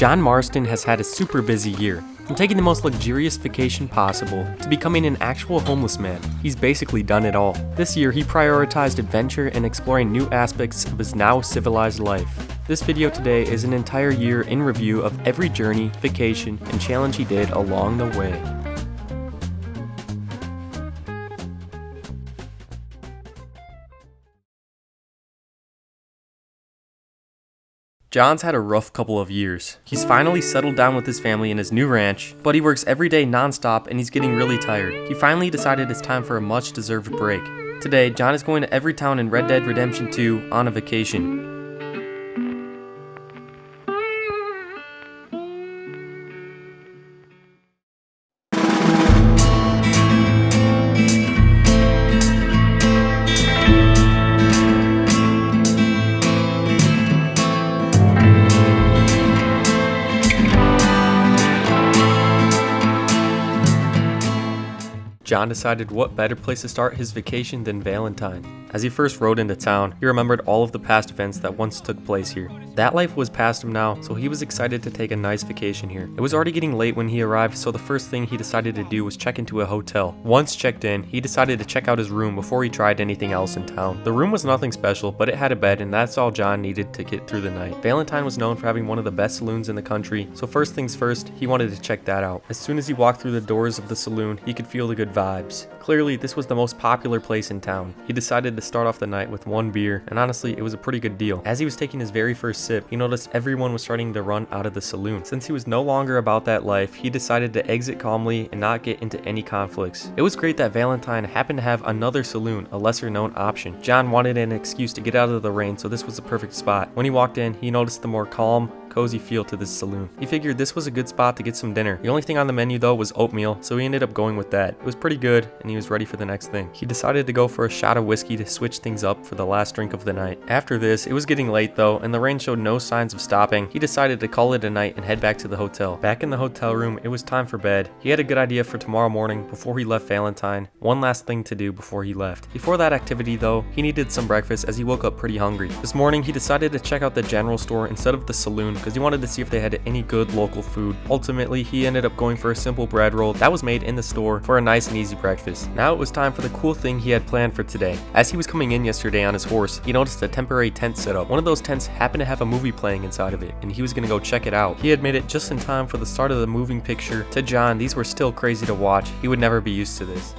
John Marston has had a super busy year. From taking the most luxurious vacation possible to becoming an actual homeless man, he's basically done it all. This year, he prioritized adventure and exploring new aspects of his now civilized life. This video today is an entire year in review of every journey, vacation, and challenge he did along the way. John's had a rough couple of years. He's finally settled down with his family in his new ranch, but he works every day non-stop and he's getting really tired. He finally decided it's time for a much-deserved break. Today, John is going to every town in Red Dead Redemption 2 on a vacation. John decided what better place to start his vacation than Valentine. As he first rode into town, he remembered all of the past events that once took place here. That life was past him now, so he was excited to take a nice vacation here. It was already getting late when he arrived, so the first thing he decided to do was check into a hotel. Once checked in, he decided to check out his room before he tried anything else in town. The room was nothing special, but it had a bed, and that's all John needed to get through the night. Valentine was known for having one of the best saloons in the country, so first things first, he wanted to check that out. As soon as he walked through the doors of the saloon, he could feel the good vibes. Clearly, this was the most popular place in town. He decided to start off the night with one beer, and honestly, it was a pretty good deal. As he was taking his very first sip, he noticed everyone was starting to run out of the saloon. Since he was no longer about that life, he decided to exit calmly and not get into any conflicts. It was great that Valentine happened to have another saloon, a lesser known option. John wanted an excuse to get out of the rain, so this was the perfect spot. When he walked in, he noticed the more calm, cozy feel to this saloon. He figured this was a good spot to get some dinner. The only thing on the menu though was oatmeal, so he ended up going with that. It was pretty good, and he was ready for the next thing. He decided to go for a shot of whiskey to switch things up for the last drink of the night. After this, it was getting late though, and the rain showed no signs of stopping. He decided to call it a night and head back to the hotel. Back in the hotel room, it was time for bed. He had a good idea for tomorrow morning before he left Valentine. One last thing to do before he left. Before that activity though, he needed some breakfast as he woke up pretty hungry. This morning, he decided to check out the general store instead of the saloon because he wanted to see if they had any good local food. Ultimately, he ended up going for a simple bread roll that was made in the store for a nice and easy breakfast. Now it was time for the cool thing he had planned for today. As he was coming in yesterday on his horse, he noticed a temporary tent set up. One of those tents happened to have a movie playing inside of it, and he was gonna go check it out. He had made it just in time for the start of the moving picture. To John, these were still crazy to watch. He would never be used to this.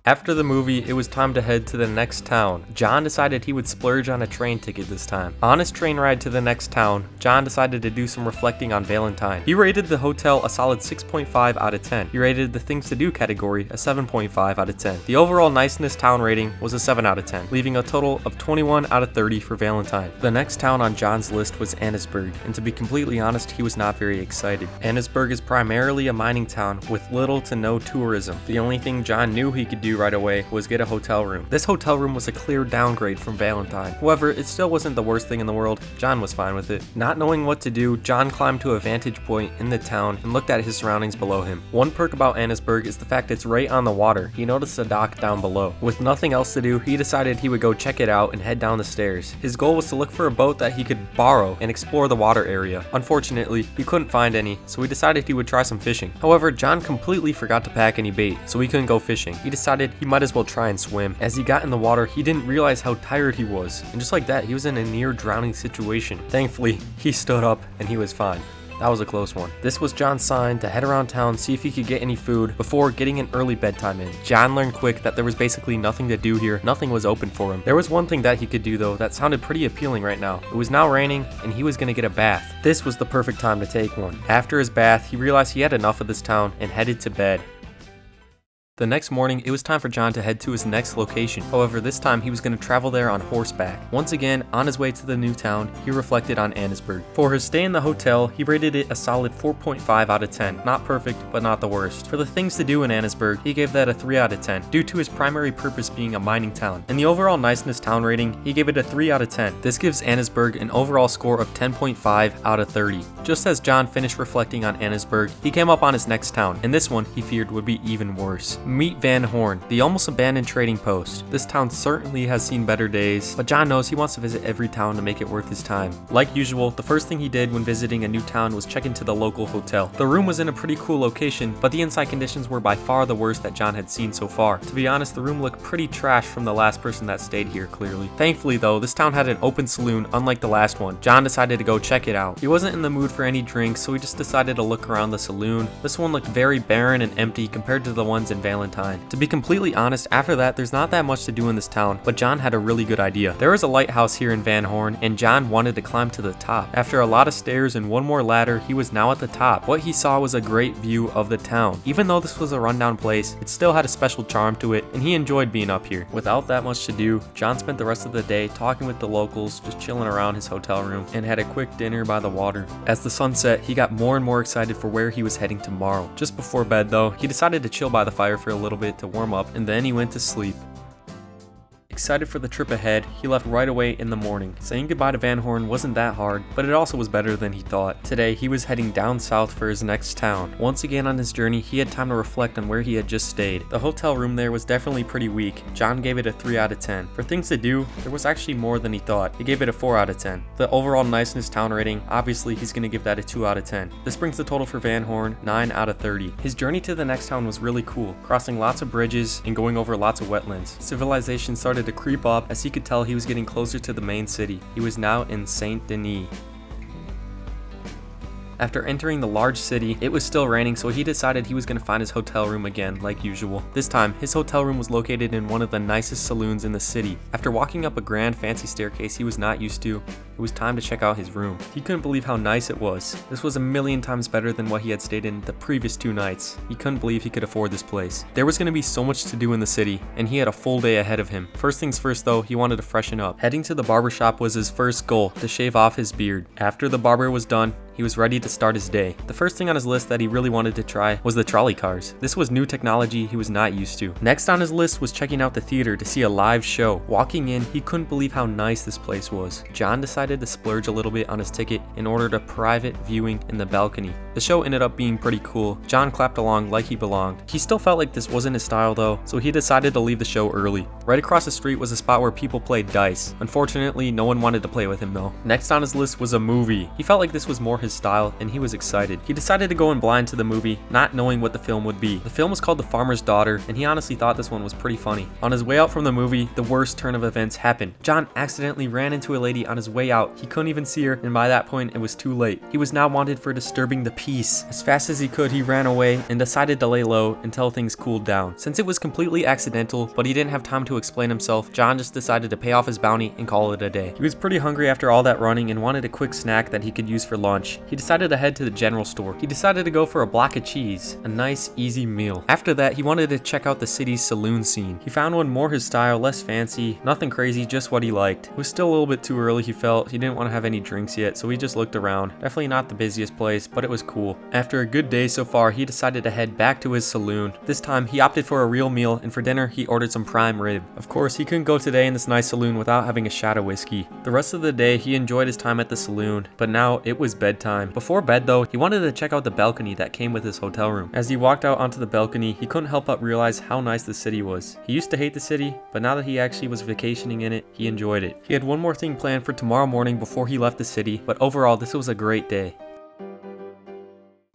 After the movie, it was time to head to the next town. John decided he would splurge on a train ticket this time. On his train ride to the next town, John decided to do some reflecting on Valentine. He rated the hotel a solid 6.5 out of 10. He rated the things to do category a 7.5 out of 10. The overall niceness town rating was a 7 out of 10, leaving a total of 21 out of 30 for Valentine. The next town on John's list was Annesburg, and to be completely honest, he was not very excited. Annesburg is primarily a mining town with little to no tourism. The only thing John knew he could do right away was get a hotel room. This hotel room was a clear downgrade from Valentine. However, it still wasn't the worst thing in the world. John was fine with it. Not knowing what to do, John climbed to a vantage point in the town and looked at his surroundings below him. One perk about Annesburg is the fact it's right on the water. He noticed a dock down below. With nothing else to do, he decided he would go check it out and head down the stairs. His goal was to look for a boat that he could borrow and explore the water area. Unfortunately, he couldn't find any, so he decided he would try some fishing. However, John completely forgot to pack any bait, so he couldn't go fishing. He decided he might as well try and swim. As he got in the water, he didn't realize how tired he was, and just like that, he was in a near drowning situation. Thankfully, he stood up and he was fine. That was a close one. This was John's sign to head around town, see if he could get any food before getting an early bedtime in. John learned quick that there was basically nothing to do here. Nothing was open for him. There was one thing that he could do though that sounded pretty appealing right now. It was now raining and he was gonna get a bath. This was the perfect time to take one. After his bath, he realized he had enough of this town and headed to bed. The next morning, it was time for John to head to his next location. However, this time he was going to travel there on horseback. Once again, on his way to the new town, he reflected on Annesburg. For his stay in the hotel, he rated it a solid 4.5 out of 10. Not perfect, but not the worst. For the things to do in Annesburg, he gave that a 3 out of 10, due to his primary purpose being a mining town. And the overall niceness town rating, he gave it a 3 out of 10. This gives Annesburg an overall score of 10.5 out of 30. Just as John finished reflecting on Annesburg, he came up on his next town, and this one he feared would be even worse. Meet Van Horn, the almost abandoned trading post. This town certainly has seen better days, but John knows he wants to visit every town to make it worth his time. Like usual, the first thing he did when visiting a new town was check into the local hotel. The room was in a pretty cool location, but the inside conditions were by far the worst that John had seen so far. To be honest, the room looked pretty trash from the last person that stayed here, clearly. Thankfully though, this town had an open saloon unlike the last one. John decided to go check it out. He wasn't in the mood for any drinks, so he just decided to look around the saloon. This one looked very barren and empty compared to the ones in Valentine. To be completely honest, after that, there's not that much to do in this town, but John had a really good idea. There is a lighthouse here in Van Horn, and John wanted to climb to the top. After a lot of stairs and one more ladder, he was now at the top. What he saw was a great view of the town. Even though this was a rundown place, it still had a special charm to it, and he enjoyed being up here. Without that much to do, John spent the rest of the day talking with the locals, just chilling around his hotel room, and had a quick dinner by the water. As the sun set, he got more and more excited for where he was heading tomorrow. Just before bed though, he decided to chill by the fire for a little bit to warm up, and then he went to sleep. Excited for the trip ahead, he left right away in the morning. Saying goodbye to Van Horn wasn't that hard, but it also was better than he thought. Today, he was heading down south for his next town. Once again on his journey, he had time to reflect on where he had just stayed. The hotel room there was definitely pretty weak. John gave it a 3 out of 10. For things to do, there was actually more than he thought. He gave it a 4 out of 10. The overall niceness town rating, obviously he's going to give that a 2 out of 10. This brings the total for Van Horn 9 out of 30. His journey to the next town was really cool, crossing lots of bridges and going over lots of wetlands. Civilization started to creep up as he could tell he was getting closer to the main city. He was now in Saint Denis. After entering the large city, it was still raining, so he decided he was going to find his hotel room again, like usual. This time, his hotel room was located in one of the nicest saloons in the city. After walking up a grand fancy staircase he was not used to, it was time to check out his room. He couldn't believe how nice it was. This was a million times better than what he had stayed in the previous 2 nights. He couldn't believe he could afford this place. There was going to be so much to do in the city, and he had a full day ahead of him. First things first though, he wanted to freshen up. Heading to the barber shop was his first goal, to shave off his beard. After the barber was done, he was ready to start his day. The first thing on his list that he really wanted to try was the trolley cars. This was new technology he was not used to. Next on his list was checking out the theater to see a live show. Walking in, he couldn't believe how nice this place was. John decided to splurge a little bit on his ticket in order to private viewing in the balcony. The show ended up being pretty cool. John clapped along like he belonged. He still felt like this wasn't his style though, so he decided to leave the show early. Right across the street was a spot where people played dice. Unfortunately, no one wanted to play with him though. Next on his list was a movie. He felt like this was more his style, and he was excited. He decided to go in blind to the movie, not knowing what the film would be. The film was called The Farmer's Daughter, and he honestly thought this one was pretty funny. On his way out from the movie, the worst turn of events happened. John accidentally ran into a lady on his way out. He couldn't even see her, and by that point, it was too late. He was now wanted for disturbing the peace. As fast as he could, he ran away and decided to lay low until things cooled down. Since it was completely accidental, but he didn't have time to explain himself, John just decided to pay off his bounty and call it a day. He was pretty hungry after all that running and wanted a quick snack that he could use for lunch. He decided to head to the general store. He decided to go for a block of cheese, a nice easy meal. After that, he wanted to check out the city's saloon scene. He found one more his style, less fancy, nothing crazy, just what he liked. It was still a little bit too early, he felt. He didn't want to have any drinks yet, so he just looked around. Definitely not the busiest place, but it was cool. After a good day so far, he decided to head back to his saloon. This time, he opted for a real meal, and for dinner, he ordered some prime rib. Of course, he couldn't go today in this nice saloon without having a shot of whiskey. The rest of the day, he enjoyed his time at the saloon, but now it was bedtime. Before bed though, he wanted to check out the balcony that came with his hotel room. As he walked out onto the balcony, he couldn't help but realize how nice the city was. He used to hate the city, but now that he actually was vacationing in it, he enjoyed it. He had one more thing planned for tomorrow morning before he left the city, but overall this was a great day.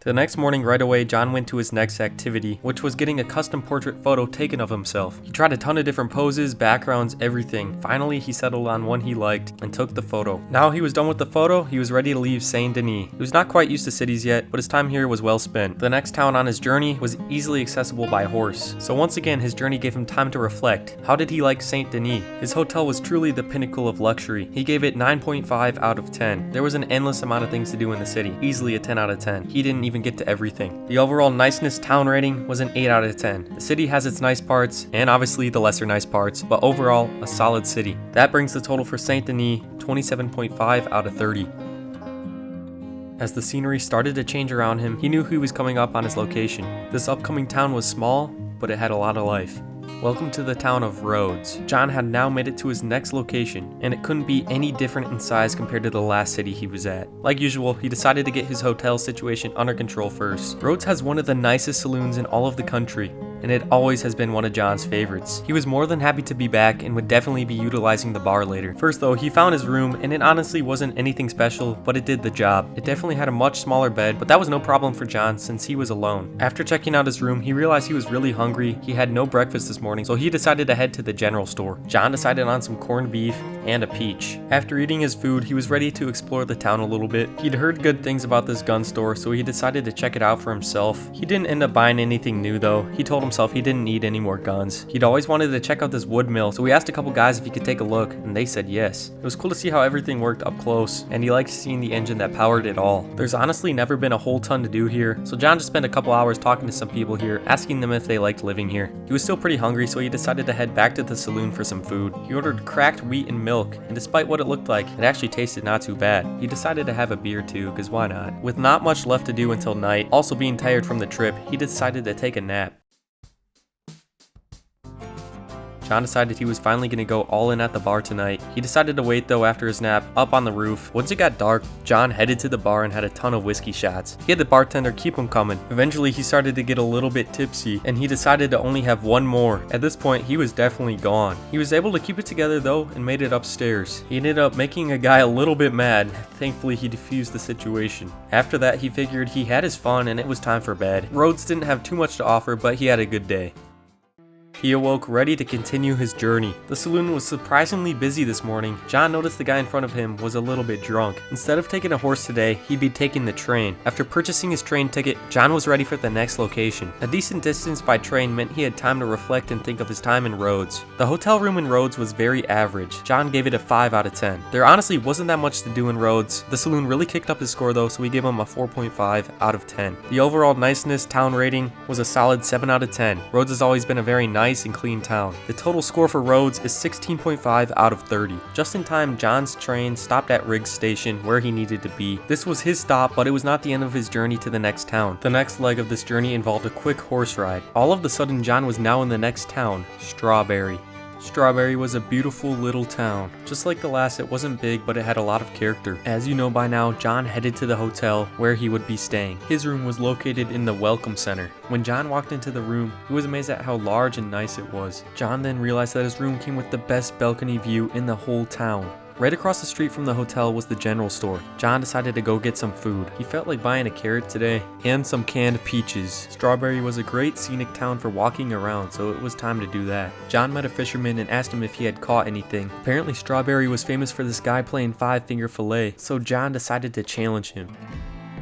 The next morning, right away, John went to his next activity, which was getting a custom portrait photo taken of himself. He tried a ton of different poses, backgrounds, everything. Finally, he settled on one he liked and took the photo. Now he was done with the photo, he was ready to leave Saint Denis. He was not quite used to cities yet, but his time here was well spent. The next town on his journey was easily accessible by horse. So once again, his journey gave him time to reflect. How did he like Saint Denis? His hotel was truly the pinnacle of luxury. He gave it 9.5 out of 10. There was an endless amount of things to do in the city, easily a 10 out of 10. He didn't even get to everything. The overall niceness town rating was an 8 out of 10. The city has its nice parts, and obviously the lesser nice parts, but overall, a solid city. That brings the total for Saint Denis 27.5 out of 30. As the scenery started to change around him, he knew he was coming up on his location. This upcoming town was small, but it had a lot of life. Welcome to the town of Rhodes. John had now made it to his next location, and it couldn't be any different in size compared to the last city he was at. Like usual, he decided to get his hotel situation under control first. Rhodes has one of the nicest saloons in all of the country. and it always has been one of John's favorites. He was more than happy to be back and would definitely be utilizing the bar later. First though, he found his room, and it honestly wasn't anything special, but it did the job. It definitely had a much smaller bed, but that was no problem for John since he was alone. After checking out his room, he realized he was really hungry. He had no breakfast this morning, so he decided to head to the general store. John decided on some corned beef and a peach. After eating his food, he was ready to explore the town a little bit. He'd heard good things about this gun store, so he decided to check it out for himself. He didn't end up buying anything new though. He told himself he didn't need any more guns. He'd always wanted to check out this wood mill, so he asked a couple guys if he could take a look, and they said yes. It was cool to see how everything worked up close, and he liked seeing the engine that powered it all. There's honestly never been a whole ton to do here, so John just spent a couple hours talking to some people here, asking them if they liked living here. He was still pretty hungry, so he decided to head back to the saloon for some food. He ordered cracked wheat and milk, and despite what it looked like, it actually tasted not too bad. He decided to have a beer too, cause why not? With not much left to do until night, also being tired from the trip, he decided to take a nap. John decided he was finally going to go all in at the bar tonight. He decided to wait though after his nap up on the roof. Once it got dark, John headed to the bar and had a ton of whiskey shots. He had the bartender keep him coming. Eventually he started to get a little bit tipsy and he decided to only have one more. At this point he was definitely gone. He was able to keep it together though and made it upstairs. He ended up making a guy a little bit mad. Thankfully he diffused the situation. After that he figured he had his fun and it was time for bed. Rhodes didn't have too much to offer, but he had a good day. He awoke ready to continue his journey. The saloon was surprisingly busy this morning. John noticed the guy in front of him was a little bit drunk. Instead of taking a horse today, he'd be taking the train. After purchasing his train ticket, John was ready for the next location. A decent distance by train meant he had time to reflect and think of his time in Rhodes. The hotel room in Rhodes was very average. John gave it a 5 out of 10. There honestly wasn't that much to do in Rhodes. The saloon really kicked up his score though, so we gave him a 4.5 out of 10. The overall niceness town rating was a solid 7 out of 10. Rhodes has always been a very nice and clean town. The total score for Rhodes is 16.5 out of 30. Just in time, John's train stopped at Riggs Station where he needed to be. This was his stop, but it was not the end of his journey to the next town. The next leg of this journey involved a quick horse ride. All of a sudden, John was now in the next town, Strawberry. Strawberry was a beautiful little town. Just like the last, it wasn't big, but it had a lot of character. As you know by now, John headed to the hotel where he would be staying. His room was located in the Welcome Center. When John walked into the room, he was amazed at how large and nice it was. John then realized that his room came with the best balcony view in the whole town. Right across the street from the hotel was the general store. John decided to go get some food. He felt like buying a carrot today and some canned peaches. Strawberry was a great scenic town for walking around, so it was time to do that. John met a fisherman and asked him if he had caught anything. Apparently Strawberry was famous for this guy playing 5-finger fillet, so John decided to challenge him.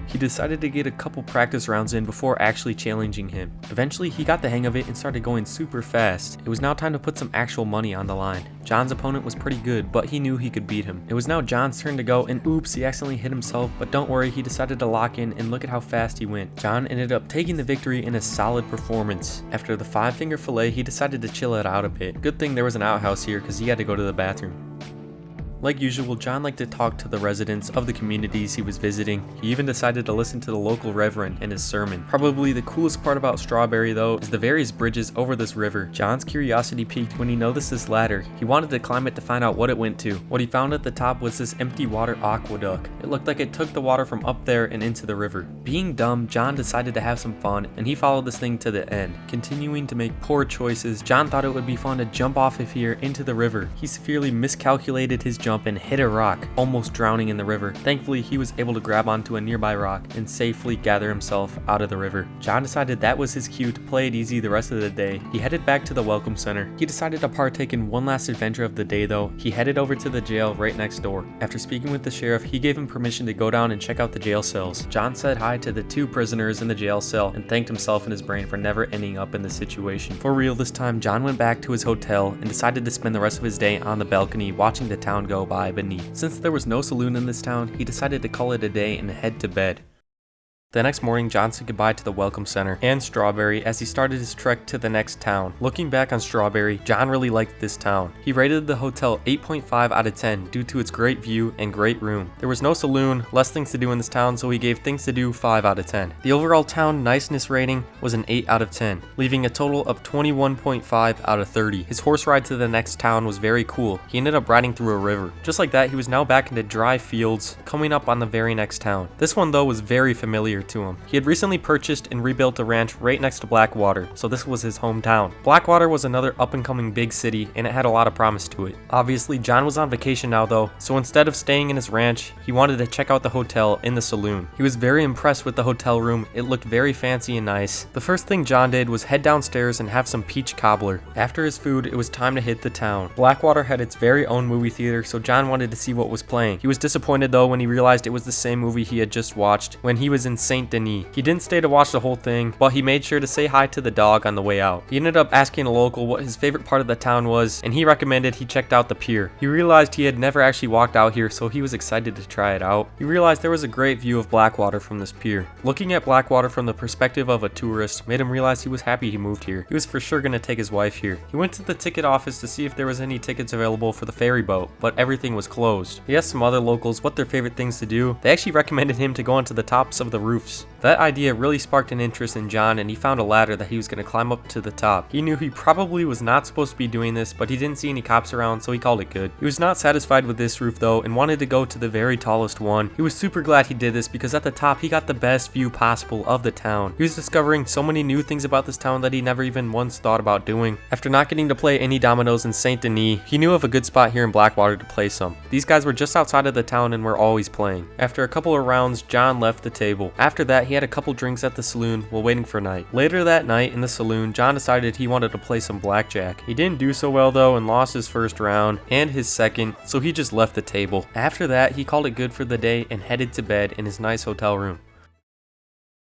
He decided to get a couple practice rounds in before actually challenging him. Eventually, he got the hang of it and started going super fast. It was now time to put some actual money on the line. John's opponent was pretty good, but he knew he could beat him. It was now John's turn to go, and oops, he accidentally hit himself, but don't worry, he decided to lock in, and look at how fast he went. John ended up taking the victory in a solid performance. After the 5-finger fillet, he decided to chill it out a bit. Good thing there was an outhouse here, because he had to go to the bathroom. Like usual, John liked to talk to the residents of the communities he was visiting. He even decided to listen to the local reverend and his sermon. Probably the coolest part about Strawberry though is the various bridges over this river. John's curiosity peaked when he noticed this ladder. He wanted to climb it to find out what it went to. What he found at the top was this empty water aqueduct. It looked like it took the water from up there and into the river. Being dumb, John decided to have some fun and he followed this thing to the end. Continuing to make poor choices, John thought it would be fun to jump off of here into the river. He severely miscalculated his jump and hit a rock, almost drowning in the river. Thankfully, he was able to grab onto a nearby rock and safely gather himself out of the river. John decided that was his cue to play it easy the rest of the day. He headed back to the Welcome Center. He decided to partake in one last adventure of the day though. He headed over to the jail right next door. After speaking with the sheriff, he gave him permission to go down and check out the jail cells. John said hi to the 2 prisoners in the jail cell and thanked himself and his brain for never ending up in this situation. For real this time, John went back to his hotel and decided to spend the rest of his day on the balcony watching the town go by beneath. Since there was no saloon in this town, he decided to call it a day and head to bed. The next morning, John said goodbye to the Welcome Center and Strawberry as he started his trek to the next town. Looking back on Strawberry, John really liked this town. He rated the hotel 8.5 out of 10 due to its great view and great room. There was no saloon, less things to do in this town, so he gave things to do 5 out of 10. The overall town niceness rating was an 8 out of 10, leaving a total of 21.5 out of 30. His horse ride to the next town was very cool. He ended up riding through a river. Just like that, he was now back into dry fields, coming up on the very next town. This one though was very familiar to him. He had recently purchased and rebuilt a ranch right next to Blackwater, so this was his hometown. Blackwater was another up-and-coming big city, and it had a lot of promise to it. Obviously, John was on vacation now though, so instead of staying in his ranch, he wanted to check out the hotel in the saloon. He was very impressed with the hotel room. It looked very fancy and nice. The first thing John did was head downstairs and have some peach cobbler. After his food, it was time to hit the town. Blackwater had its very own movie theater, so John wanted to see what was playing. He was disappointed though when he realized it was the same movie he had just watched when he was in Saint Denis. He didn't stay to watch the whole thing, but he made sure to say hi to the dog on the way out. He ended up asking a local what his favorite part of the town was, and he recommended he checked out the pier. He realized he had never actually walked out here, so he was excited to try it out. He realized there was a great view of Blackwater from this pier. Looking at Blackwater from the perspective of a tourist made him realize he was happy he moved here. He was for sure going to take his wife here. He went to the ticket office to see if there was any tickets available for the ferry boat, but everything was closed. He asked some other locals what their favorite things to do. They actually recommended him to go onto the tops of the roofs. That idea really sparked an interest in John, and he found a ladder that he was going to climb up to the top. He knew he probably was not supposed to be doing this, but he didn't see any cops around, so he called it good. He was not satisfied with this roof though, and wanted to go to the very tallest one. He was super glad he did this because at the top he got the best view possible of the town. He was discovering so many new things about this town that he never even once thought about doing. After not getting to play any dominoes in Saint Denis, he knew of a good spot here in Blackwater to play some. These guys were just outside of the town and were always playing. After a couple of rounds, John left the table. After that, he had a couple drinks at the saloon while waiting for night. Later that night in the saloon, John decided he wanted to play some blackjack. He didn't do so well though and lost his first round and his second, so he just left the table. After that, he called it good for the day and headed to bed in his nice hotel room.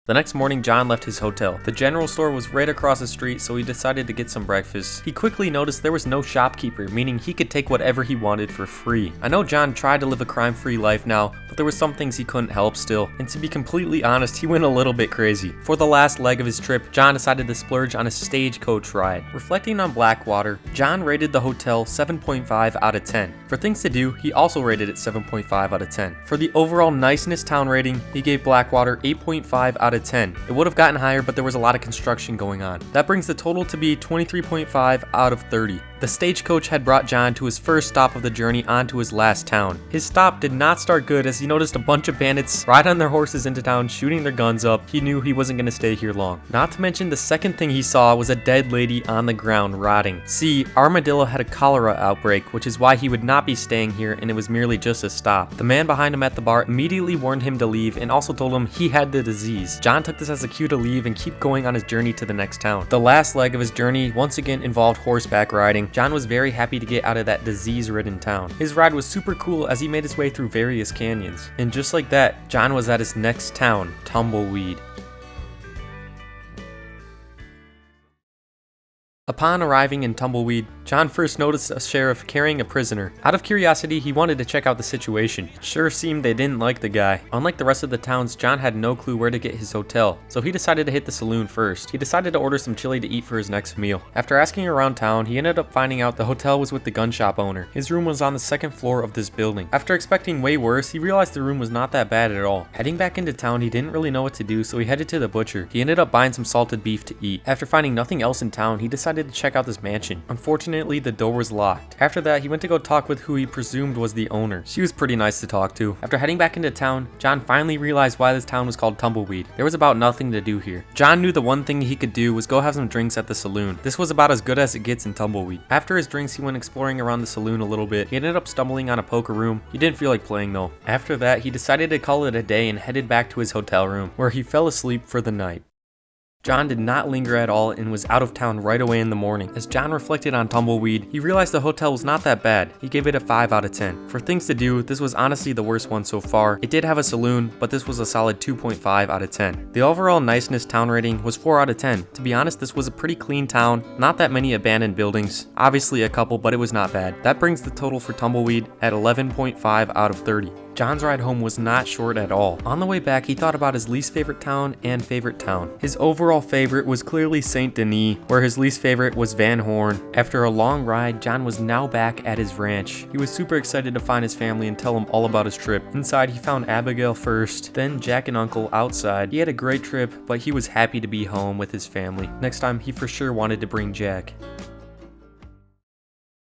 The next morning, John left his hotel. The general store was right across the street, so he decided to get some breakfast. He quickly noticed there was no shopkeeper, meaning he could take whatever he wanted for free. I know John tried to live a crime-free life now, but there were some things he couldn't help still, and to be completely honest, he went a little bit crazy. For the last leg of his trip, John decided to splurge on a stagecoach ride. Reflecting on Blackwater, John rated the hotel 7.5 out of 10. For things to do, he also rated it 7.5 out of 10. For the overall niceness town rating, he gave Blackwater 8.5 out of 10. It would have gotten higher, but there was a lot of construction going on. That brings the total to be 23.5 out of 30. The stagecoach had brought John to his first stop of the journey onto his last town. His stop did not start good as he noticed a bunch of bandits ride on their horses into town shooting their guns up. He knew he wasn't going to stay here long. Not to mention the second thing he saw was a dead lady on the ground rotting. See, Armadillo had a cholera outbreak, which is why he would not be staying here, and it was merely just a stop. The man behind him at the bar immediately warned him to leave and also told him he had the disease. John took this as a cue to leave and keep going on his journey to the next town. The last leg of his journey once again involved horseback riding. John was very happy to get out of that disease-ridden town. His ride was super cool as he made his way through various canyons. And just like that, John was at his next town, Tumbleweed. Upon arriving in Tumbleweed, John first noticed a sheriff carrying a prisoner. Out of curiosity, he wanted to check out the situation. It sure seemed they didn't like the guy. Unlike the rest of the towns, John had no clue where to get his hotel, so he decided to hit the saloon first. He decided to order some chili to eat for his next meal. After asking around town, he ended up finding out the hotel was with the gun shop owner. His room was on the second floor of this building. After expecting way worse, he realized the room was not that bad at all. Heading back into town, he didn't really know what to do, so he headed to the butcher. He ended up buying some salted beef to eat. After finding nothing else in town, he decided to check out this mansion. Unfortunately, the door was locked. After that, he went to go talk with who he presumed was the owner. She was pretty nice to talk to. After heading back into town, John finally realized why this town was called Tumbleweed. There was about nothing to do here. John knew the one thing he could do was go have some drinks at the saloon. This was about as good as it gets in Tumbleweed. After his drinks, he went exploring around the saloon a little bit. He ended up stumbling on a poker room. He didn't feel like playing though. After that, he decided to call it a day and headed back to his hotel room, where he fell asleep for the night. John did not linger at all and was out of town right away in the morning. As John reflected on Tumbleweed, he realized the hotel was not that bad. He gave it a 5 out of 10. For things to do, this was honestly the worst one so far. It did have a saloon, but this was a solid 2.5 out of 10. The overall niceness town rating was 4 out of 10. To be honest, this was a pretty clean town. Not that many abandoned buildings. Obviously a couple, but it was not bad. That brings the total for Tumbleweed at 11.5 out of 30. John's ride home was not short at all. On the way back, he thought about his least favorite town and favorite town. His overall favorite was clearly Saint Denis, where his least favorite was Van Horn. After a long ride, John was now back at his ranch. He was super excited to find his family and tell them all about his trip. Inside, he found Abigail first, then Jack and Uncle outside. He had a great trip, but he was happy to be home with his family. Next time, he for sure wanted to bring Jack.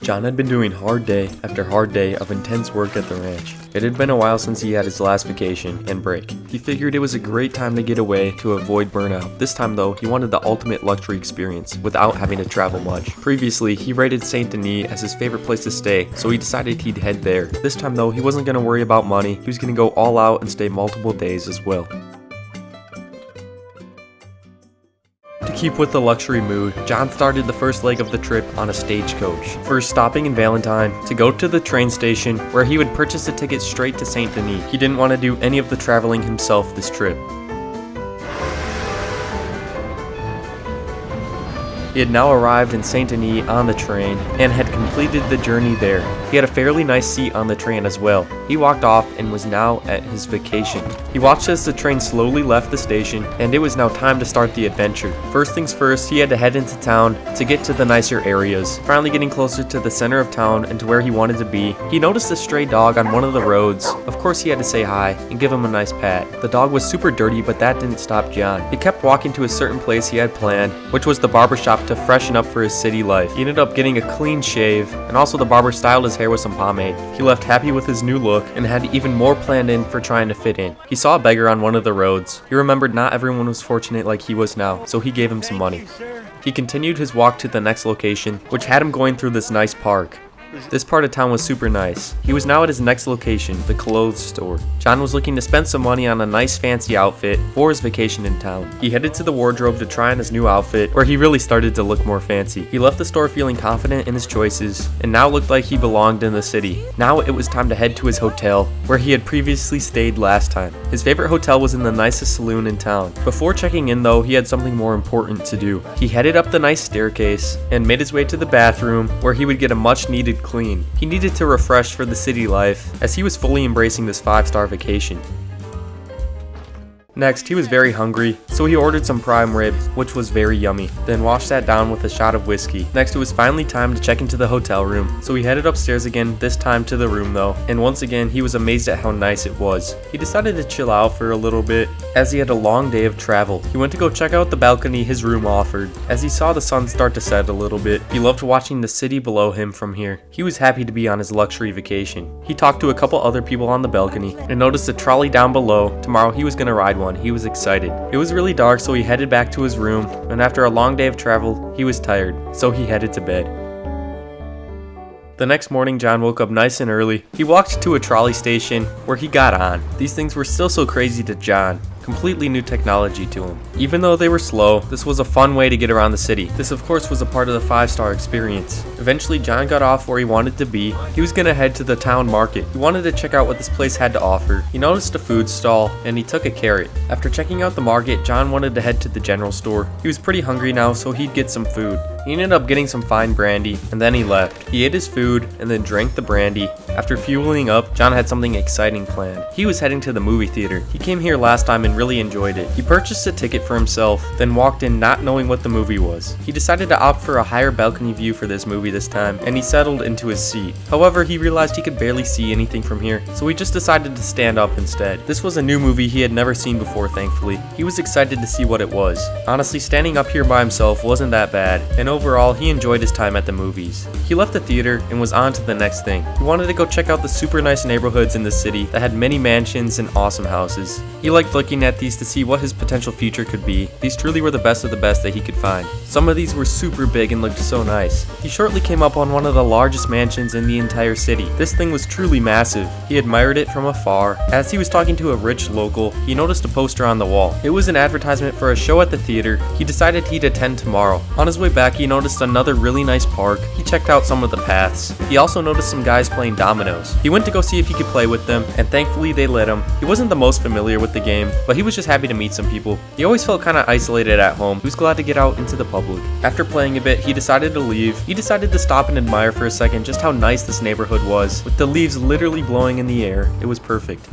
John had been doing hard day after hard day of intense work at the ranch. It had been a while since he had his last vacation and break. He figured it was a great time to get away to avoid burnout. This time though, he wanted the ultimate luxury experience without having to travel much. Previously, he rated Saint Denis as his favorite place to stay, so he decided he'd head there. This time though, he wasn't going to worry about money. He was going to go all out and stay multiple days as well. To keep with the luxury mood, John started the first leg of the trip on a stagecoach, first stopping in Valentine to go to the train station where he would purchase a ticket straight to Saint Denis. He didn't want to do any of the traveling himself this trip. He had now arrived in Saint Denis on the train and had completed the journey there. He had a fairly nice seat on the train as well. He walked off and was now at his vacation. He watched as the train slowly left the station, and it was now time to start the adventure. First things first, he had to head into town to get to the nicer areas. Finally getting closer to the center of town and to where he wanted to be, he noticed a stray dog on one of the roads. Of course he had to say hi and give him a nice pat. The dog was super dirty, but that didn't stop John. He kept walking to a certain place he had planned, which was the barbershop to freshen up for his city life. He ended up getting a clean shave, and also the barber styled his hair with some pomade. He left happy with his new look and had even more planned in for trying to fit in. He saw a beggar on one of the roads. He remembered not everyone was fortunate like he was now, so he gave him some money. He continued his walk to the next location, which had him going through this nice park. This part of town was super nice. He was now at his next location, the clothes store. John was looking to spend some money on a nice fancy outfit for his vacation in town. He headed to the wardrobe to try on his new outfit, where he really started to look more fancy. He left the store feeling confident in his choices, and now looked like he belonged in the city. Now it was time to head to his hotel, where he had previously stayed last time. His favorite hotel was in the nicest saloon in town. Before checking in though, he had something more important to do. He headed up the nice staircase, and made his way to the bathroom, where he would get a much needed clean. He needed to refresh for the city life, as he was fully embracing this 5-star vacation. Next, he was very hungry, so he ordered some prime rib, which was very yummy, then washed that down with a shot of whiskey. Next, it was finally time to check into the hotel room, so he headed upstairs again, this time to the room though, and once again, he was amazed at how nice it was. He decided to chill out for a little bit, as he had a long day of travel. He went to go check out the balcony his room offered. As he saw the sun start to set a little bit, he loved watching the city below him from here. He was happy to be on his luxury vacation. He talked to a couple other people on the balcony, and noticed a trolley down below. Tomorrow he was gonna ride one. He was excited. It was really dark, so he headed back to his room, and after a long day of travel, he was tired, so he headed to bed. The next morning, John woke up nice and early. He walked to a trolley station where he got on. These things were still so crazy to John. Completely new technology to him. Even though they were slow, this was a fun way to get around the city. This of course was a part of the 5-star experience. Eventually John got off where he wanted to be. He was gonna head to the town market. He wanted to check out what this place had to offer. He noticed a food stall and he took a carrot. After checking out the market, John wanted to head to the general store. He was pretty hungry now, so he'd get some food. He ended up getting some fine brandy, and then he left. He ate his food, and then drank the brandy. After fueling up, John had something exciting planned. He was heading to the movie theater. He came here last time and really enjoyed it. He purchased a ticket for himself, then walked in not knowing what the movie was. He decided to opt for a higher balcony view for this movie this time, and he settled into his seat. However, he realized he could barely see anything from here, so he just decided to stand up instead. This was a new movie he had never seen before, thankfully. He was excited to see what it was. Honestly, standing up here by himself wasn't that bad, and overall, he enjoyed his time at the movies. He left the theater and was on to the next thing. He wanted to go check out the super nice neighborhoods in the city that had many mansions and awesome houses. He liked looking at these to see what his potential future could be. These truly were the best of the best that he could find. Some of these were super big and looked so nice. He shortly came up on one of the largest mansions in the entire city. This thing was truly massive. He admired it from afar. As he was talking to a rich local, he noticed a poster on the wall. It was an advertisement for a show at the theater. He decided he'd attend tomorrow. On his way back, he noticed another really nice park. He checked out some of the paths. He also noticed some guys playing dominoes. He went to go see if he could play with them, and thankfully they let him. He wasn't the most familiar with the game, but he was just happy to meet some people. He always felt kind of isolated at home. He was glad to get out into the public. After playing a bit, he decided to leave. He decided to stop and admire for a second just how nice this neighborhood was. With the leaves literally blowing in the air, it was perfect.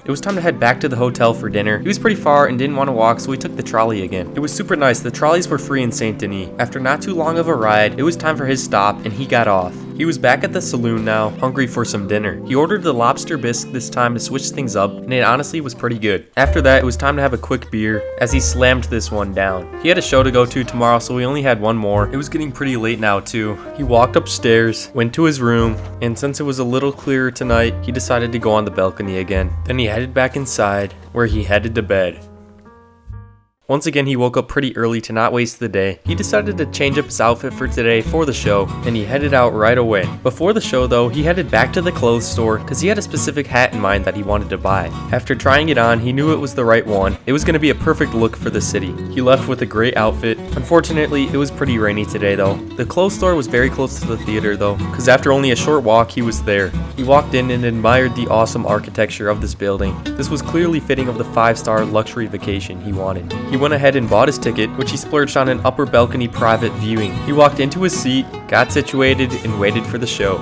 It was time to head back to the hotel for dinner. He was pretty far and didn't want to walk, so he took the trolley again. It was super nice. The trolleys were free in Saint Denis. After not too long of a ride, it was time for his stop and he got off. He He was back at the saloon now, hungry for some dinner. He ordered the lobster bisque this time to switch things up, and it honestly was pretty good. After that, it was time to have a quick beer, as he slammed this one down. He had a show to go to tomorrow, so he only had one more. It was getting pretty late now too. He walked upstairs, went to his room, and since it was a little clearer tonight, he decided to go on the balcony again. Then he headed back inside, where he headed to bed. Once again, he woke up pretty early to not waste the day. He decided to change up his outfit for today for the show, and he headed out right away. Before the show though, he headed back to the clothes store because he had a specific hat in mind that he wanted to buy. After trying it on, he knew it was the right one. It was going to be a perfect look for the city. He left with a great outfit. Unfortunately, it was pretty rainy today though. The clothes store was very close to the theater though, because after only a short walk, he was there. He walked in and admired the awesome architecture of this building. This was clearly fitting of the 5-star luxury vacation he wanted. He went ahead and bought his ticket, which he splurged on an upper balcony private viewing. He walked into his seat, got situated, and waited for the show.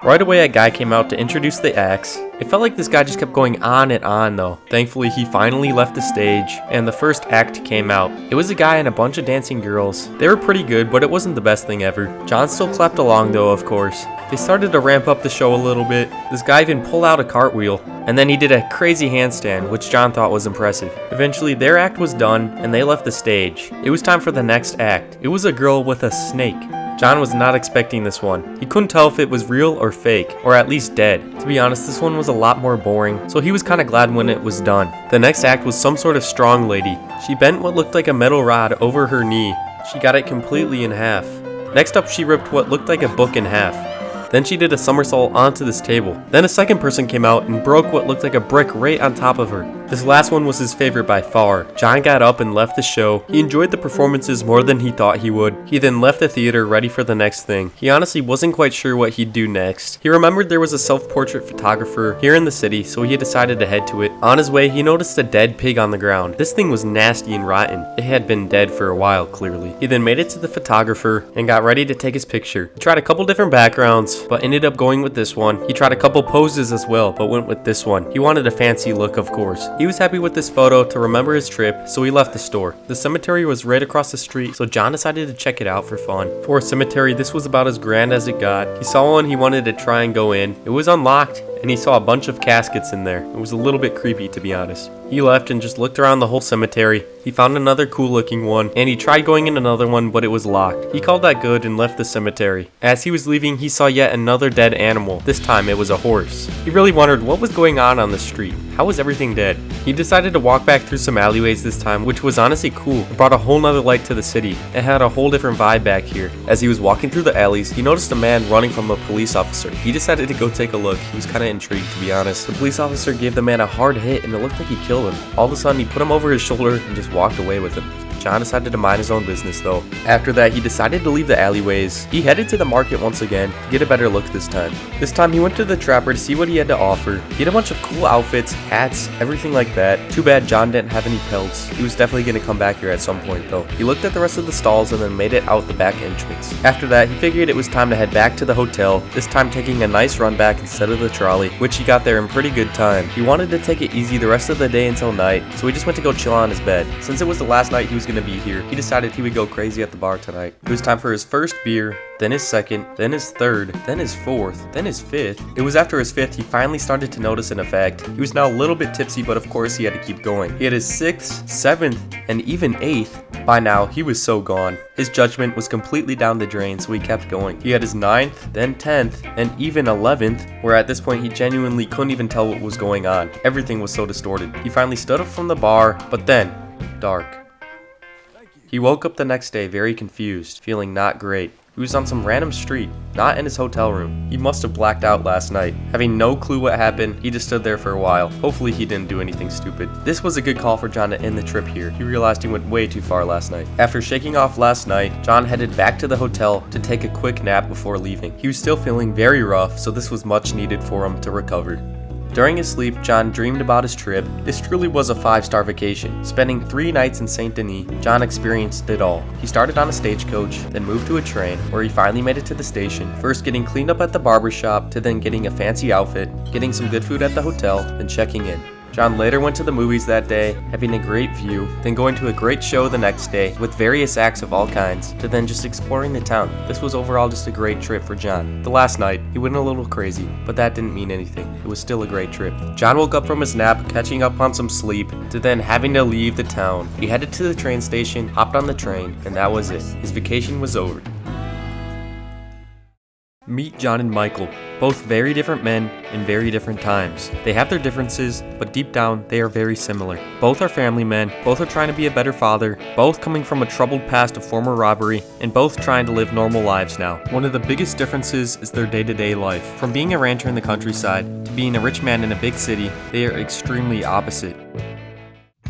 Right away, a guy came out to introduce the acts. It felt like this guy just kept going on and on though. Thankfully, he finally left the stage, and the first act came out. It was a guy and a bunch of dancing girls. They were pretty good, but it wasn't the best thing ever. John still clapped along though, of course. They started to ramp up the show a little bit. This guy even pulled out a cartwheel, and then he did a crazy handstand, which John thought was impressive. Eventually, their act was done, and they left the stage. It was time for the next act. It was a girl with a snake. John was not expecting this one. He couldn't tell if it was real or fake, or at least dead. To be honest, this one was a lot more boring, so he was kinda glad when it was done. The next act was some sort of strong lady. She bent what looked like a metal rod over her knee. She got it completely in half. Next up, she ripped what looked like a book in half. Then she did a somersault onto this table. Then a second person came out and broke what looked like a brick right on top of her. This last one was his favorite by far. John got up and left the show. He enjoyed the performances more than he thought he would. He then left the theater ready for the next thing. He honestly wasn't quite sure what he'd do next. He remembered there was a self-portrait photographer here in the city, so he decided to head to it. On his way, he noticed a dead pig on the ground. This thing was nasty and rotten. It had been dead for a while, clearly. He then made it to the photographer and got ready to take his picture. He tried a couple different backgrounds, but ended up going with this one. He tried a couple poses as well, but went with this one. He wanted a fancy look, of course. He was happy with this photo to remember his trip, so he left the store. The cemetery was right across the street, so John decided to check it out for fun. For a cemetery, this was about as grand as it got. He saw one he wanted to try and go in. It was unlocked, and he saw a bunch of caskets in there. It was a little bit creepy, to be honest. He left and just looked around the whole cemetery. He found another cool looking one, and he tried going in another one, but it was locked. He called that good and left the cemetery. As he was leaving, he saw yet another dead animal. This time it was a horse. He really wondered what was going on the street. How was everything dead? He decided to walk back through some alleyways this time, which was honestly cool. It brought a whole nother light to the city. It had a whole different vibe back here. As he was walking through the alleys, he noticed a man running from a police officer. He decided to go take a look. He was kind of intrigued, to be honest. The police officer gave the man a hard hit, and it looked like he killed him. All of a sudden, he put him over his shoulder and just walked away with him. John decided to mind his own business though. After that, he decided to leave the alleyways. He headed to the market once again to get a better look this time. This time he went to the trapper to see what he had to offer. He had a bunch of cool outfits, hats, everything like that. Too bad John didn't have any pelts. He was definitely going to come back here at some point though. He looked at the rest of the stalls and then made it out the back entrance. After that, he figured it was time to head back to the hotel, this time taking a nice run back instead of the trolley, which he got there in pretty good time. He wanted to take it easy the rest of the day until night, so he just went to go chill on his bed. Since it was the last night he was going to be here, he decided he would go crazy at the bar tonight. It was time for his first beer, then his second, then his third, then his fourth, then his fifth. It was after his fifth he finally started to notice an effect. He was now a little bit tipsy, but of course he had to keep going. He had his sixth, seventh, and even eighth. By now, he was so gone. His judgment was completely down the drain, so he kept going. He had his 9th, then 10th, and even 11th, where at this point he genuinely couldn't even tell what was going on. Everything was so distorted. He finally stood up from the bar, but then, dark. He woke up the next day very confused, feeling not great. He was on some random street, not in his hotel room. He must have blacked out last night. Having no clue what happened, he just stood there for a while. Hopefully he didn't do anything stupid. This was a good call for John to end the trip here. He realized he went way too far last night. After shaking off last night, John headed back to the hotel to take a quick nap before leaving. He was still feeling very rough, so this was much needed for him to recover. During his sleep, John dreamed about his trip. This truly was a 5-star vacation. Spending 3 nights in Saint Denis, John experienced it all. He started on a stagecoach, then moved to a train, where he finally made it to the station, first getting cleaned up at the barber shop, to then getting a fancy outfit, getting some good food at the hotel, then checking in. John later went to the movies that day, having a great view, then going to a great show the next day with various acts of all kinds, to then just exploring the town. This was overall just a great trip for John. The last night, he went a little crazy, but that didn't mean anything. It was still a great trip. John woke up from his nap, catching up on some sleep, to then having to leave the town. He headed to the train station, hopped on the train, and that was it. His vacation was over. Meet John and Michael, both very different men in very different times. They have their differences, but deep down, they are very similar. Both are family men, both are trying to be a better father, both coming from a troubled past of former robbery, and both trying to live normal lives now. One of the biggest differences is their day-to-day life. From being a rancher in the countryside to being a rich man in a big city, they are extremely opposite.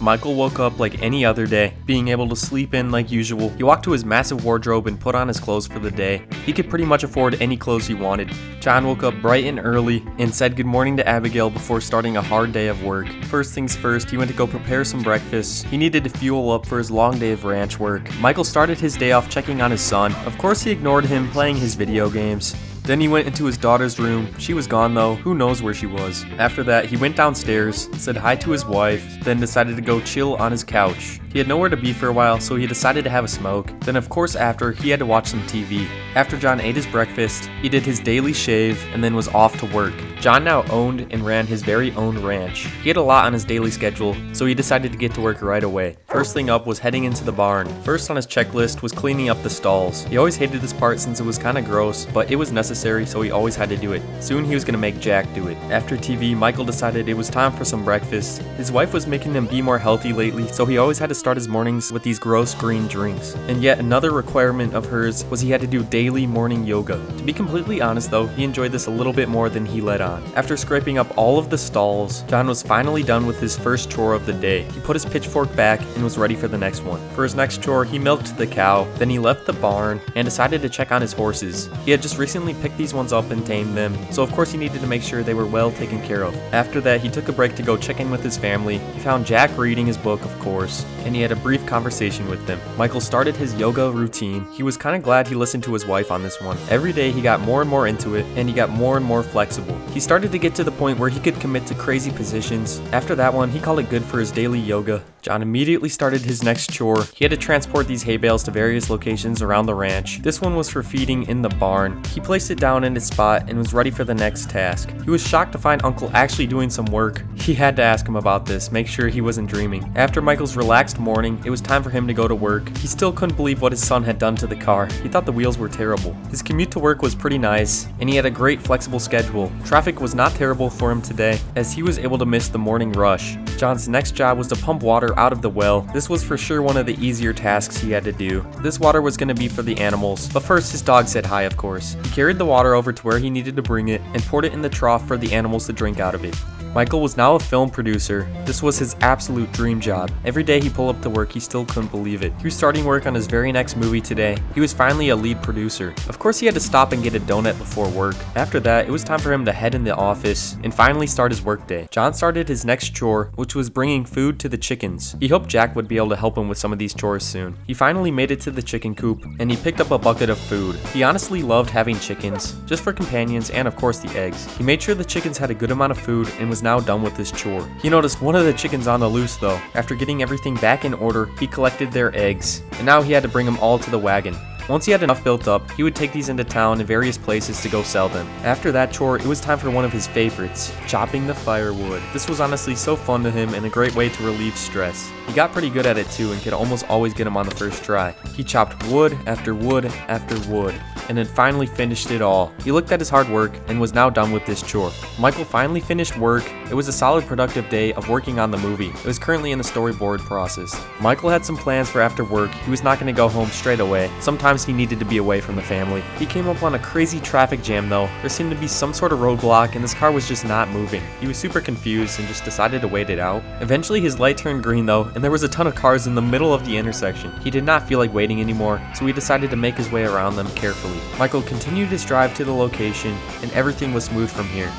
Michael woke up like any other day, being able to sleep in like usual. He walked to his massive wardrobe and put on his clothes for the day. He could pretty much afford any clothes he wanted. John woke up bright and early and said good morning to Abigail before starting a hard day of work. First things first, he went to go prepare some breakfast. He needed to fuel up for his long day of ranch work. Michael started his day off checking on his son. Of course, he ignored him playing his video games. Then he went into his daughter's room. She was gone though, who knows where she was. After that, he went downstairs, said hi to his wife, then decided to go chill on his couch. He had nowhere to be for a while, so he decided to have a smoke. Then of course after, he had to watch some TV. After John ate his breakfast, he did his daily shave, and then was off to work. John now owned and ran his very own ranch. He had a lot on his daily schedule, so he decided to get to work right away. First thing up was heading into the barn. First on his checklist was cleaning up the stalls. He always hated this part since it was kinda gross, but it was necessary, so he always had to do it. Soon he was gonna make Jack do it. After TV, Michael decided it was time for some breakfast. His wife was making him be more healthy lately, so he always had to start his mornings with these gross green drinks. And yet another requirement of hers was he had to do daily morning yoga. To be completely honest though, he enjoyed this a little bit more than he let on. After scraping up all of the stalls, John was finally done with his first chore of the day. He put his pitchfork back and was ready for the next one. For his next chore, he milked the cow, then he left the barn and decided to check on his horses. He had just recently picked these ones up and tamed them, so of course he needed to make sure they were well taken care of. After that, he took a break to go check in with his family. He found Jack reading his book, of course, and he had a brief conversation with them. Michael started his yoga routine. He was kind of glad he listened to his wife on this one. Every day he got more and more into it, and he got more and more flexible. He started to get to the point where he could commit to crazy positions. After that one, he called it good for his daily yoga. John immediately started his next chore. He had to transport these hay bales to various locations around the ranch. This one was for feeding in the barn. He placed it down in its spot and was ready for the next task. He was shocked to find Uncle actually doing some work. He had to ask him about this, make sure he wasn't dreaming. After Michael's relaxed morning, it was time for him to go to work. He still couldn't believe what his son had done to the car. He thought the wheels were terrible. His commute to work was pretty nice, and he had a great flexible schedule. Traffic was not terrible for him today, as he was able to miss the morning rush. John's next job was to pump water out of the well. This was for sure one of the easier tasks he had to do. This water was going to be for the animals, but first his dog said hi, of course. He carried the water over to where he needed to bring it and poured it in the trough for the animals to drink out of it. Michael was now a film producer. This was his absolute dream job. Every day he pulled up to work, he still couldn't believe it. He was starting work on his very next movie today. He was finally a lead producer. Of course he had to stop and get a donut before work. After that, it was time for him to head in the office and finally start his workday. John started his next chore, which was bringing food to the chickens. He hoped Jack would be able to help him with some of these chores soon. He finally made it to the chicken coop and he picked up a bucket of food. He honestly loved having chickens, just for companions and of course the eggs. He made sure the chickens had a good amount of food and was now done with this chore. He noticed one of the chickens on the loose though. After getting everything back in order, he collected their eggs, and now he had to bring them all to the wagon. Once he had enough built up, he would take these into town and various places to go sell them. After that chore, it was time for one of his favorites, chopping the firewood. This was honestly so fun to him and a great way to relieve stress. He got pretty good at it too and could almost always get him on the first try. He chopped wood after wood after wood, and then finally finished it all. He looked at his hard work and was now done with this chore. Michael finally finished work. It was a solid productive day of working on the movie. It was currently in the storyboard process. Michael had some plans for after work. He was not going to go home straight away. Sometimes he needed to be away from the family. He came up on a crazy traffic jam though. There seemed to be some sort of roadblock and this car was just not moving. He was super confused and just decided to wait it out. Eventually his light turned green though, and there was a ton of cars in the middle of the intersection. He did not feel like waiting anymore, so he decided to make his way around them carefully. Michael continued his drive to the location and everything was smooth from here.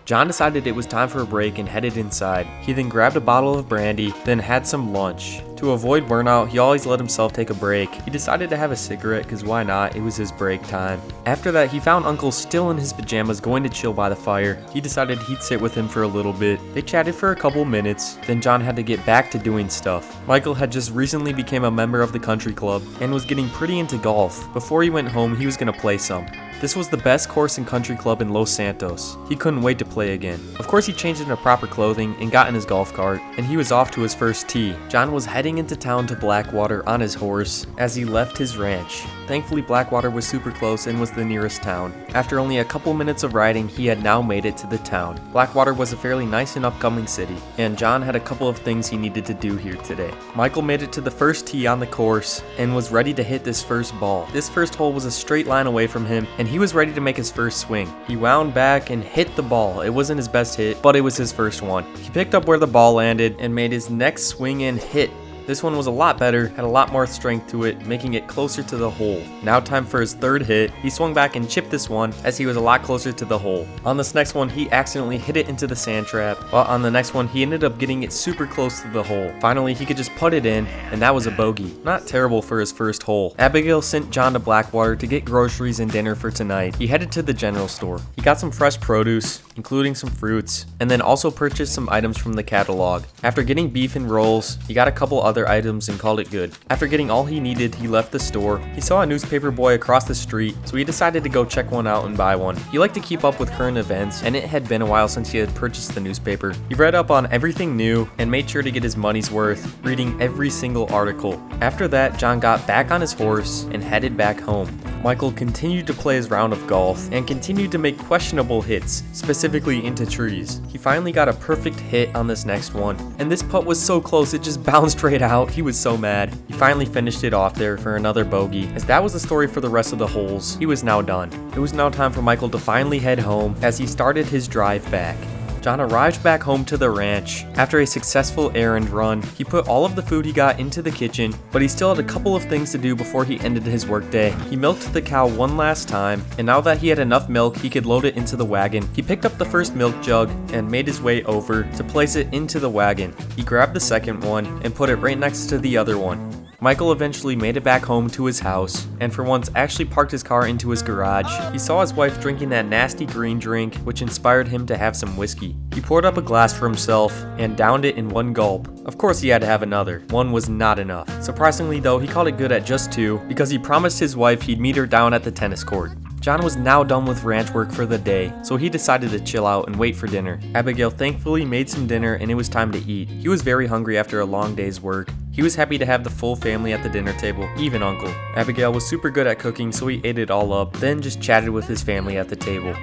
John decided it was time for a break and headed inside. He then grabbed a bottle of brandy, then had some lunch. To avoid burnout, he always let himself take a break. He decided to have a cigarette because why not, it was his break time. After that, he found Uncle still in his pajamas going to chill by the fire. He decided he'd sit with him for a little bit. They chatted for a couple minutes, then John had to get back to doing stuff. Michael had just recently became a member of the country club and was getting pretty into golf. Before he went home, he was going to play some. This was the best course and country club in Los Santos. He couldn't wait to play again. Of course, he changed into proper clothing and got in his golf cart, and he was off to his first tee. John was heading into town to Blackwater on his horse as he left his ranch. Thankfully, Blackwater was super close and was the nearest town. After only a couple minutes of riding, he had now made it to the town. Blackwater was a fairly nice and upcoming city, and John had a couple of things he needed to do here today. Michael made it to the first tee on the course and was ready to hit this first ball. This first hole was a straight line away from him, and he was ready to make his first swing. He wound back and hit the ball. It wasn't his best hit, but it was his first one. He picked up where the ball landed and made his next swing and hit. This one was a lot better, had a lot more strength to it, making it closer to the hole. Now time for his third hit. He swung back and chipped this one as he was a lot closer to the hole. On this next one, he accidentally hit it into the sand trap, while on the next one, he ended up getting it super close to the hole. Finally, he could just put it in, and that was a bogey. Not terrible for his first hole. Abigail sent John to Blackwater to get groceries and dinner for tonight. He headed to the general store. He got some fresh produce, including some fruits, and then also purchased some items from the catalog. After getting beef and rolls, he got a couple other items and called it good. After getting all he needed, he left the store. He saw a newspaper boy across the street, so he decided to go check one out and buy one. He liked to keep up with current events, and it had been a while since he had purchased the newspaper. He read up on everything new and made sure to get his money's worth, reading every single article. After that, John got back on his horse and headed back home. Michael continued to play his round of golf and continued to make questionable hits, specifically into trees. He finally got a perfect hit on this next one, and this putt was so close it just bounced right out. He was so mad. He finally finished it off there for another bogey. As that was the story for the rest of the holes, he was now done. It was now time for Michael to finally head home as he started his drive back. John arrived back home to the ranch. After a successful errand run, he put all of the food he got into the kitchen, but he still had a couple of things to do before he ended his workday. He milked the cow one last time, and now that he had enough milk, he could load it into the wagon. He picked up the first milk jug and made his way over to place it into the wagon. He grabbed the second one and put it right next to the other one. Michael eventually made it back home to his house, and for once actually parked his car into his garage. He saw his wife drinking that nasty green drink, which inspired him to have some whiskey. He poured up a glass for himself and downed it in one gulp. Of course he had to have another. One was not enough. Surprisingly though, he called it good at just 2 because he promised his wife he'd meet her down at the tennis court. John was now done with ranch work for the day, so he decided to chill out and wait for dinner. Abigail thankfully made some dinner and it was time to eat. He was very hungry after a long day's work. He was happy to have the full family at the dinner table, even Uncle. Abigail was super good at cooking, so he ate it all up, then just chatted with his family at the table.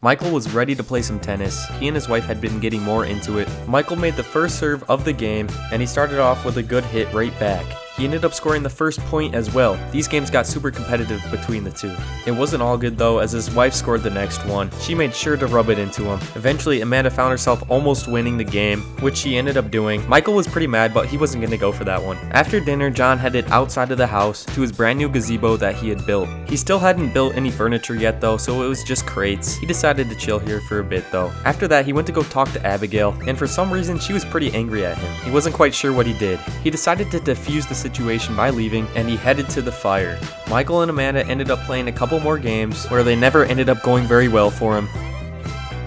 Michael was ready to play some tennis. He and his wife had been getting more into it. Michael made the first serve of the game, and he started off with a good hit right back. He ended up scoring the first point as well. These games got super competitive between the two. It wasn't all good though, as his wife scored the next one. She made sure to rub it into him. Eventually, Amanda found herself almost winning the game, which she ended up doing. Michael was pretty mad, but he wasn't gonna go for that one. After dinner, John headed outside of the house to his brand new gazebo that he had built. He still hadn't built any furniture yet though, so it was just crates. He decided to chill here for a bit though. After that, he went to go talk to Abigail, and for some reason, she was pretty angry at him. He wasn't quite sure what he did. He decided to defuse the situation by leaving, and he headed to the fire. Michael and Amanda ended up playing a couple more games where they never ended up going very well for him.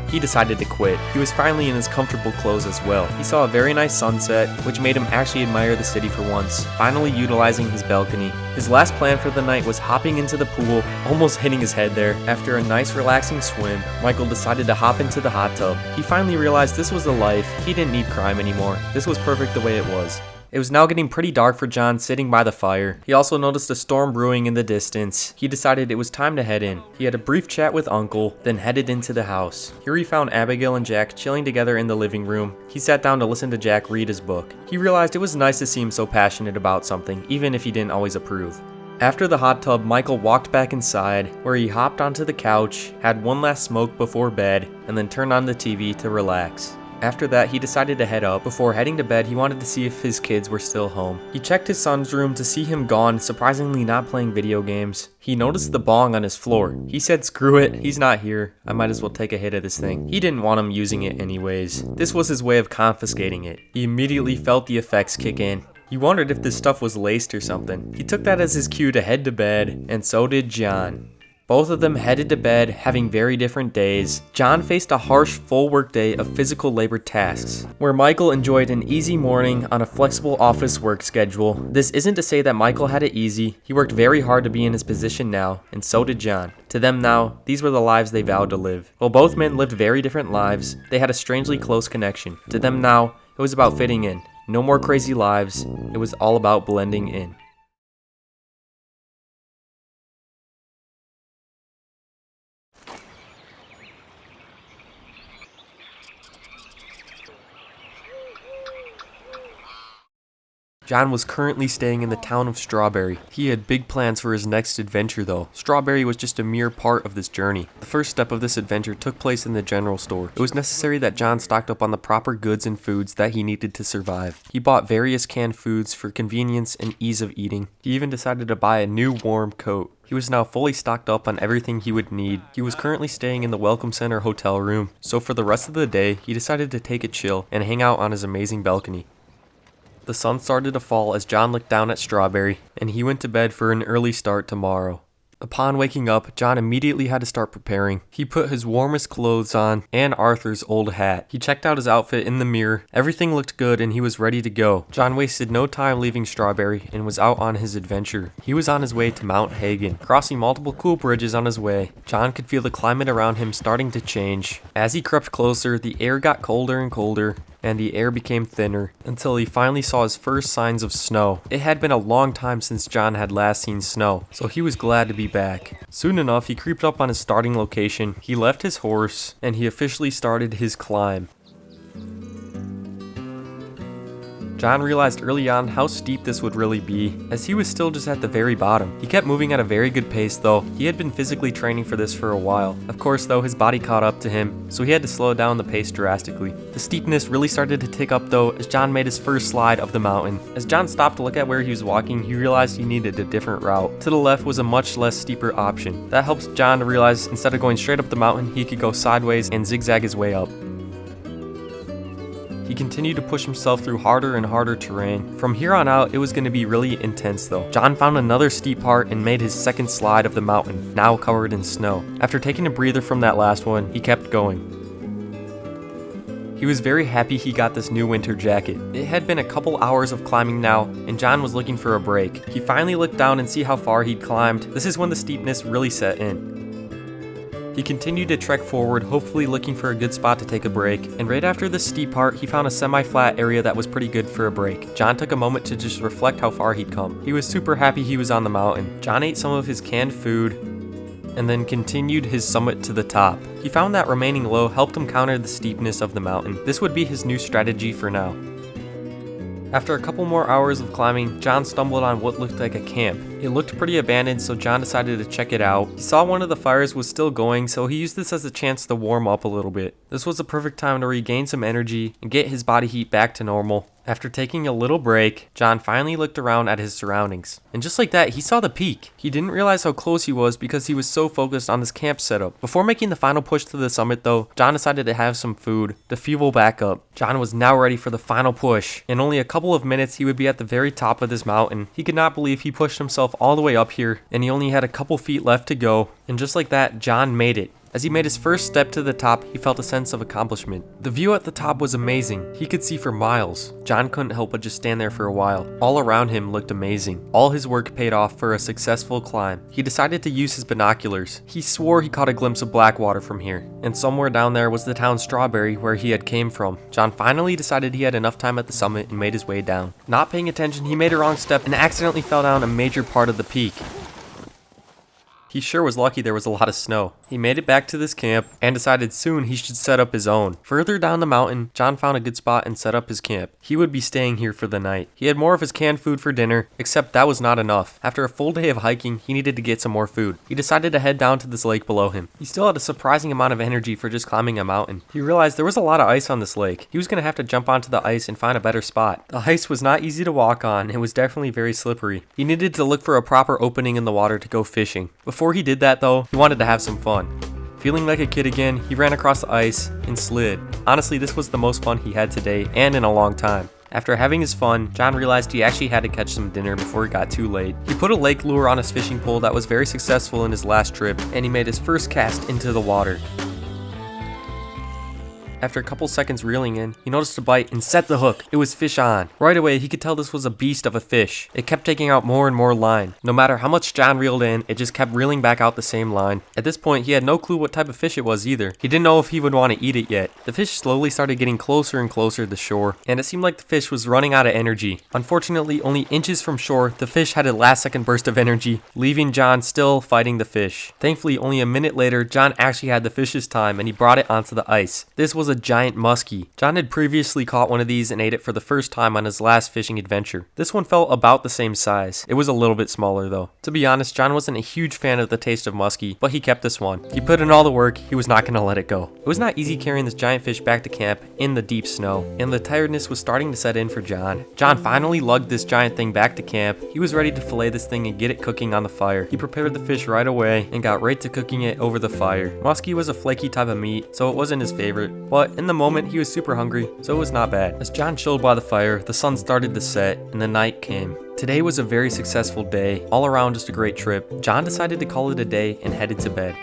He decided to quit. He was finally in his comfortable clothes as well. He saw a very nice sunset, which made him actually admire the city for once, finally utilizing his balcony. His last plan for the night was hopping into the pool, almost hitting his head there. After a nice relaxing swim, Michael decided to hop into the hot tub. He finally realized this was the life. He didn't need crime anymore. This was perfect the way it was. It was now getting pretty dark for John sitting by the fire. He also noticed a storm brewing in the distance. He decided it was time to head in. He had a brief chat with Uncle, then headed into the house. Here he found Abigail and Jack chilling together in the living room. He sat down to listen to Jack read his book. He realized it was nice to see him so passionate about something, even if he didn't always approve. After the hot tub, Michael walked back inside, where he hopped onto the couch, had one last smoke before bed, and then turned on the TV to relax. After that, he decided to head up. Before heading to bed, he wanted to see if his kids were still home. He checked his son's room to see him gone, surprisingly not playing video games. He noticed the bong on his floor. He said, "Screw it, he's not here. I might as well take a hit of this thing." He didn't want him using it anyways. This was his way of confiscating it. He immediately felt the effects kick in. He wondered if this stuff was laced or something. He took that as his cue to head to bed, and so did John. Both of them headed to bed, having very different days. John faced a harsh, full workday of physical labor tasks, where Michael enjoyed an easy morning on a flexible office work schedule. This isn't to say that Michael had it easy. He worked very hard to be in his position now, and so did John. To them now, these were the lives they vowed to live. While both men lived very different lives, they had a strangely close connection. To them now, it was about fitting in. No more crazy lives. It was all about blending in. John was currently staying in the town of Strawberry. He had big plans for his next adventure though. Strawberry was just a mere part of this journey. The first step of this adventure took place in the general store. It was necessary that John stocked up on the proper goods and foods that he needed to survive. He bought various canned foods for convenience and ease of eating. He even decided to buy a new warm coat. He was now fully stocked up on everything he would need. He was currently staying in the Welcome Center hotel room, so for the rest of the day, he decided to take it chill and hang out on his amazing balcony. The sun started to fall as John looked down at Strawberry, and he went to bed for an early start tomorrow. Upon waking up, John immediately had to start preparing. He put his warmest clothes on and Arthur's old hat. He checked out his outfit in the mirror. Everything looked good and he was ready to go. John wasted no time leaving Strawberry and was out on his adventure. He was on his way to Mount Hagen, crossing multiple cool bridges on his way. John could feel the climate around him starting to change. As he crept closer, the air got colder and colder, and the air became thinner until he finally saw his first signs of snow. It had been a long time since John had last seen snow, so he was glad to be back. Soon enough, he creeped up on his starting location, he left his horse, and he officially started his climb. John realized early on how steep this would really be, as he was still just at the very bottom. He kept moving at a very good pace though. He had been physically training for this for a while. Of course though, his body caught up to him, so he had to slow down the pace drastically. The steepness really started to tick up though as John made his first slide of the mountain. As John stopped to look at where he was walking, he realized he needed a different route. To the left was a much less steeper option. That helped John to realize instead of going straight up the mountain, he could go sideways and zigzag his way up. He continued to push himself through harder and harder terrain. From here on out, it was going to be really intense though. John found another steep part and made his second slide of the mountain, now covered in snow. After taking a breather from that last one, he kept going. He was very happy he got this new winter jacket. It had been a couple hours of climbing now, and John was looking for a break. He finally looked down and see how far he'd climbed. This is when the steepness really set in. He continued to trek forward, hopefully looking for a good spot to take a break, and right after the steep part, he found a semi-flat area that was pretty good for a break. John took a moment to just reflect how far he'd come. He was super happy he was on the mountain. John ate some of his canned food, and then continued his summit to the top. He found that remaining low helped him counter the steepness of the mountain. This would be his new strategy for now. After a couple more hours of climbing, John stumbled on what looked like a camp. It looked pretty abandoned, so John decided to check it out. He saw one of the fires was still going, so he used this as a chance to warm up a little bit. This was the perfect time to regain some energy and get his body heat back to normal. After taking a little break, John finally looked around at his surroundings. And just like that, he saw the peak. He didn't realize how close he was because he was so focused on this camp setup. Before making the final push to the summit though, John decided to have some food to fuel back up. John was now ready for the final push. In only a couple of minutes, he would be at the very top of this mountain. He could not believe he pushed himself all the way up here, and he only had a couple feet left to go. And just like that, John made it. As he made his first step to the top, he felt a sense of accomplishment. The view at the top was amazing. He could see for miles. John couldn't help but just stand there for a while. All around him looked amazing. All his work paid off for a successful climb. He decided to use his binoculars. He swore he caught a glimpse of Blackwater from here. And somewhere down there was the town Strawberry where he had came from. John finally decided he had enough time at the summit and made his way down. Not paying attention, he made a wrong step and accidentally fell down a major part of the peak. He sure was lucky there was a lot of snow. He made it back to this camp and decided soon he should set up his own. Further down the mountain, John found a good spot and set up his camp. He would be staying here for the night. He had more of his canned food for dinner, except that was not enough. After a full day of hiking, he needed to get some more food. He decided to head down to this lake below him. He still had a surprising amount of energy for just climbing a mountain. He realized there was a lot of ice on this lake. He was going to have to jump onto the ice and find a better spot. The ice was not easy to walk on. It was definitely very slippery. He needed to look for a proper opening in the water to go fishing. Before he did that though, he wanted to have some fun. Feeling like a kid again, he ran across the ice and slid. Honestly, this was the most fun he had today and in a long time. After having his fun, John realized he actually had to catch some dinner before it got too late. He put a lake lure on his fishing pole that was very successful in his last trip, and he made his first cast into the water. After a couple seconds reeling in, he noticed a bite and set the hook. It was fish on. Right away, he could tell this was a beast of a fish. It kept taking out more and more line. No matter how much John reeled in, it just kept reeling back out the same line. At this point, he had no clue what type of fish it was either. He didn't know if he would want to eat it yet. The fish slowly started getting closer and closer to the shore, and it seemed like the fish was running out of energy. Unfortunately, only inches from shore, the fish had a last-second burst of energy, leaving John still fighting the fish. Thankfully, only a minute later, John actually had the fish's time, and he brought it onto the ice. This was a giant muskie. John had previously caught one of these and ate it for the first time on his last fishing adventure. This one felt about the same size. It was a little bit smaller though. To be honest, John wasn't a huge fan of the taste of muskie, but he kept this one. He put in all the work, he was not going to let it go. It was not easy carrying this giant fish back to camp in the deep snow, and the tiredness was starting to set in for John. John finally lugged this giant thing back to camp. He was ready to fillet this thing and get it cooking on the fire. He prepared the fish right away and got right to cooking it over the fire. Muskie was a flaky type of meat, so it wasn't his favorite, but in the moment he was super hungry, so it was not bad. As John chilled by the fire, the sun started to set and the night came. Today was a very successful day, all around just a great trip. John decided to call it a day and headed to bed.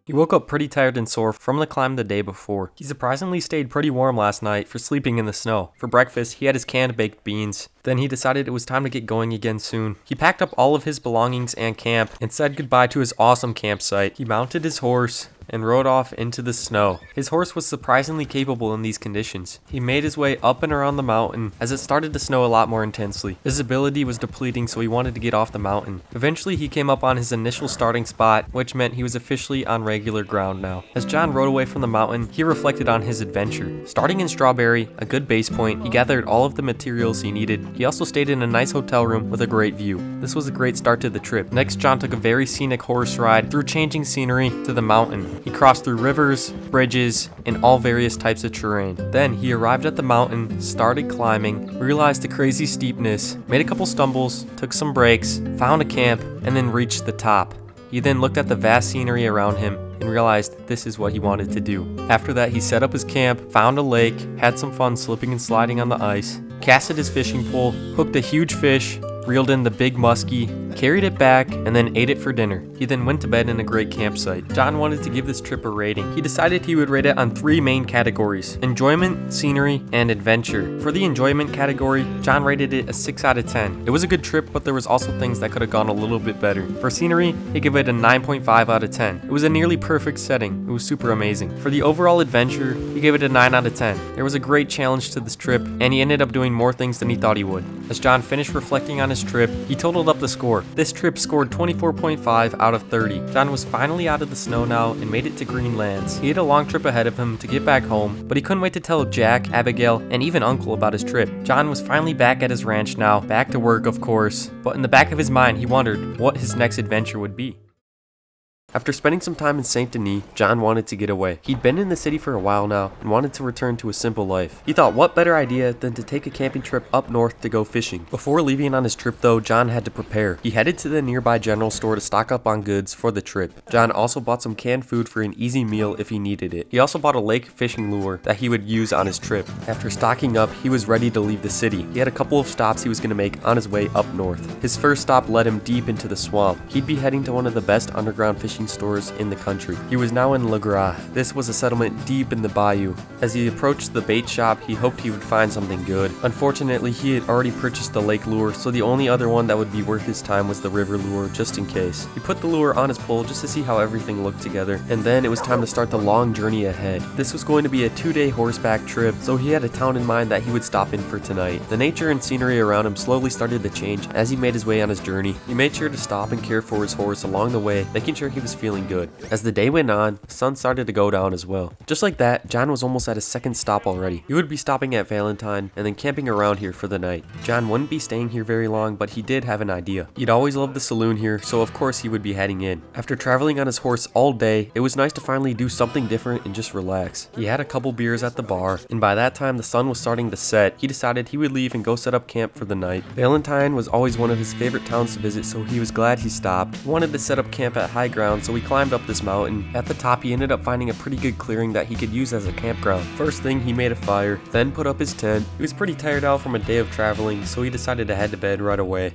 He woke up pretty tired and sore from the climb the day before. He surprisingly stayed pretty warm last night for sleeping in the snow. For breakfast, he had his canned baked beans. Then he decided it was time to get going again soon. He packed up all of his belongings and camp and said goodbye to his awesome campsite. He mounted his horse and rode off into the snow. His horse was surprisingly capable in these conditions. He made his way up and around the mountain as it started to snow a lot more intensely. His ability was depleting, so he wanted to get off the mountain. Eventually, he came up on his initial starting spot, which meant he was officially on regular ground now. As John rode away from the mountain, he reflected on his adventure. Starting in Strawberry, a good base point, he gathered all of the materials he needed. He also stayed in a nice hotel room with a great view. This was a great start to the trip. Next, John took a very scenic horse ride through changing scenery to the mountain. He crossed through rivers, bridges, and all various types of terrain. Then he arrived at the mountain, started climbing, realized the crazy steepness, made a couple stumbles, took some breaks, found a camp, and then reached the top. He then looked at the vast scenery around him and realized this is what he wanted to do. After that, he set up his camp, found a lake, had some fun slipping and sliding on the ice, casted his fishing pole, hooked a huge fish, reeled in the big muskie, carried it back, and then ate it for dinner. He then went to bed in a great campsite. John wanted to give this trip a rating. He decided he would rate it on 3 main categories: enjoyment, scenery, and adventure. For the enjoyment category, John rated it a 6 out of 10. It was a good trip, but there was also things that could have gone a little bit better. For scenery, he gave it a 9.5 out of 10. It was a nearly perfect setting. It was super amazing. For the overall adventure, he gave it a 9 out of 10. There was a great challenge to this trip, and he ended up doing more things than he thought he would. As John finished reflecting on his trip, he totaled up the score. This trip scored 24.5 out of 30. John was finally out of the snow now and made it to Greenlands. He had a long trip ahead of him to get back home, but he couldn't wait to tell Jack, Abigail, and even Uncle about his trip. John was finally back at his ranch now, back to work of course, but in the back of his mind he wondered what his next adventure would be. After spending some time in Saint Denis, John wanted to get away. He'd been in the city for a while now and wanted to return to a simple life. He thought what better idea than to take a camping trip up north to go fishing. Before leaving on his trip though, John had to prepare. He headed to the nearby general store to stock up on goods for the trip. John also bought some canned food for an easy meal if he needed it. He also bought a lake fishing lure that he would use on his trip. After stocking up, he was ready to leave the city. He had a couple of stops he was going to make on his way up north. His first stop led him deep into the swamp. He'd be heading to one of the best underground fishing fishing stores in the country. He was now in Le Gras. This was a settlement deep in the bayou. As he approached the bait shop, he hoped he would find something good. Unfortunately, he had already purchased the lake lure, so the only other one that would be worth his time was the river lure, just in case. He put the lure on his pole just to see how everything looked together, and then it was time to start the long journey ahead. This was going to be a 2-day horseback trip, so he had a town in mind that he would stop in for tonight. The nature and scenery around him slowly started to change as he made his way on his journey. He made sure to stop and care for his horse along the way, making sure he was feeling good. As the day went on, the sun started to go down as well. Just like that, John was almost at his second stop already. He would be stopping at Valentine and then camping around here for the night. John wouldn't be staying here very long, but he did have an idea. He'd always loved the saloon here, so of course he would be heading in. After traveling on his horse all day, it was nice to finally do something different and just relax. He had a couple beers at the bar, and by that time the sun was starting to set. He decided he would leave and go set up camp for the night. Valentine was always one of his favorite towns to visit, so he was glad he stopped. He wanted to set up camp at high ground, so he climbed up this mountain. At the top, he ended up finding a pretty good clearing that he could use as a campground. First thing, he made a fire, then put up his tent. He was pretty tired out from a day of traveling, so he decided to head to bed right away.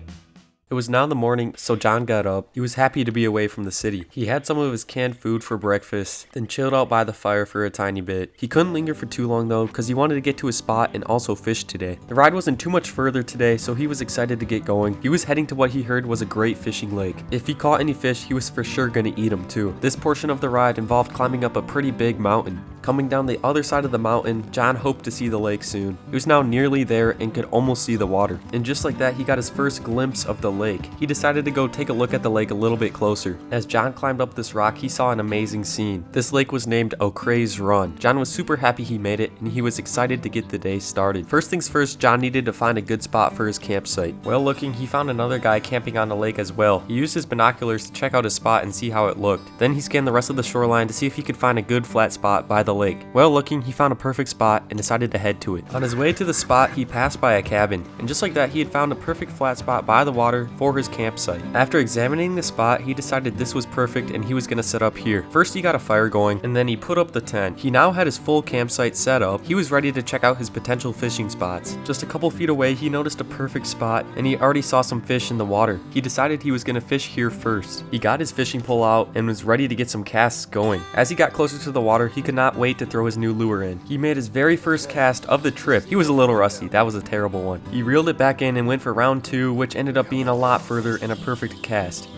It was now the morning, so John got up. He was happy to be away from the city. He had some of his canned food for breakfast, then chilled out by the fire for a tiny bit. He couldn't linger for too long though, because he wanted to get to his spot and also fish today. The ride wasn't too much further today, so he was excited to get going. He was heading to what he heard was a great fishing lake. If he caught any fish, he was for sure going to eat them too. This portion of the ride involved climbing up a pretty big mountain. Coming down the other side of the mountain, John hoped to see the lake soon. He was now nearly there and could almost see the water. And just like that, he got his first glimpse of the lake. He decided to go take a look at the lake a little bit closer. As John climbed up this rock, he saw an amazing scene. This lake was named O'Creagh's Run. John was super happy he made it, and he was excited to get the day started. First things first, John needed to find a good spot for his campsite. Well looking, he found another guy camping on the lake as well. He used his binoculars to check out his spot and see how it looked. Then he scanned the rest of the shoreline to see if he could find a good flat spot by the lake. Well looking, he found a perfect spot and decided to head to it. On his way to the spot, he passed by a cabin, and just like that, he had found a perfect flat spot by the water for his campsite. After examining the spot, he decided this was perfect and he was going to set up here. First, he got a fire going, and then he put up the tent. He now had his full campsite set up. He was ready to check out his potential fishing spots. Just a couple feet away, he noticed a perfect spot, and he already saw some fish in the water. He decided he was going to fish here first. He got his fishing pole out and was ready to get some casts going. As he got closer to the water, he could not wait to throw his new lure in. He made his very first cast of the trip. He was a little rusty. That was a terrible one. He reeled it back in and went for round 2, which ended up being a lot further and a perfect cast.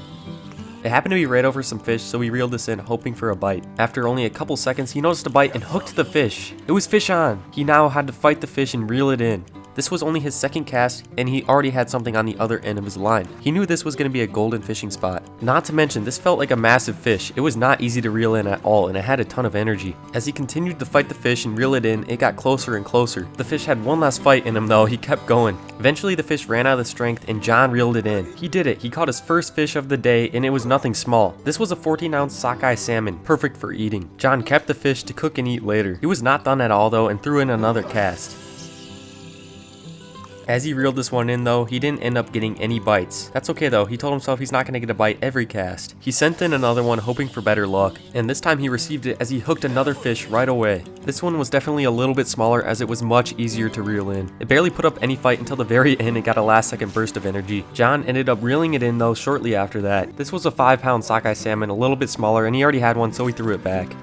It happened to be right over some fish, so he reeled this in, hoping for a bite. After only a couple seconds, he noticed a bite and hooked the fish. It was fish on. He now had to fight the fish and reel it in. This was only his second cast, and he already had something on the other end of his line. He knew this was going to be a golden fishing spot. Not to mention, this felt like a massive fish. It was not easy to reel in at all, and it had a ton of energy. As he continued to fight the fish and reel it in, it got closer and closer. The fish had one last fight in him though. He kept going. Eventually the fish ran out of strength and John reeled it in. He did it. He caught his first fish of the day, and it was nothing small. This was a 14-ounce sockeye salmon, perfect for eating. John kept the fish to cook and eat later. He was not done at all though, and threw in another cast. As he reeled this one in though, he didn't end up getting any bites. That's okay though, he told himself he's not going to get a bite every cast. He sent in another one hoping for better luck, and this time he received it as he hooked another fish right away. This one was definitely a little bit smaller as it was much easier to reel in. It barely put up any fight until the very end and got a last second burst of energy. John ended up reeling it in though shortly after that. This was a 5-pound sockeye salmon, a little bit smaller, and he already had one, so he threw it back.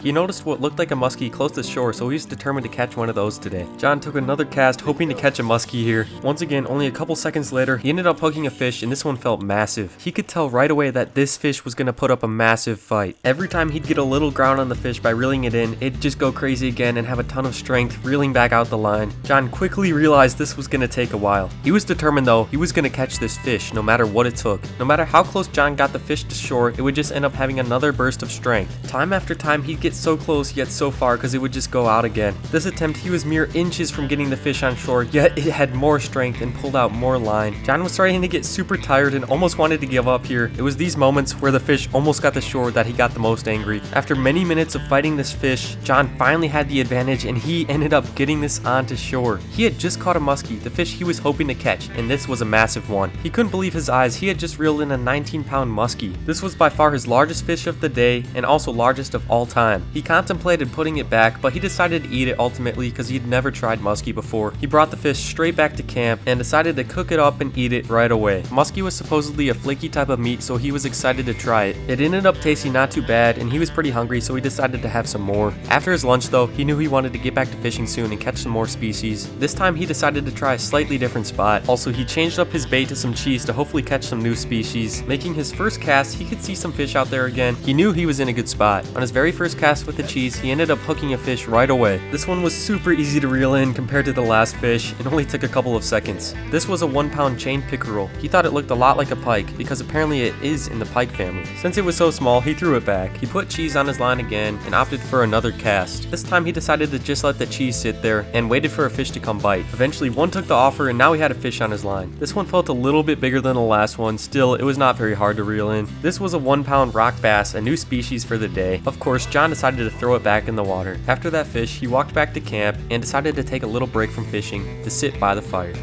He noticed what looked like a muskie close to shore, so he was determined to catch one of those today. John took another cast, hoping to catch a muskie here. Once again, only a couple seconds later, he ended up hooking a fish, and this one felt massive. He could tell right away that this fish was going to put up a massive fight. Every time he'd get a little ground on the fish by reeling it in, it'd just go crazy again and have a ton of strength, reeling back out the line. John quickly realized this was going to take a while. He was determined though, he was going to catch this fish, no matter what it took. No matter how close John got the fish to shore, it would just end up having another burst of strength. Time after time, he'd get so close yet so far because it would just go out again. This attempt, he was mere inches from getting the fish on shore, yet it had more strength and pulled out more line. John was starting to get super tired and almost wanted to give up here. It was these moments where the fish almost got to shore that he got the most angry. After many minutes of fighting this fish, John finally had the advantage and he ended up getting this onto shore. He had just caught a muskie, the fish he was hoping to catch, and this was a massive one. He couldn't believe his eyes. He had just reeled in a 19-pound muskie. This was by far his largest fish of the day and also largest of all time. time. He contemplated putting it back, but he decided to eat it ultimately because he'd never tried muskie before. He brought the fish straight back to camp and decided to cook it up and eat it right away. Muskie was supposedly a flaky type of meat, so he was excited to try it. It ended up tasting not too bad, and he was pretty hungry, so he decided to have some more. After his lunch though, he knew he wanted to get back to fishing soon and catch some more species. This time he decided to try a slightly different spot. Also, he changed up his bait to some cheese to hopefully catch some new species. Making his first cast, he could see some fish out there again. He knew he was in a good spot. On his very first cast with the cheese, he ended up hooking a fish right away. This one was super easy to reel in compared to the last fish. It only took a couple of seconds. This was a 1-pound chain pickerel. He thought it looked a lot like a pike because apparently it is in the pike family. Since it was so small, he threw it back. He put cheese on his line again and opted for another cast. This time he decided to just let the cheese sit there and waited for a fish to come bite. Eventually one took the offer and now he had a fish on his line. This one felt a little bit bigger than the last one. Still, it was not very hard to reel in. This was a 1-pound rock bass, a new species for the day. Of course, John decided to throw it back in the water. After that fish, he walked back to camp and decided to take a little break from fishing to sit by the fire.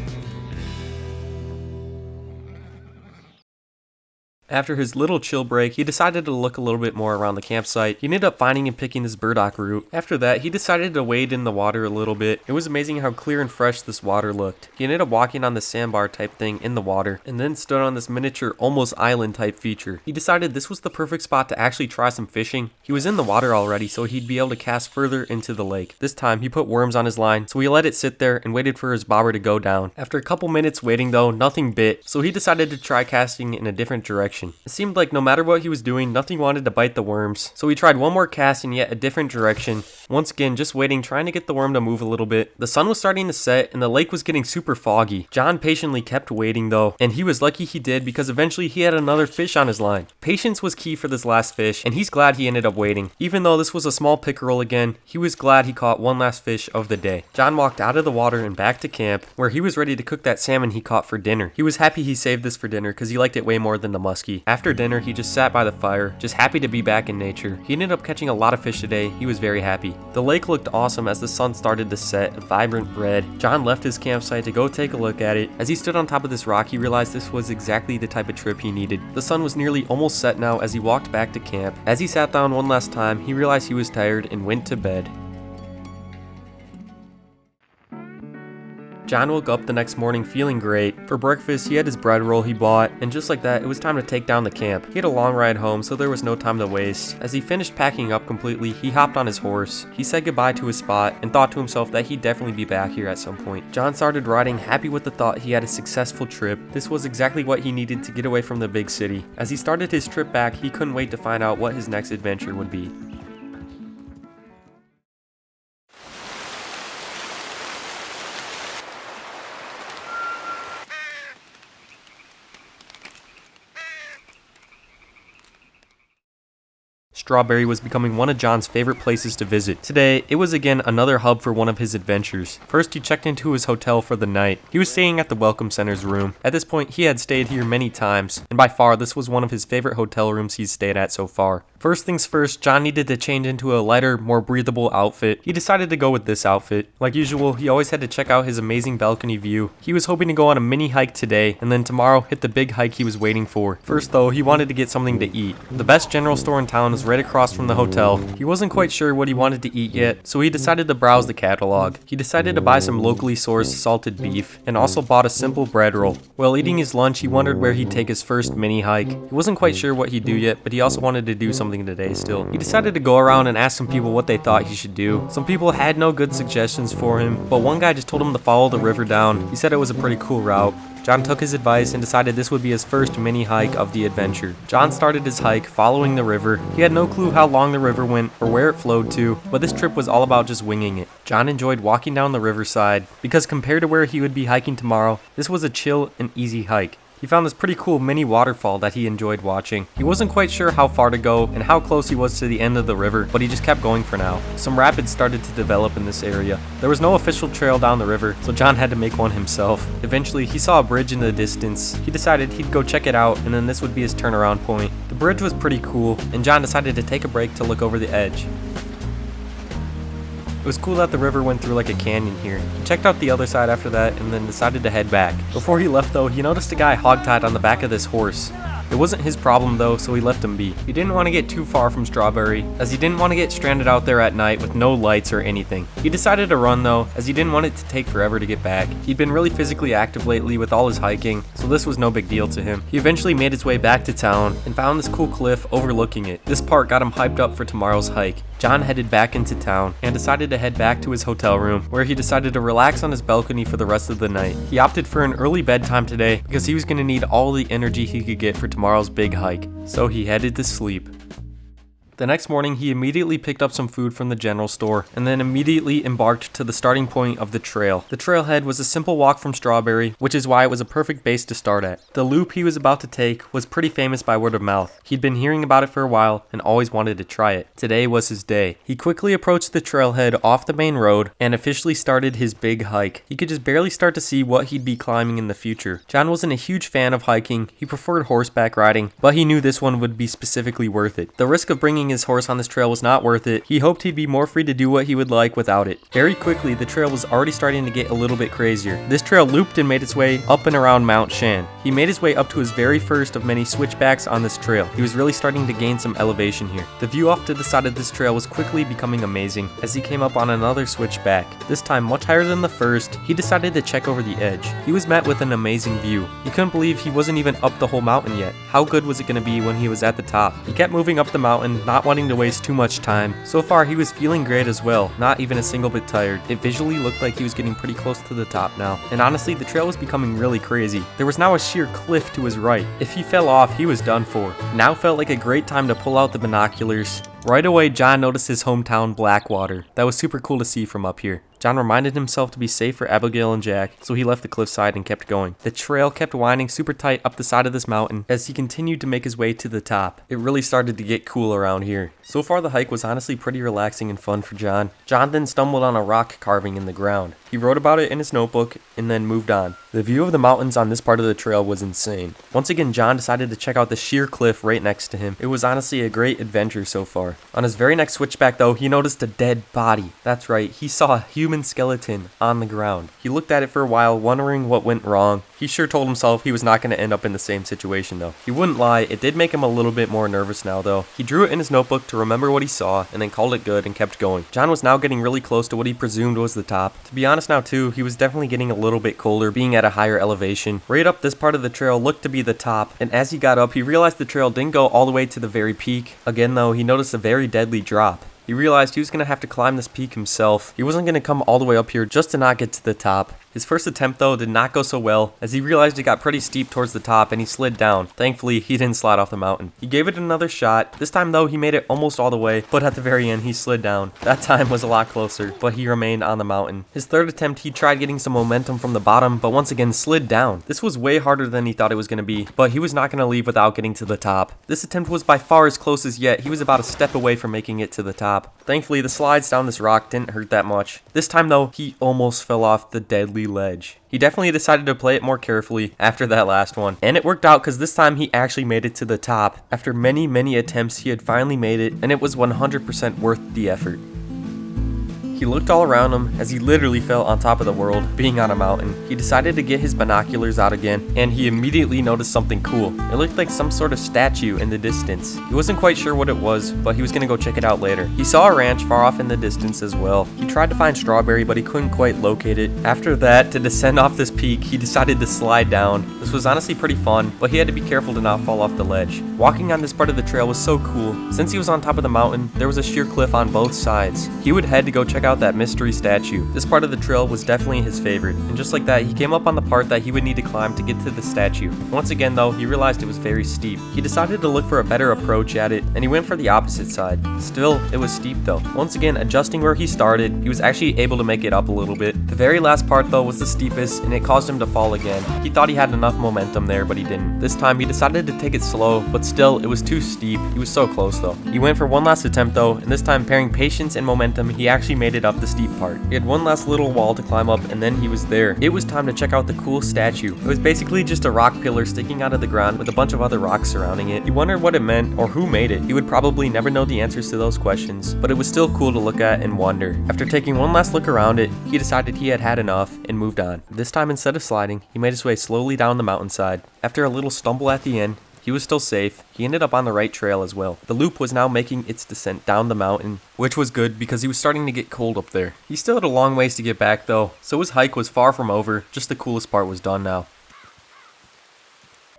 After his little chill break, he decided to look a little bit more around the campsite. He ended up finding and picking this burdock root. After that, he decided to wade in the water a little bit. It was amazing how clear and fresh this water looked. He ended up walking on the sandbar type thing in the water, and then stood on this miniature almost island type feature. He decided this was the perfect spot to actually try some fishing. He was in the water already, so he'd be able to cast further into the lake. This time, he put worms on his line, so he let it sit there and waited for his bobber to go down. After a couple minutes waiting though, nothing bit, so he decided to try casting in a different direction. It seemed like no matter what he was doing, nothing wanted to bite the worms. So he tried one more cast in yet a different direction. Once again, just waiting, trying to get the worm to move a little bit. The sun was starting to set and the lake was getting super foggy. John patiently kept waiting though, and he was lucky he did because eventually he had another fish on his line. Patience was key for this last fish, and he's glad he ended up waiting. Even though this was a small pickerel again, he was glad he caught one last fish of the day. John walked out of the water and back to camp, where he was ready to cook that salmon he caught for dinner. He was happy he saved this for dinner because he liked it way more than the muskie. After dinner, he just sat by the fire, just happy to be back in nature. He ended up catching a lot of fish today. He was very happy. The lake looked awesome as the sun started to set, a vibrant red. John left his campsite to go take a look at it. As he stood on top of this rock, he realized this was exactly the type of trip he needed. The sun was nearly almost set now as he walked back to camp. As he sat down one last time, he realized he was tired and went to bed. John woke up the next morning feeling great. For breakfast, he had his bread roll he bought, and just like that, it was time to take down the camp. He had a long ride home, so there was no time to waste. As he finished packing up completely, he hopped on his horse. He said goodbye to his spot, and thought to himself that he'd definitely be back here at some point. John started riding, happy with the thought he had a successful trip. This was exactly what he needed to get away from the big city. As he started his trip back, he couldn't wait to find out what his next adventure would be. Strawberry was becoming one of John's favorite places to visit. Today, it was again another hub for one of his adventures. First, he checked into his hotel for the night. He was staying at the Welcome Center's room. At this point, he had stayed here many times, and by far, this was one of his favorite hotel rooms he's stayed at so far. First things first, John needed to change into a lighter, more breathable outfit. He decided to go with this outfit. Like usual, he always had to check out his amazing balcony view. He was hoping to go on a mini hike today, and then tomorrow hit the big hike he was waiting for. First though, he wanted to get something to eat. The best general store in town was right across from the hotel. He wasn't quite sure what he wanted to eat yet, so he decided to browse the catalog. He decided to buy some locally sourced salted beef, and also bought a simple bread roll. While eating his lunch, he wondered where he'd take his first mini hike. He wasn't quite sure what he'd do yet, but he also wanted to do something today still. He decided to go around and ask some people what they thought he should do. Some people had no good suggestions for him, but one guy just told him to follow the river down. He said it was a pretty cool route. John took his advice and decided this would be his first mini hike of the adventure. John started his hike following the river. He had no clue how long the river went or where it flowed to, but this trip was all about just winging it. John enjoyed walking down the riverside because compared to where he would be hiking tomorrow, this was a chill and easy hike. He found this pretty cool mini waterfall that he enjoyed watching. He wasn't quite sure how far to go and how close he was to the end of the river, but he just kept going for now. Some rapids started to develop in this area. There was no official trail down the river, so John had to make one himself. Eventually, he saw a bridge in the distance. He decided he'd go check it out, and then this would be his turnaround point. The bridge was pretty cool, and John decided to take a break to look over the edge. It was cool that the river went through like a canyon here. He checked out the other side after that and then decided to head back. Before he left though, he noticed a guy hogtied on the back of this horse. It wasn't his problem though, so he left him be. He didn't want to get too far from Strawberry, as he didn't want to get stranded out there at night with no lights or anything. He decided to run though, as he didn't want it to take forever to get back. He'd been really physically active lately with all his hiking, so this was no big deal to him. He eventually made his way back to town and found this cool cliff overlooking it. This part got him hyped up for tomorrow's hike. John headed back into town and decided to head back to his hotel room, where he decided to relax on his balcony for the rest of the night. He opted for an early bedtime today because he was going to need all the energy he could get for tomorrow's big hike, so he headed to sleep. The next morning, he immediately picked up some food from the general store and then immediately embarked to the starting point of the trail. The trailhead was a simple walk from Strawberry, which is why it was a perfect base to start at. The loop he was about to take was pretty famous by word of mouth. He'd been hearing about it for a while and always wanted to try it. Today was his day. He quickly approached the trailhead off the main road and officially started his big hike. He could just barely start to see what he'd be climbing in the future. John wasn't a huge fan of hiking. He preferred horseback riding, but he knew this one would be specifically worth it. The risk of bringing his horse on this trail was not worth it. He hoped he'd be more free to do what he would like without it. Very quickly, the trail was already starting to get a little bit crazier. This trail looped and made its way up and around Mount Hagen. He made his way up to his very first of many switchbacks on this trail. He was really starting to gain some elevation here. The view off to the side of this trail was quickly becoming amazing as he came up on another switchback. This time much higher than the first, he decided to check over the edge. He was met with an amazing view. He couldn't believe he wasn't even up the whole mountain yet. How good was it going to be when he was at the top? He kept moving up the mountain, not wanting to waste too much time. So far, he was feeling great as well, not even a single bit tired. It visually looked like he was getting pretty close to the top now. And honestly, the trail was becoming really crazy. There was now a sheer cliff to his right. If he fell off, he was done for. Now felt like a great time to pull out the binoculars. Right away, John noticed his hometown Blackwater. That was super cool to see from up here. John reminded himself to be safe for Abigail and Jack, so he left the cliffside and kept going. The trail kept winding super tight up the side of this mountain as he continued to make his way to the top. It really started to get cool around here. So far, the hike was honestly pretty relaxing and fun for John. John then stumbled on a rock carving in the ground. He wrote about it in his notebook and then moved on. The view of the mountains on this part of the trail was insane. Once again, John decided to check out the sheer cliff right next to him. It was honestly a great adventure so far. On his very next switchback though, he noticed a dead body. That's right, he saw a human skeleton on the ground. He looked at it for a while, wondering what went wrong. He sure told himself he was not going to end up in the same situation though. He wouldn't lie, it did make him a little bit more nervous now though. He drew it in his notebook to remember what he saw and then called it good and kept going. John was now getting really close to what he presumed was the top. To be honest now too, he was definitely getting a little bit colder being at a higher elevation. Right up this part of the trail looked to be the top, and as he got up he realized the trail didn't go all the way to the very peak. Again though, he noticed a very deadly drop. He realized he was going to have to climb this peak himself. He wasn't going to come all the way up here just to not get to the top. His first attempt though did not go so well, as he realized it got pretty steep towards the top and he slid down. Thankfully, he didn't slide off the mountain. He gave it another shot. This time though, he made it almost all the way, but at the very end he slid down. That time was a lot closer, but he remained on the mountain. His third attempt, he tried getting some momentum from the bottom, but once again slid down. This was way harder than he thought it was going to be, but he was not going to leave without getting to the top. This attempt was by far his closest yet. He was about a step away from making it to the top. Thankfully, the slides down this rock didn't hurt that much. This time though, he almost fell off the deadly ledge. He definitely decided to play it more carefully after that last one, and it worked out because this time he actually made it to the top. After many attempts, he had finally made it, and it was 100% worth the effort. He looked all around him as he literally felt on top of the world, being on a mountain. He decided to get his binoculars out again, and he immediately noticed something cool. It looked like some sort of statue in the distance. He wasn't quite sure what it was, but he was gonna go check it out later. He saw a ranch far off in the distance as well. He tried to find Strawberry, but he couldn't quite locate it. After that, to descend off this peak, he decided to slide down. This was honestly pretty fun, but he had to be careful to not fall off the ledge. Walking on this part of the trail was so cool. Since he was on top of the mountain, there was a sheer cliff on both sides. He would head to go check out that mystery statue. This part of the trail was definitely his favorite, and just like that, he came up on the part that he would need to climb to get to the statue. Once again though, he realized it was very steep. He decided to look for a better approach at it, and he went for the opposite side. Still, it was steep though. Once again, adjusting where he started, he was actually able to make it up a little bit. The very last part though was the steepest, and it caused him to fall again. He thought he had enough momentum there, but he didn't. This time he decided to take it slow, but still, it was too steep. He was so close though. He went for one last attempt though, and this time pairing patience and momentum, he actually made it up the steep part. He had one last little wall to climb up, and then he was there. It was time to check out the cool statue. It was basically just a rock pillar sticking out of the ground with a bunch of other rocks surrounding it. He wondered what it meant or who made it. He would probably never know the answers to those questions, but it was still cool to look at and wonder. After taking one last look around it, he decided he had had enough and moved on. This time, instead of sliding, he made his way slowly down the mountainside. After a little stumble at the end, he was still safe. He ended up on the right trail as well. The loop was now making its descent down the mountain, which was good because he was starting to get cold up there. He still had a long ways to get back though, so his hike was far from over, just the coolest part was done now.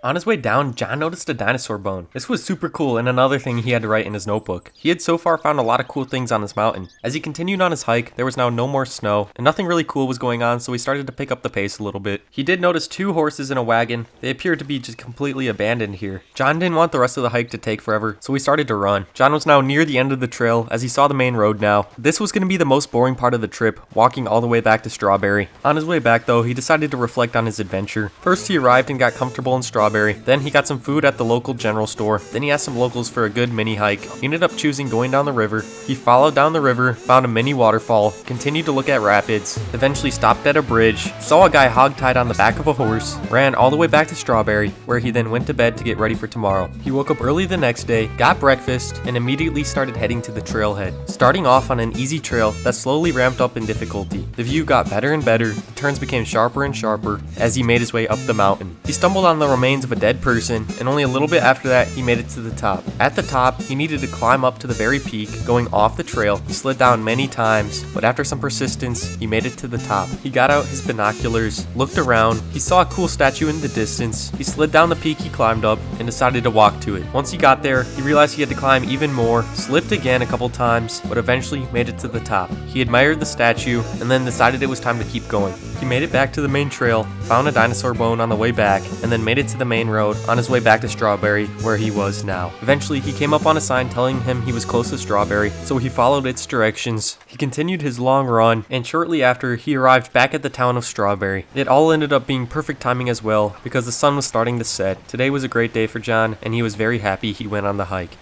On his way down, John noticed a dinosaur bone. This was super cool and another thing he had to write in his notebook. He had so far found a lot of cool things on this mountain. As he continued on his hike, there was now no more snow and nothing really cool was going on, so he started to pick up the pace a little bit. He did notice 2 horses in a wagon. They appeared to be just completely abandoned here. John didn't want the rest of the hike to take forever, so he started to run. John was now near the end of the trail as he saw the main road now. This was going to be the most boring part of the trip, walking all the way back to Strawberry. On his way back though, he decided to reflect on his adventure. First he arrived and got comfortable in Strawberry, then he got some food at the local general store. Then he asked some locals for a good mini hike. He ended up choosing going down the river. He followed down the river, found a mini waterfall, continued to look at rapids, eventually stopped at a bridge, saw a guy hogtied on the back of a horse, ran all the way back to Strawberry, where he then went to bed to get ready for tomorrow. He woke up early the next day, got breakfast, and immediately started heading to the trailhead. Starting off on an easy trail that slowly ramped up in difficulty. The view got better and better, the turns became sharper and sharper as he made his way up the mountain. He stumbled on the remains of a dead person, and only a little bit after that, he made it to the top. At the top, he needed to climb up to the very peak, going off the trail. He slid down many times, but after some persistence, he made it to the top. He got out his binoculars, looked around, he saw a cool statue in the distance. He slid down the peak he climbed up, and decided to walk to it. Once he got there, he realized he had to climb even more, slipped again a couple times, but eventually made it to the top. He admired the statue, and then decided it was time to keep going. He made it back to the main trail, found a dinosaur bone on the way back, and then made it to the main road on his way back to Strawberry, where he was now. Eventually, he came up on a sign telling him he was close to Strawberry, so he followed its directions. He continued his long run, and shortly after, he arrived back at the town of Strawberry. It all ended up being perfect timing as well, because the sun was starting to set. Today was a great day for John, and he was very happy he went on the hike.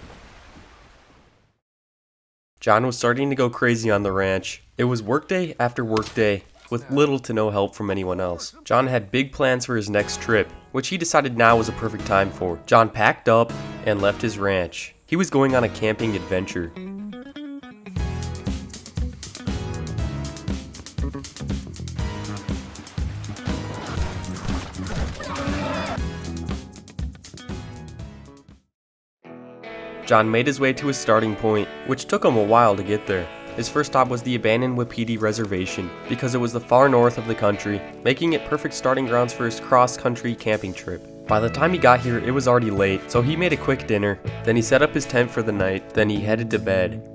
John was starting to go crazy on the ranch. It was workday after workday, with little to no help from anyone else. John had big plans for his next trip, which he decided now was a perfect time for. John packed up and left his ranch. He was going on a camping adventure. John made his way to his starting point, which took him a while to get there. His first stop was the abandoned Wapiti Reservation, because it was the far north of the country, making it perfect starting grounds for his cross-country camping trip. By the time he got here, it was already late, so he made a quick dinner, then he set up his tent for the night, then he headed to bed.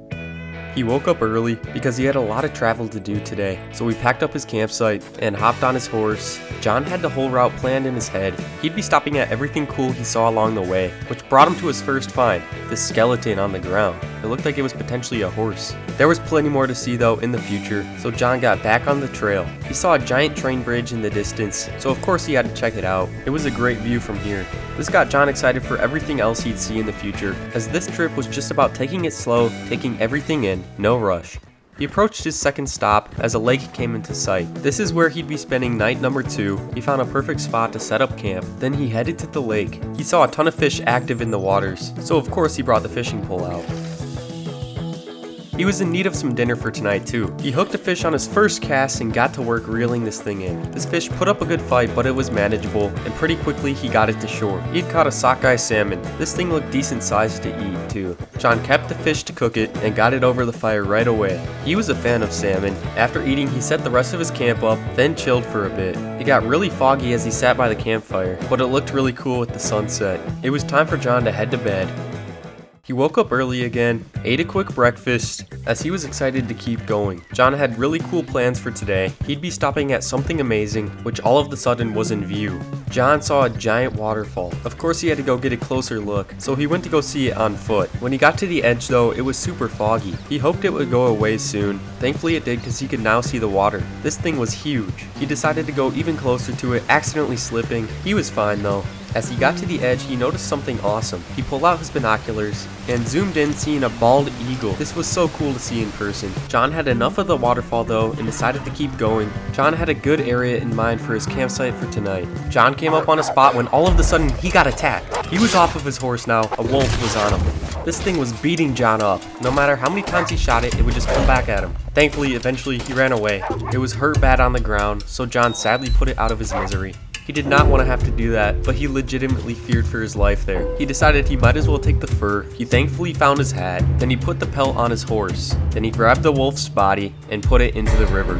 He woke up early because he had a lot of travel to do today, so he packed up his campsite and hopped on his horse. John had the whole route planned in his head. He'd be stopping at everything cool he saw along the way, which brought him to his first find, this skeleton on the ground. It looked like it was potentially a horse. There was plenty more to see though in the future, so John got back on the trail. He saw a giant train bridge in the distance, so of course he had to check it out. It was a great view from here. This got John excited for everything else he'd see in the future, as this trip was just about taking it slow, taking everything in, no rush. He approached his second stop as a lake came into sight. This is where he'd be spending night number 2. He found a perfect spot to set up camp. Then he headed to the lake. He saw a ton of fish active in the waters, so of course he brought the fishing pole out. He was in need of some dinner for tonight too. He hooked a fish on his first cast and got to work reeling this thing in. This fish put up a good fight, but it was manageable, and pretty quickly he got it to shore. He'd caught a sockeye salmon. This thing looked decent sized to eat too. John kept the fish to cook it and got it over the fire right away. He was a fan of salmon. After eating, he set the rest of his camp up, then chilled for a bit. It got really foggy as he sat by the campfire, but it looked really cool with the sunset. It was time for John to head to bed. He woke up early again, ate a quick breakfast, as he was excited to keep going. John had really cool plans for today. He'd be stopping at something amazing, which all of a sudden was in view. John saw a giant waterfall. Of course he had to go get a closer look, so he went to go see it on foot. When he got to the edge though, it was super foggy. He hoped it would go away soon. Thankfully it did, because he could now see the water. This thing was huge. He decided to go even closer to it, accidentally slipping. He was fine though. As he got to the edge, he noticed something awesome. He pulled out his binoculars and zoomed in, seeing a bald eagle. This was so cool to see in person. John had enough of the waterfall though and decided to keep going. John had a good area in mind for his campsite for tonight. John came up on a spot when all of a sudden he got attacked. He was off of his horse now. A wolf was on him. This thing was beating John up. No matter how many times he shot it, it would just come back at him. Thankfully, eventually he ran away. It was hurt bad on the ground, so John sadly put it out of his misery. He He did not want to have to do that, but he legitimately feared for his life there. He decided he might as well take the fur. He thankfully found his hat, then he put the pelt on his horse. Then he grabbed the wolf's body and put it into the river.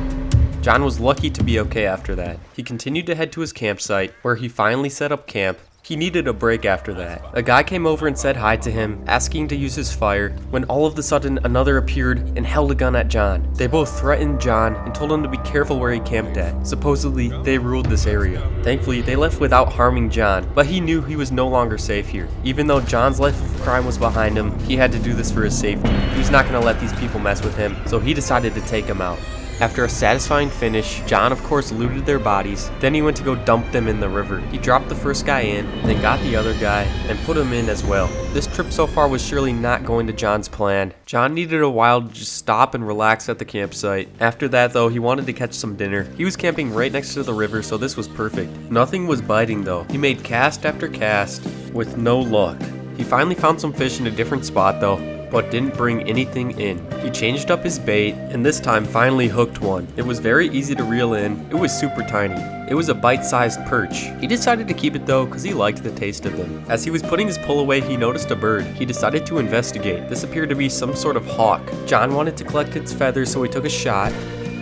John was lucky to be okay after that. He continued to head to his campsite, where he finally set up camp. He needed a break after that. A guy came over and said hi to him, asking to use his fire, when all of a sudden another appeared and held a gun at John. They both threatened John and told him to be careful where he camped at. Supposedly, they ruled this area. Thankfully, they left without harming John, but he knew he was no longer safe here. Even though John's life of crime was behind him, he had to do this for his safety. He was not going to let these people mess with him, so he decided to take him out. After a satisfying finish, John of course looted their bodies, then he went to go dump them in the river. He dropped the first guy in, then got the other guy, and put him in as well. This trip so far was surely not going to John's plan. John needed a while to just stop and relax at the campsite. After that though, he wanted to catch some dinner. He was camping right next to the river, so this was perfect. Nothing was biting though. He made cast after cast, with no luck. He finally found some fish in a different spot though, but didn't bring anything in. He changed up his bait, and this time finally hooked one. It was very easy to reel in. It was super tiny. It was a bite-sized perch. He decided to keep it though, because he liked the taste of them. As he was putting his pull away, he noticed a bird. He decided to investigate. This appeared to be some sort of hawk. John wanted to collect its feathers, so he took a shot.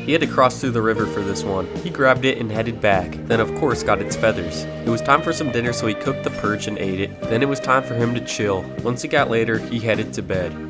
He had to cross through the river for this one. He grabbed it and headed back, then of course got its feathers. It was time for some dinner, so he cooked the perch and ate it. Then it was time for him to chill. Once it got later, he headed to bed.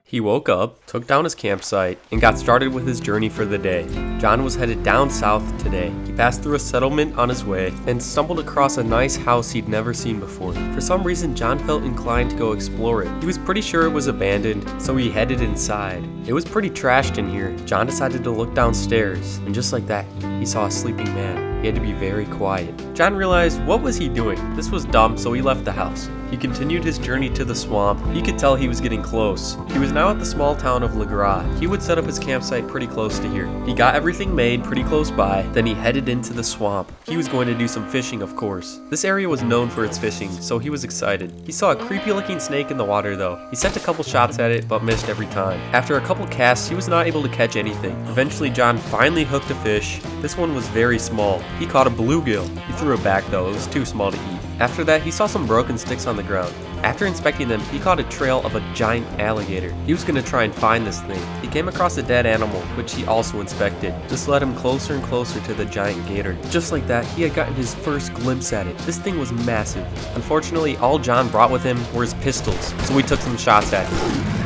He woke up, took down his campsite, and got started with his journey for the day. John was headed down south today. He passed through a settlement on his way and stumbled across a nice house he'd never seen before. For some reason, John felt inclined to go explore it. He was pretty sure it was abandoned, so he headed inside. It was pretty trashed in here. John decided to look downstairs, and just like that, he saw a sleeping man. He had to be very quiet. John realized, what was he doing? This was dumb, so he left the house. He continued his journey to the swamp. He could tell he was getting close. He was now at the small town of LeGras. He would set up his campsite pretty close to here. He got everything made pretty close by, then he headed into the swamp. He was going to do some fishing, of course. This area was known for its fishing, so he was excited. He saw a creepy looking snake in the water though. He sent a couple shots at it, but missed every time. After a couple casts, he was not able to catch anything. Eventually, John finally hooked a fish. This one was very small. He caught a bluegill. He threw it back though, it was too small to eat. After that, he saw some broken sticks on the ground. After inspecting them, he caught a trail of a giant alligator. He was going to try and find this thing. He came across a dead animal, which he also inspected. This led him closer and closer to the giant gator. Just like that, he had gotten his first glimpse at it. This thing was massive. Unfortunately, all John brought with him were his pistols, so he took some shots at it.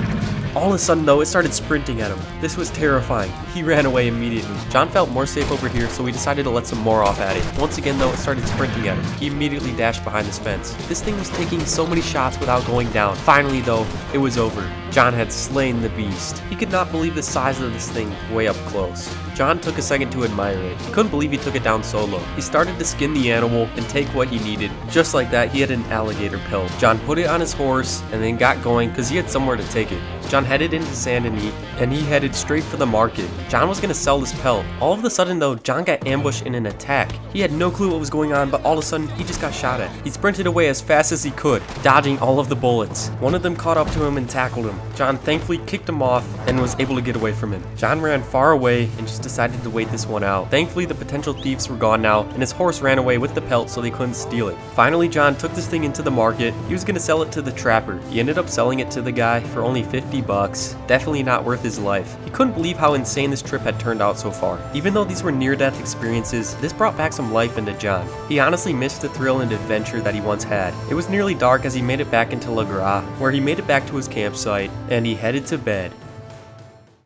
All of a sudden though, it started sprinting at him. This was terrifying. He ran away immediately. John felt more safe over here, so he decided to let some more off at it. Once again though, it started sprinting at him. He immediately dashed behind this fence. This thing was taking so many shots without going down. Finally though, it was over. John had slain the beast. He could not believe the size of this thing way up close. John took a second to admire it. He couldn't believe he took it down solo. He started to skin the animal and take what he needed. Just like that, he had an alligator pelt. John put it on his horse and then got going because he had somewhere to take it. John headed into Saint Denis and he headed straight for the market. John was going to sell this pelt. All of a sudden though, John got ambushed in an attack. He had no clue what was going on, but all of a sudden he just got shot at. He sprinted away as fast as he could, dodging all of the bullets. One of them caught up to him and tackled him. John thankfully kicked him off and was able to get away from him. John ran far away and just decided to wait this one out. Thankfully the potential thieves were gone now and his horse ran away with the pelt so they couldn't steal it. Finally John took this thing into the market. He was going to sell it to the trapper. He ended up selling it to the guy for only 50 bucks. Definitely not worth his life. He couldn't believe how insane this trip had turned out so far. Even though these were near-death experiences, this brought back some life into John. He honestly missed the thrill and adventure that he once had. It was nearly dark as he made it back into LeGras, where he made it back to his campsite, and he headed to bed.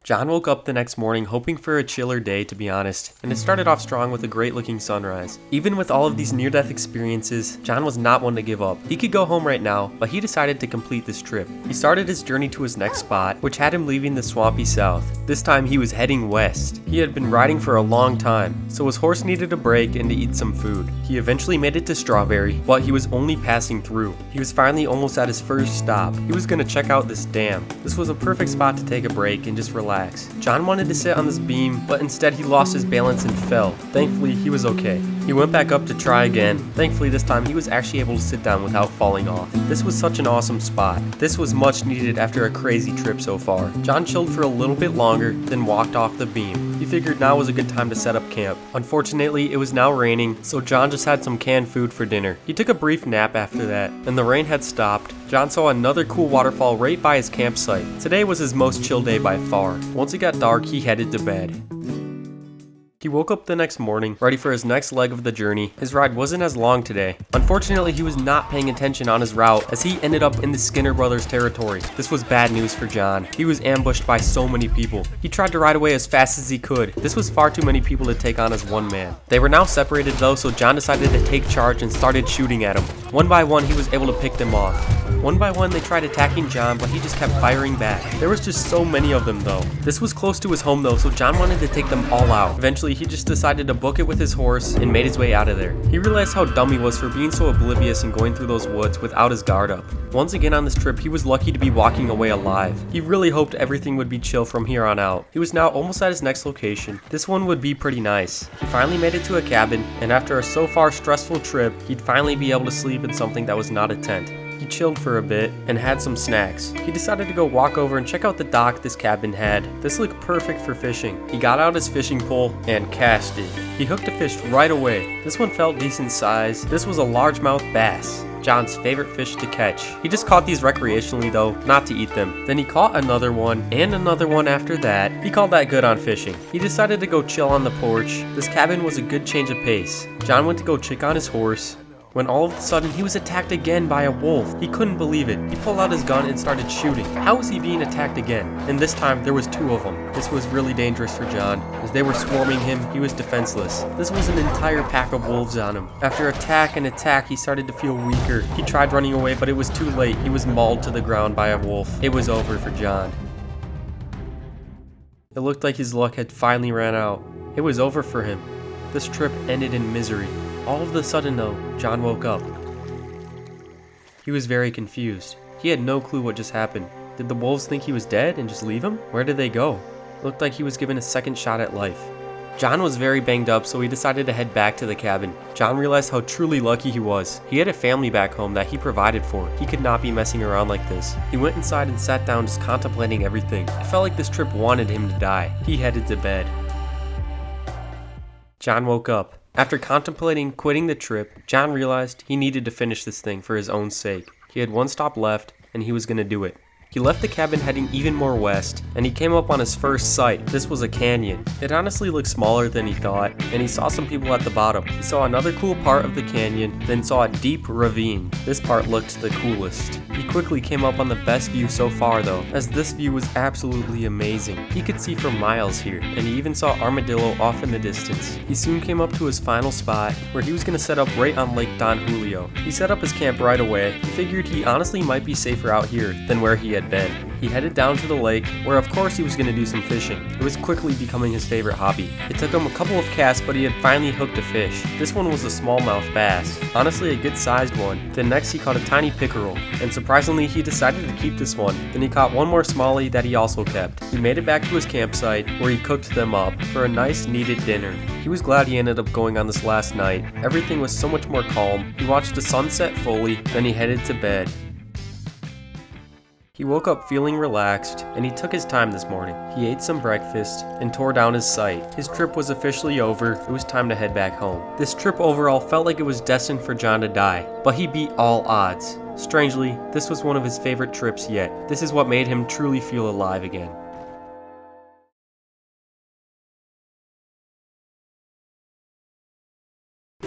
John woke up the next morning hoping for a chiller day, to be honest, and it started off strong with a great looking sunrise. Even with all of these near-death experiences, John was not one to give up. He could go home right now, but he decided to complete this trip. He started his journey to his next spot, which had him leaving the swampy south. This time he was heading west. He had been riding for a long time, so his horse needed a break and to eat some food. He eventually made it to Strawberry, but he was only passing through. He was finally almost at his first stop. He was going to check out this dam. This was a perfect spot to take a break and just relax relax. John wanted to sit on this beam, but instead he lost his balance and fell. Thankfully, he was okay. He went back up to try again. Thankfully, this time he was actually able to sit down without falling off. This was such an awesome spot. This was much needed after a crazy trip so far. John chilled for a little bit longer, then walked off the beam. He figured now was a good time to set up camp. Unfortunately, it was now raining, so John just had some canned food for dinner. He took a brief nap after that, and the rain had stopped. John saw another cool waterfall right by his campsite. Today was his most chill day by far. Once it got dark, he headed to bed. He woke up the next morning, ready for his next leg of the journey. His ride wasn't as long today. Unfortunately, he was not paying attention on his route as he ended up in the Skinner Brothers territory. This was bad news for John. He was ambushed by so many people. He tried to ride away as fast as he could. This was far too many people to take on as one man. They were now separated though, so John decided to take charge and started shooting at them. One by one, he was able to pick them off. One by one, they tried attacking John, but he just kept firing back. There was just so many of them though. This was close to his home though, so John wanted to take them all out. Eventually, he just decided to book it with his horse and made his way out of there. He realized how dumb he was for being so oblivious and going through those woods without his guard up. Once again on this trip, he was lucky to be walking away alive. He really hoped everything would be chill from here on out. He was now almost at his next location. This one would be pretty nice. He finally made it to a cabin, and after a so far stressful trip, he'd finally be able to sleep in something that was not a tent. He chilled for a bit and had some snacks. He decided to go walk over and check out the dock this cabin had. This looked perfect for fishing. He got out his fishing pole and cast it. He hooked a fish right away. This one felt decent size. This was a largemouth bass, John's favorite fish to catch. He just caught these recreationally though, not to eat them. Then he caught another one and another one after that. He called that good on fishing. He decided to go chill on the porch. This cabin was a good change of pace. John went to go check on his horse, when all of a sudden he was attacked again by a wolf. He couldn't believe it. He pulled out his gun and started shooting. How was he being attacked again? And this time there was two of them. This was really dangerous for John. As they were swarming him, he was defenseless. This was an entire pack of wolves on him. After attack and attack, he started to feel weaker. He tried running away, but it was too late. He was mauled to the ground by a wolf. It was over for John. It looked like his luck had finally ran out. It was over for him. This trip ended in misery. All of a sudden though, John woke up. He was very confused. He had no clue what just happened. Did the wolves think he was dead and just leave him? Where did they go? Looked like he was given a second shot at life. John was very banged up, so he decided to head back to the cabin. John realized how truly lucky he was. He had a family back home that he provided for. He could not be messing around like this. He went inside and sat down just contemplating everything. It felt like this trip wanted him to die. He headed to bed. John woke up. After contemplating quitting the trip, John realized he needed to finish this thing for his own sake. He had one stop left, and he was going to do it. He left the cabin heading even more west, and he came up on his first sight. This was a canyon. It honestly looked smaller than he thought, and he saw some people at the bottom. He saw another cool part of the canyon, then saw a deep ravine. This part looked the coolest. He quickly came up on the best view so far though, as this view was absolutely amazing. He could see for miles here, and he even saw armadillo off in the distance. He soon came up to his final spot, where he was going to set up right on Lake Don Julio. He set up his camp right away. He figured he honestly might be safer out here than where he had been. He headed down to the lake, where of course he was going to do some fishing. It was quickly becoming his favorite hobby. It took him a couple of casts, but he had finally hooked a fish. This one was a smallmouth bass, honestly a good sized one. Then next he caught a tiny pickerel, and surprisingly he decided to keep this one. Then he caught one more smallie that he also kept. He made it back to his campsite, where he cooked them up for a nice needed dinner. He was glad he ended up going on this last night. Everything was so much more calm. He watched the sunset fully, then he headed to bed. He woke up feeling relaxed, and he took his time this morning. He ate some breakfast and tore down his site. His trip was officially over. It was time to head back home. This trip overall felt like it was destined for John to die, but he beat all odds. Strangely, this was one of his favorite trips yet. This is what made him truly feel alive again.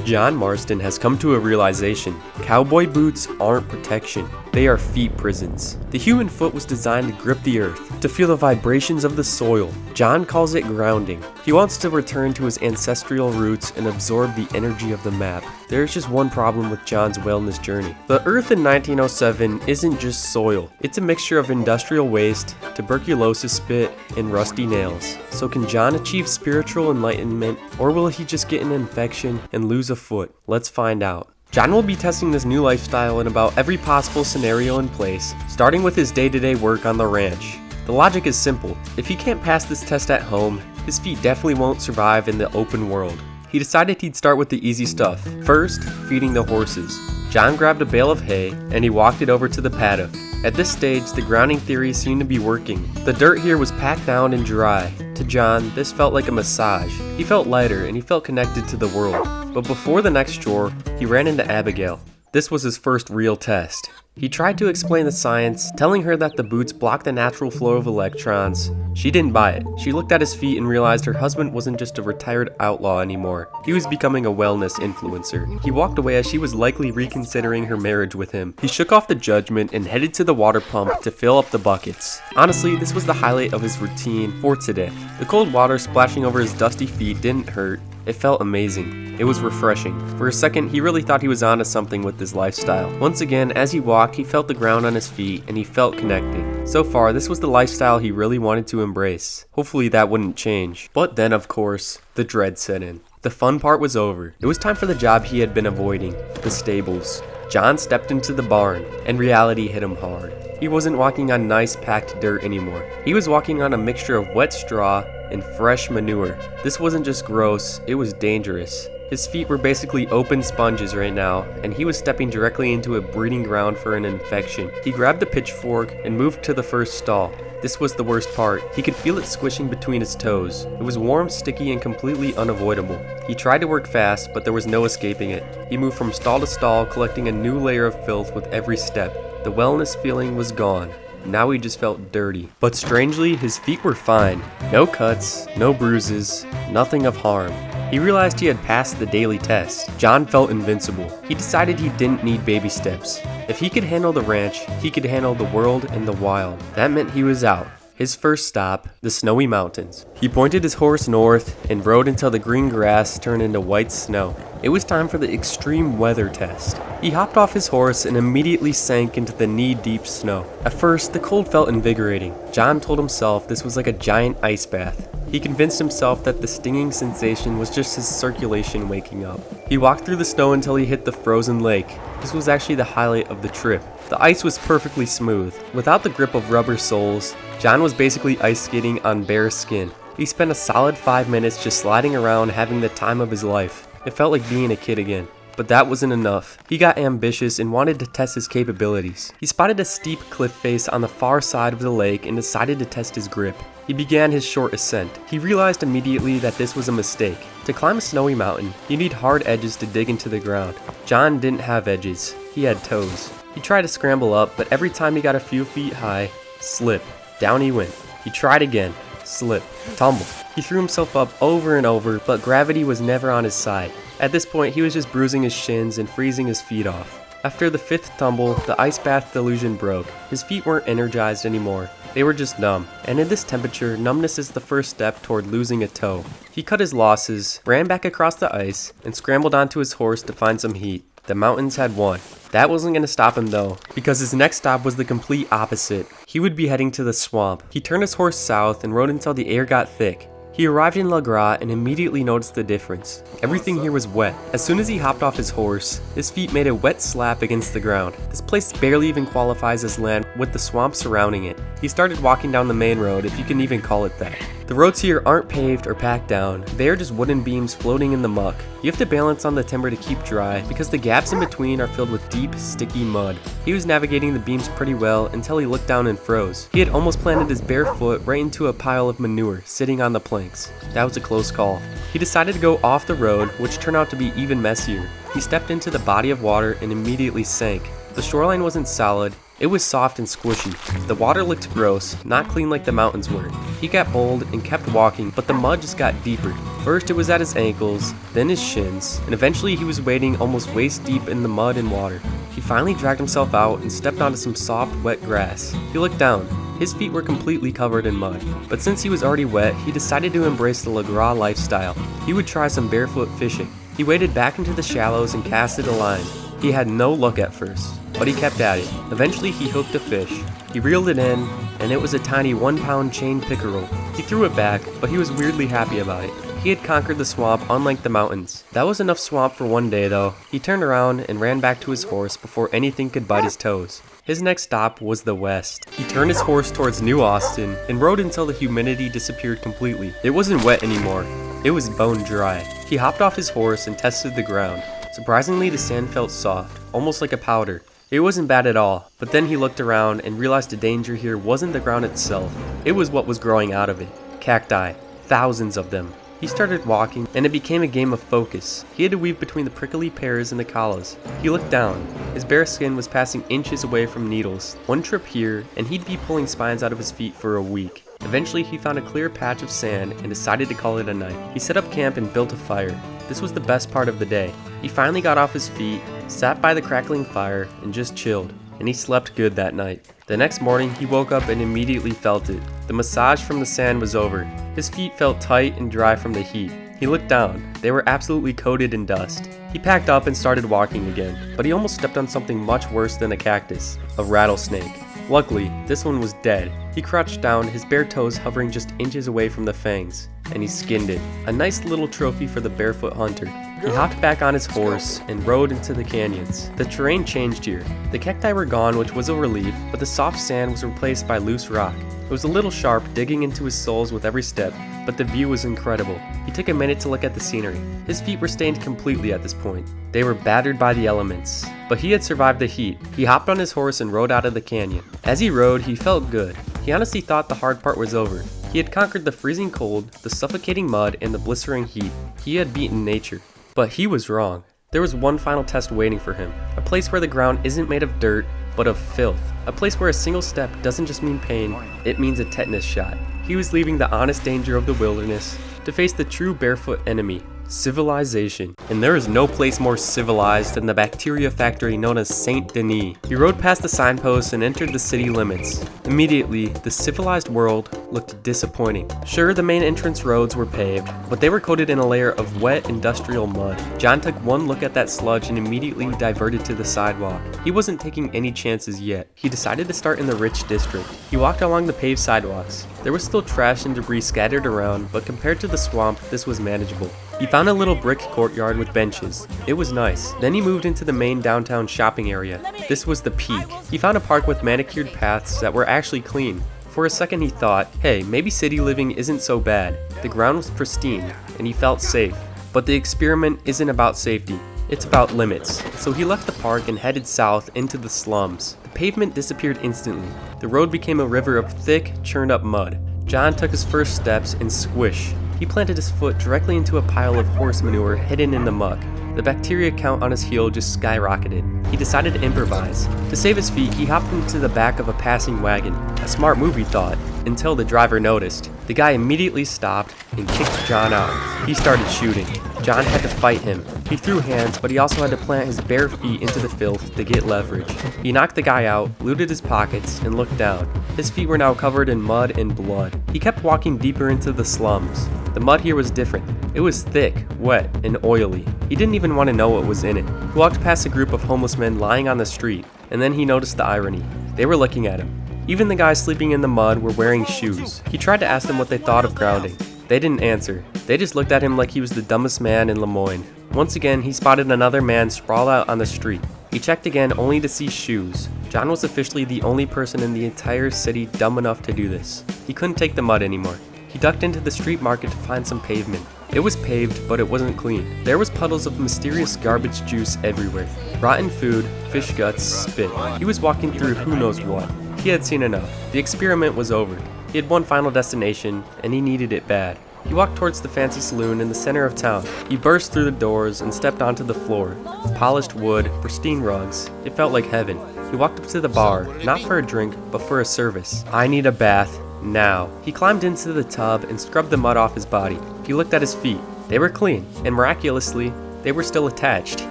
John Marston has come to a realization. Cowboy boots aren't protection. They are feet prisons. The human foot was designed to grip the earth, to feel the vibrations of the soil. John calls it grounding. He wants to return to his ancestral roots and absorb the energy of the map. There's just one problem with John's wellness journey. The earth in 1907 isn't just soil. It's a mixture of industrial waste, tuberculosis spit, and rusty nails. So can John achieve spiritual enlightenment, or will he just get an infection and lose a foot? Let's find out. John will be testing this new lifestyle in about every possible scenario in place, starting with his day-to-day work on the ranch. The logic is simple. If he can't pass this test at home, his feet definitely won't survive in the open world. He decided he'd start with the easy stuff. First, feeding the horses. John grabbed a bale of hay and he walked it over to the paddock. At this stage, the grounding theory seemed to be working. The dirt here was packed down and dry. To John, this felt like a massage. He felt lighter and he felt connected to the world. But before the next chore, he ran into Abigail. This was his first real test. He tried to explain the science, telling her that the boots block the natural flow of electrons. She didn't buy it. She looked at his feet and realized her husband wasn't just a retired outlaw anymore. He was becoming a wellness influencer. He walked away as she was likely reconsidering her marriage with him. He shook off the judgment and headed to the water pump to fill up the buckets. Honestly, this was the highlight of his routine for today. The cold water splashing over his dusty feet didn't hurt. It felt amazing. It was refreshing. For a second, he really thought he was onto something with this lifestyle. Once again, as he walked, he felt the ground on his feet and he felt connected. So far, this was the lifestyle he really wanted to embrace. Hopefully that wouldn't change. But then, of course, the dread set in. The fun part was over. It was time for the job he had been avoiding, the stables. John stepped into the barn, and reality hit him hard. He wasn't walking on nice packed dirt anymore. He was walking on a mixture of wet straw and fresh manure. This wasn't just gross, it was dangerous. His feet were basically open sponges right now, and he was stepping directly into a breeding ground for an infection. He grabbed a pitchfork and moved to the first stall. This was the worst part. He could feel it squishing between his toes. It was warm, sticky, and completely unavoidable. He tried to work fast, but there was no escaping it. He moved from stall to stall, collecting a new layer of filth with every step. The wellness feeling was gone. Now he just felt dirty. But strangely, his feet were fine. No cuts, no bruises, nothing of harm. He realized he had passed the daily test. John felt invincible. He decided he didn't need baby steps. If he could handle the ranch, he could handle the world and the wild. That meant he was out. His first stop, the snowy mountains. He pointed his horse north and rode until the green grass turned into white snow. It was time for the extreme weather test. He hopped off his horse and immediately sank into the knee-deep snow. At first, the cold felt invigorating. John told himself this was like a giant ice bath. He convinced himself that the stinging sensation was just his circulation waking up. He walked through the snow until he hit the frozen lake. This was actually the highlight of the trip. The ice was perfectly smooth. Without the grip of rubber soles, John was basically ice skating on bare skin. He spent a solid 5 minutes just sliding around, having the time of his life. It felt like being a kid again. But that wasn't enough. He got ambitious and wanted to test his capabilities. He spotted a steep cliff face on the far side of the lake and decided to test his grip. He began his short ascent. He realized immediately that this was a mistake. To climb a snowy mountain, you need hard edges to dig into the ground. John didn't have edges. He had toes. He tried to scramble up, but every time he got a few feet high, slip. Down he went. He tried again. Slip. Tumble. He threw himself up over and over, but gravity was never on his side. At this point, he was just bruising his shins and freezing his feet off. After the fifth tumble, the ice bath delusion broke. His feet weren't energized anymore. They were just numb. And in this temperature, numbness is the first step toward losing a toe. He cut his losses, ran back across the ice, and scrambled onto his horse to find some heat. The mountains had won. That wasn't going to stop him though, because his next stop was the complete opposite. He would be heading to the swamp. He turned his horse south and rode until the air got thick. He arrived in La Gras and immediately noticed the difference. Everything here was wet. As soon as he hopped off his horse, his feet made a wet slap against the ground. This place barely even qualifies as land with the swamp surrounding it. He started walking down the main road, if you can even call it that. The roads here aren't paved or packed down. They are just wooden beams floating in the muck. You have to balance on the timber to keep dry because the gaps in between are filled with deep, sticky mud. He was navigating the beams pretty well until he looked down and froze. He had almost planted his bare foot right into a pile of manure sitting on the planks. That was a close call. He decided to go off the road, which turned out to be even messier. He stepped into the body of water and immediately sank. The shoreline wasn't solid. It was soft and squishy. The water looked gross, not clean like the mountains were. He got bold and kept walking, but the mud just got deeper. First it was at his ankles, then his shins, and eventually he was wading almost waist deep in the mud and water. He finally dragged himself out and stepped onto some soft, wet grass. He looked down. His feet were completely covered in mud. But since he was already wet, he decided to embrace the La Gras lifestyle. He would try some barefoot fishing. He waded back into the shallows and casted a line. He had no luck at first, but he kept at it. Eventually he hooked a fish. He reeled it in, and it was a tiny 1-pound chain pickerel. He threw it back, but he was weirdly happy about it. He had conquered the swamp unlike the mountains. That was enough swamp for one day though. He turned around and ran back to his horse before anything could bite his toes. His next stop was the west. He turned his horse towards New Austin and rode until the humidity disappeared completely. It wasn't wet anymore. It was bone dry. He hopped off his horse and tested the ground. Surprisingly, the sand felt soft, almost like a powder. It wasn't bad at all, but then he looked around and realized the danger here wasn't the ground itself. It was what was growing out of it. Cacti. Thousands of them. He started walking, and it became a game of focus. He had to weave between the prickly pears and the collas. He looked down. His bare skin was passing inches away from needles. One trip here, and he'd be pulling spines out of his feet for a week. Eventually, he found a clear patch of sand and decided to call it a night. He set up camp and built a fire. This was the best part of the day. He finally got off his feet, sat by the crackling fire, and just chilled. And he slept good that night. The next morning, he woke up and immediately felt it. The massage from the sand was over. His feet felt tight and dry from the heat. He looked down. They were absolutely coated in dust. He packed up and started walking again, but he almost stepped on something much worse than a cactus, a rattlesnake. Luckily, this one was dead. He crouched down, his bare toes hovering just inches away from the fangs, and he skinned it. A nice little trophy for the barefoot hunter. He hopped back on his horse and rode into the canyons. The terrain changed here. The cacti were gone, which was a relief, but the soft sand was replaced by loose rock. It was a little sharp, digging into his soles with every step, but the view was incredible. He took a minute to look at the scenery. His feet were stained completely at this point. They were battered by the elements, but he had survived the heat. He hopped on his horse and rode out of the canyon. As he rode, he felt good. He honestly thought the hard part was over. He had conquered the freezing cold, the suffocating mud, and the blistering heat. He had beaten nature. But he was wrong. There was one final test waiting for him. A place where the ground isn't made of dirt, but of filth. A place where a single step doesn't just mean pain, it means a tetanus shot. He was leaving the honest danger of the wilderness to face the true barefoot enemy, civilization. And there is no place more civilized than the bacteria factory known as Saint Denis. He rode past the signposts and entered the city limits. Immediately, the civilized world looked disappointing. Sure, the main entrance roads were paved, but they were coated in a layer of wet industrial mud. John took one look at that sludge and immediately diverted to the sidewalk. He wasn't taking any chances yet. He decided to start in the rich district. He walked along the paved sidewalks. There was still trash and debris scattered around, but compared to the swamp, this was manageable. He found a little brick courtyard with benches. It was nice. Then he moved into the main downtown shopping area. This was the peak. He found a park with manicured paths that were actually clean. For a second he thought, hey, maybe city living isn't so bad. The ground was pristine, and he felt safe. But the experiment isn't about safety. It's about limits. So he left the park and headed south into the slums. The pavement disappeared instantly. The road became a river of thick, churned up mud. John took his first steps and squish. He planted his foot directly into a pile of horse manure hidden in the muck. The bacteria count on his heel just skyrocketed. He decided to improvise. To save his feet, he hopped into the back of a passing wagon. A smart move, he thought, until the driver noticed. The guy immediately stopped and kicked John out. He started shooting. John had to fight him. He threw hands, but he also had to plant his bare feet into the filth to get leverage. He knocked the guy out, looted his pockets, and looked down. His feet were now covered in mud and blood. He kept walking deeper into the slums. The mud here was different. It was thick, wet, and oily. He didn't even want to know what was in it. He walked past a group of homeless men lying on the street, and then he noticed the irony. They were looking at him. Even the guys sleeping in the mud were wearing shoes. He tried to ask them what they thought of grounding. They didn't answer. They just looked at him like he was the dumbest man in Lemoyne. Once again, he spotted another man sprawled out on the street. He checked again only to see shoes. John was officially the only person in the entire city dumb enough to do this. He couldn't take the mud anymore. He ducked into the street market to find some pavement. It was paved, but it wasn't clean. There was puddles of mysterious garbage juice everywhere. Rotten food, fish guts, spit. He was walking through who knows what. He had seen enough. The experiment was over. He had one final destination, and he needed it bad. He walked towards the fancy saloon in the center of town. He burst through the doors and stepped onto the floor. Polished wood, pristine rugs. It felt like heaven. He walked up to the bar, not for a drink, but for a service. I need a bath. Now. He climbed into the tub and scrubbed the mud off his body. He looked at his feet. They were clean, and miraculously, they were still attached.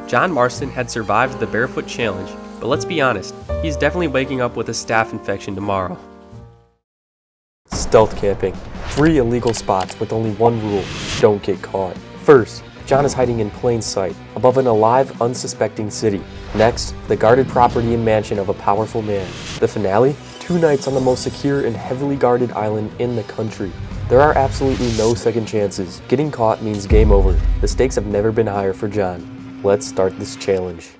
John Marston had survived the Barefoot Challenge, but let's be honest, he's definitely waking up with a staph infection tomorrow. Stealth camping. 3 illegal spots with only one rule: don't get caught. First, John is hiding in plain sight, above an alive, unsuspecting city. Next, the guarded property and mansion of a powerful man. The finale? 2 nights on the most secure and heavily guarded island in the country. There are absolutely no second chances. Getting caught means game over. The stakes have never been higher for John. Let's start this challenge.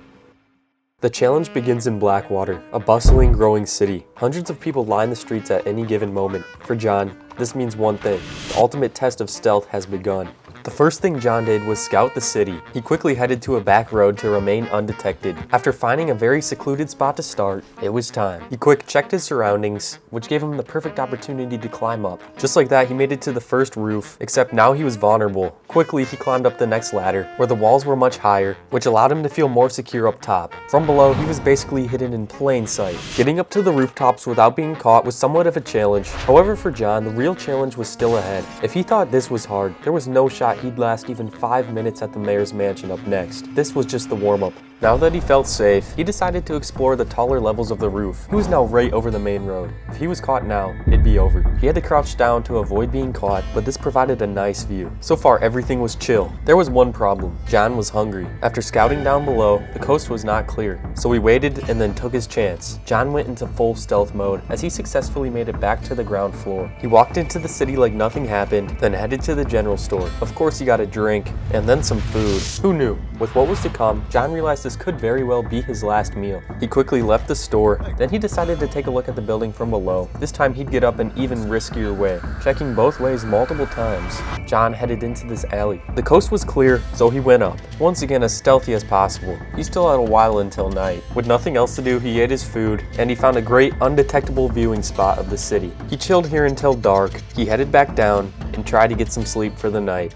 The challenge begins in Blackwater, a bustling, growing city. Hundreds of people line the streets at any given moment. For John, this means one thing: the ultimate test of stealth has begun. The first thing John did was scout the city. He quickly headed to a back road to remain undetected. After finding a very secluded spot to start, it was time. He quick checked his surroundings, which gave him the perfect opportunity to climb up. Just like that, he made it to the first roof, except now he was vulnerable. Quickly, he climbed up the next ladder, where the walls were much higher, which allowed him to feel more secure up top. From below, he was basically hidden in plain sight. Getting up to the rooftops without being caught was somewhat of a challenge. However, for John, the real challenge was still ahead. If he thought this was hard, there was no shot he'd last even 5 minutes at the mayor's mansion up next. This was just the warm-up. Now that he felt safe, he decided to explore the taller levels of the roof. He was now right over the main road. If he was caught now, it'd be over. He had to crouch down to avoid being caught, but this provided a nice view. So far, everything was chill. There was one problem. John was hungry. After scouting down below, the coast was not clear, so he waited and then took his chance. John went into full stealth mode as he successfully made it back to the ground floor. He walked into the city like nothing happened, then headed to the general store. Of course, he got a drink and then some food. Who knew? With what was to come, John realized this could very well be his last meal. He quickly left the store, then he decided to take a look at the building from below. This time he'd get up an even riskier way. Checking both ways multiple times, John headed into this alley. The coast was clear, so he went up. Once again, as stealthy as possible. He still had a while until night. With nothing else to do, he ate his food, and he found a great undetectable viewing spot of the city. He chilled here until dark. He headed back down and tried to get some sleep for the night.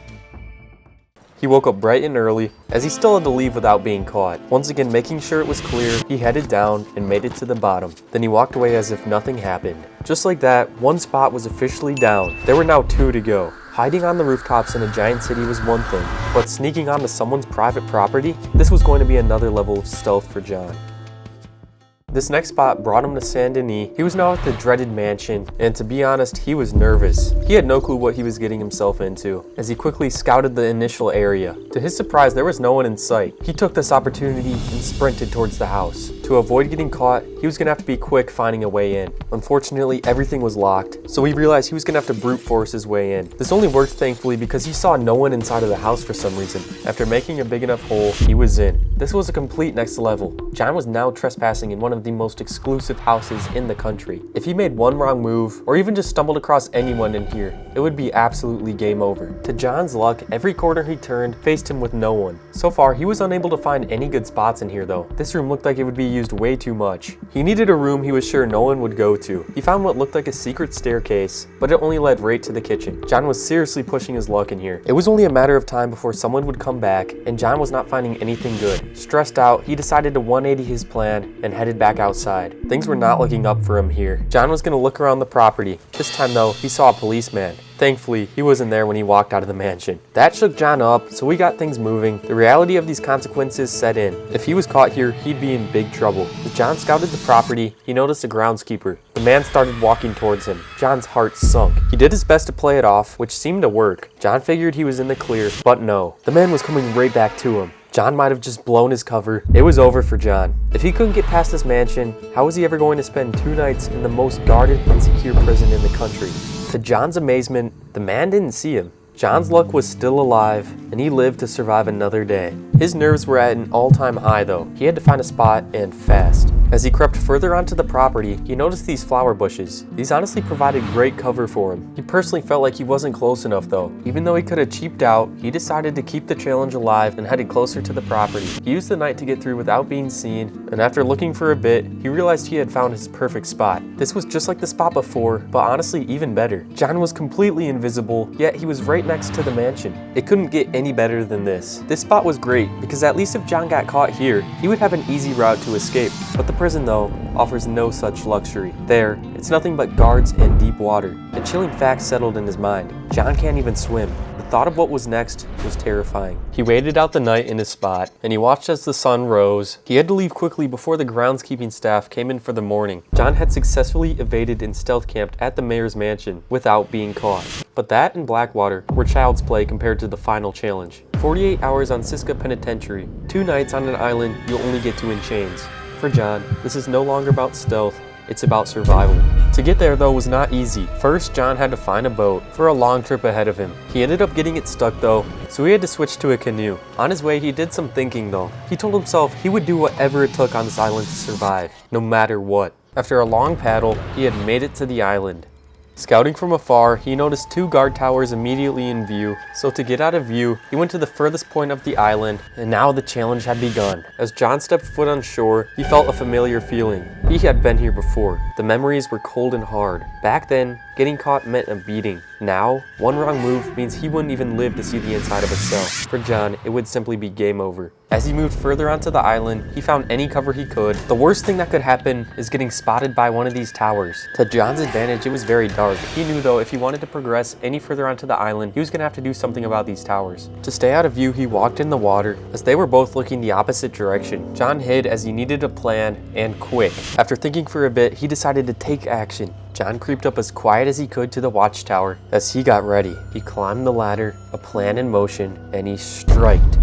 He woke up bright and early, as he still had to leave without being caught. Once again, making sure it was clear, he headed down and made it to the bottom. Then he walked away as if nothing happened. Just like that, one spot was officially down. There were now 2 to go. Hiding on the rooftops in a giant city was one thing, but sneaking onto someone's private property? This was going to be another level of stealth for John. This next spot brought him to Saint Denis. He was now at the dreaded mansion, and to be honest, he was nervous. He had no clue what he was getting himself into, as he quickly scouted the initial area. To his surprise, there was no one in sight. He took this opportunity and sprinted towards the house. To avoid getting caught, he was gonna have to be quick finding a way in. Unfortunately, everything was locked, so he realized he was gonna have to brute force his way in. This only worked thankfully because he saw no one inside of the house for some reason. After making a big enough hole, he was in. This was a complete next level. John was now trespassing in one of the most exclusive houses in the country. If he made one wrong move, or even just stumbled across anyone in here, it would be absolutely game over. To John's luck, every corner he turned faced him with no one. So far, he was unable to find any good spots in here though. This room looked like it would be used way too much. He needed a room he was sure no one would go to. He found what looked like a secret staircase, but it only led right to the kitchen. John was seriously pushing his luck in here. It was only a matter of time before someone would come back, and John was not finding anything good. Stressed out, he decided to 180 his plan and headed back outside. Things were not looking up for him here. John was going to look around the property. This time though, he saw a policeman. Thankfully, he wasn't there when he walked out of the mansion. That shook John up, so we got things moving. The reality of these consequences set in. If he was caught here, he'd be in big trouble. As John scouted the property, he noticed a groundskeeper. The man started walking towards him. John's heart sunk. He did his best to play it off, which seemed to work. John figured he was in the clear, but no. The man was coming right back to him. John might have just blown his cover. It was over for John. If he couldn't get past this mansion, how was he ever going to spend 2 nights in the most guarded and secure prison in the country? To John's amazement, the man didn't see him. John's luck was still alive, and he lived to survive another day. His nerves were at an all-time high though. He had to find a spot, and fast. As he crept further onto the property, he noticed these flower bushes. These honestly provided great cover for him. He personally felt like he wasn't close enough though. Even though he could have cheaped out, he decided to keep the challenge alive and headed closer to the property. He used the night to get through without being seen, and after looking for a bit, he realized he had found his perfect spot. This was just like the spot before, but honestly even better. John was completely invisible, yet he was right next to the mansion. It couldn't get any better than this. This spot was great, because at least if John got caught here, he would have an easy route to escape. But the prison though, offers no such luxury. There, it's nothing but guards and deep water. A chilling fact settled in his mind. John can't even swim. The thought of what was next was terrifying. He waited out the night in his spot, and he watched as the sun rose. He had to leave quickly before the groundskeeping staff came in for the morning. John had successfully evaded and stealth camped at the mayor's mansion without being caught. But that and Blackwater were child's play compared to the final challenge. 48 hours on Siska Penitentiary, 2 nights on an island you'll only get to in chains. For John, this is no longer about stealth, it's about survival. To get there though was not easy. First, John had to find a boat for a long trip ahead of him. He ended up getting it stuck though, so he had to switch to a canoe. On his way, he did some thinking though. He told himself he would do whatever it took on this island to survive, no matter what. After a long paddle, he had made it to the island. Scouting from afar, he noticed 2 guard towers immediately in view, so to get out of view, he went to the furthest point of the island, and now the challenge had begun. As John stepped foot on shore, he felt a familiar feeling. He had been here before. The memories were cold and hard. Back then, getting caught meant a beating. Now, one wrong move means he wouldn't even live to see the inside of a cell. For John, it would simply be game over. As he moved further onto the island, he found any cover he could. The worst thing that could happen is getting spotted by one of these towers. To John's advantage, it was very dark. He knew though, if he wanted to progress any further onto the island, he was gonna have to do something about these towers. To stay out of view, he walked in the water. As they were both looking the opposite direction, John hid as he needed a plan, and quick. After thinking for a bit, he decided to take action. John creeped up as quiet as he could to the watchtower. As he got ready, he climbed the ladder, a plan in motion, and he striked.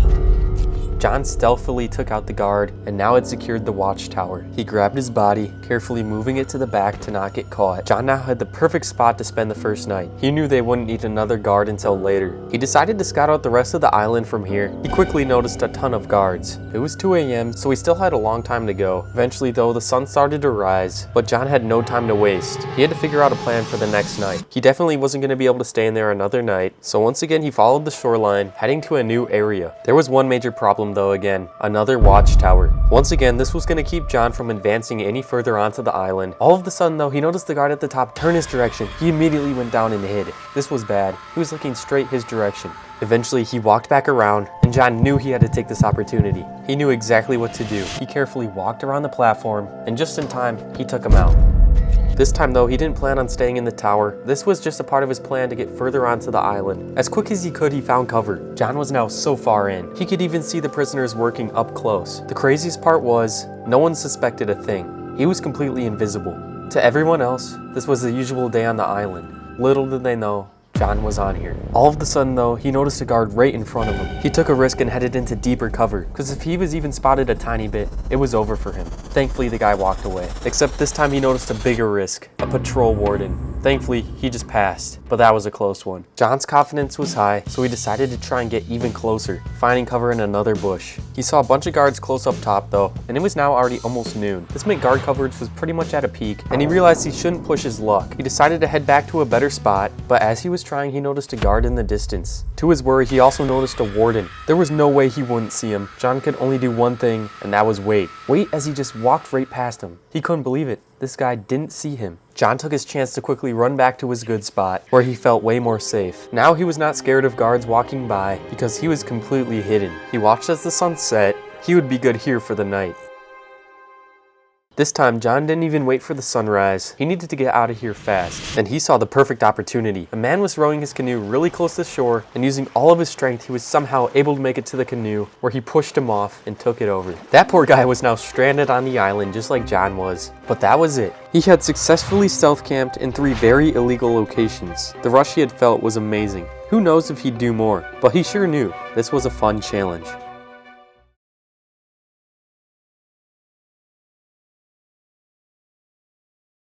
John stealthily took out the guard and now had secured the watchtower. He grabbed his body, carefully moving it to the back to not get caught. John now had the perfect spot to spend the first night. He knew they wouldn't need another guard until later. He decided to scout out the rest of the island from here. He quickly noticed a ton of guards. It was 2 a.m., so he still had a long time to go. Eventually though, the sun started to rise, but John had no time to waste. He had to figure out a plan for the next night. He definitely wasn't going to be able to stay in there another night, so once again he followed the shoreline, heading to a new area. There was one major problem though again, another watchtower. Once again, this was going to keep John from advancing any further onto the island. All of a sudden though, he noticed the guard at the top turn his direction. He immediately went down and hid. This was bad. He was looking straight his direction. Eventually, he walked back around, and John knew he had to take this opportunity. He knew exactly what to do. He carefully walked around the platform, and just in time, he took him out. This time though, he didn't plan on staying in the tower. This was just a part of his plan to get further onto the island. As quick as he could, he found cover. John was now so far in. He could even see the prisoners working up close. The craziest part was, no one suspected a thing. He was completely invisible. To everyone else, this was the usual day on the island. Little did they know, John was on here. All of a sudden though, he noticed a guard right in front of him. He took a risk and headed into deeper cover, because if he was even spotted a tiny bit, it was over for him. Thankfully, the guy walked away. Except this time he noticed a bigger risk, a patrol warden. Thankfully, he just passed, but that was a close one. John's confidence was high, so he decided to try and get even closer, finding cover in another bush. He saw a bunch of guards close up top though, and it was now already almost noon. This meant guard coverage was pretty much at a peak, and he realized he shouldn't push his luck. He decided to head back to a better spot, but as he was trying, he noticed a guard in the distance. To his worry, he also noticed a warden. There was no way he wouldn't see him. John could only do one thing, and that was wait. Wait as he just walked right past him. He couldn't believe it. This guy didn't see him. John took his chance to quickly run back to his good spot, where he felt way more safe. Now he was not scared of guards walking by, because he was completely hidden. He watched as the sun set. He would be good here for the night. This time, John didn't even wait for the sunrise. He needed to get out of here fast. And he saw the perfect opportunity. A man was rowing his canoe really close to shore, and using all of his strength, he was somehow able to make it to the canoe, where he pushed him off and took it over. That poor guy was now stranded on the island, just like John was. But that was it. He had successfully stealth camped in 3 very illegal locations. The rush he had felt was amazing. Who knows if he'd do more, but he sure knew this was a fun challenge.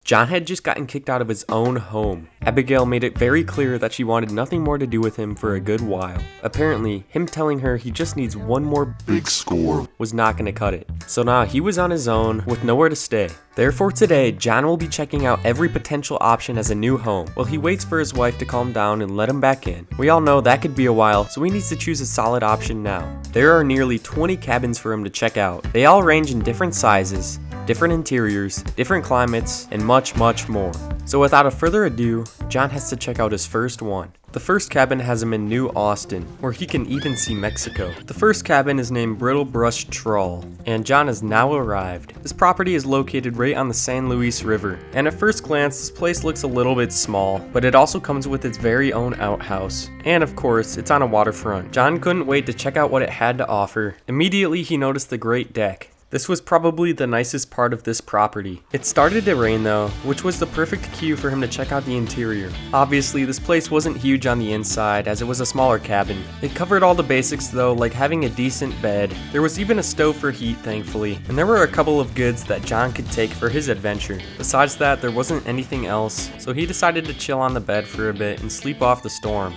John had just gotten kicked out of his own home. Abigail made it very clear that she wanted nothing more to do with him for a good while. Apparently, him telling her he just needs one more big score was not going to cut it. So now he was on his own with nowhere to stay. Therefore today, John will be checking out every potential option as a new home while he waits for his wife to calm down and let him back in. We all know that could be a while, so he needs to choose a solid option now. There are nearly 20 cabins for him to check out. They all range in different sizes, different interiors, different climates, and much, much more. So without a further ado, John has to check out his first one. The first cabin has him in New Austin, where he can even see Mexico. The first cabin is named Brittle Brush Trawl, and John has now arrived. This property is located right on the San Luis River, and at first glance, this place looks a little bit small, but it also comes with its very own outhouse. And of course, it's on a waterfront. John couldn't wait to check out what it had to offer. Immediately, he noticed the great deck. This was probably the nicest part of this property. It started to rain though, which was the perfect cue for him to check out the interior. Obviously, this place wasn't huge on the inside as it was a smaller cabin. It covered all the basics though, like having a decent bed. There was even a stove for heat, thankfully, and there were a couple of goods that John could take for his adventure. Besides that, there wasn't anything else, so he decided to chill on the bed for a bit and sleep off the storm.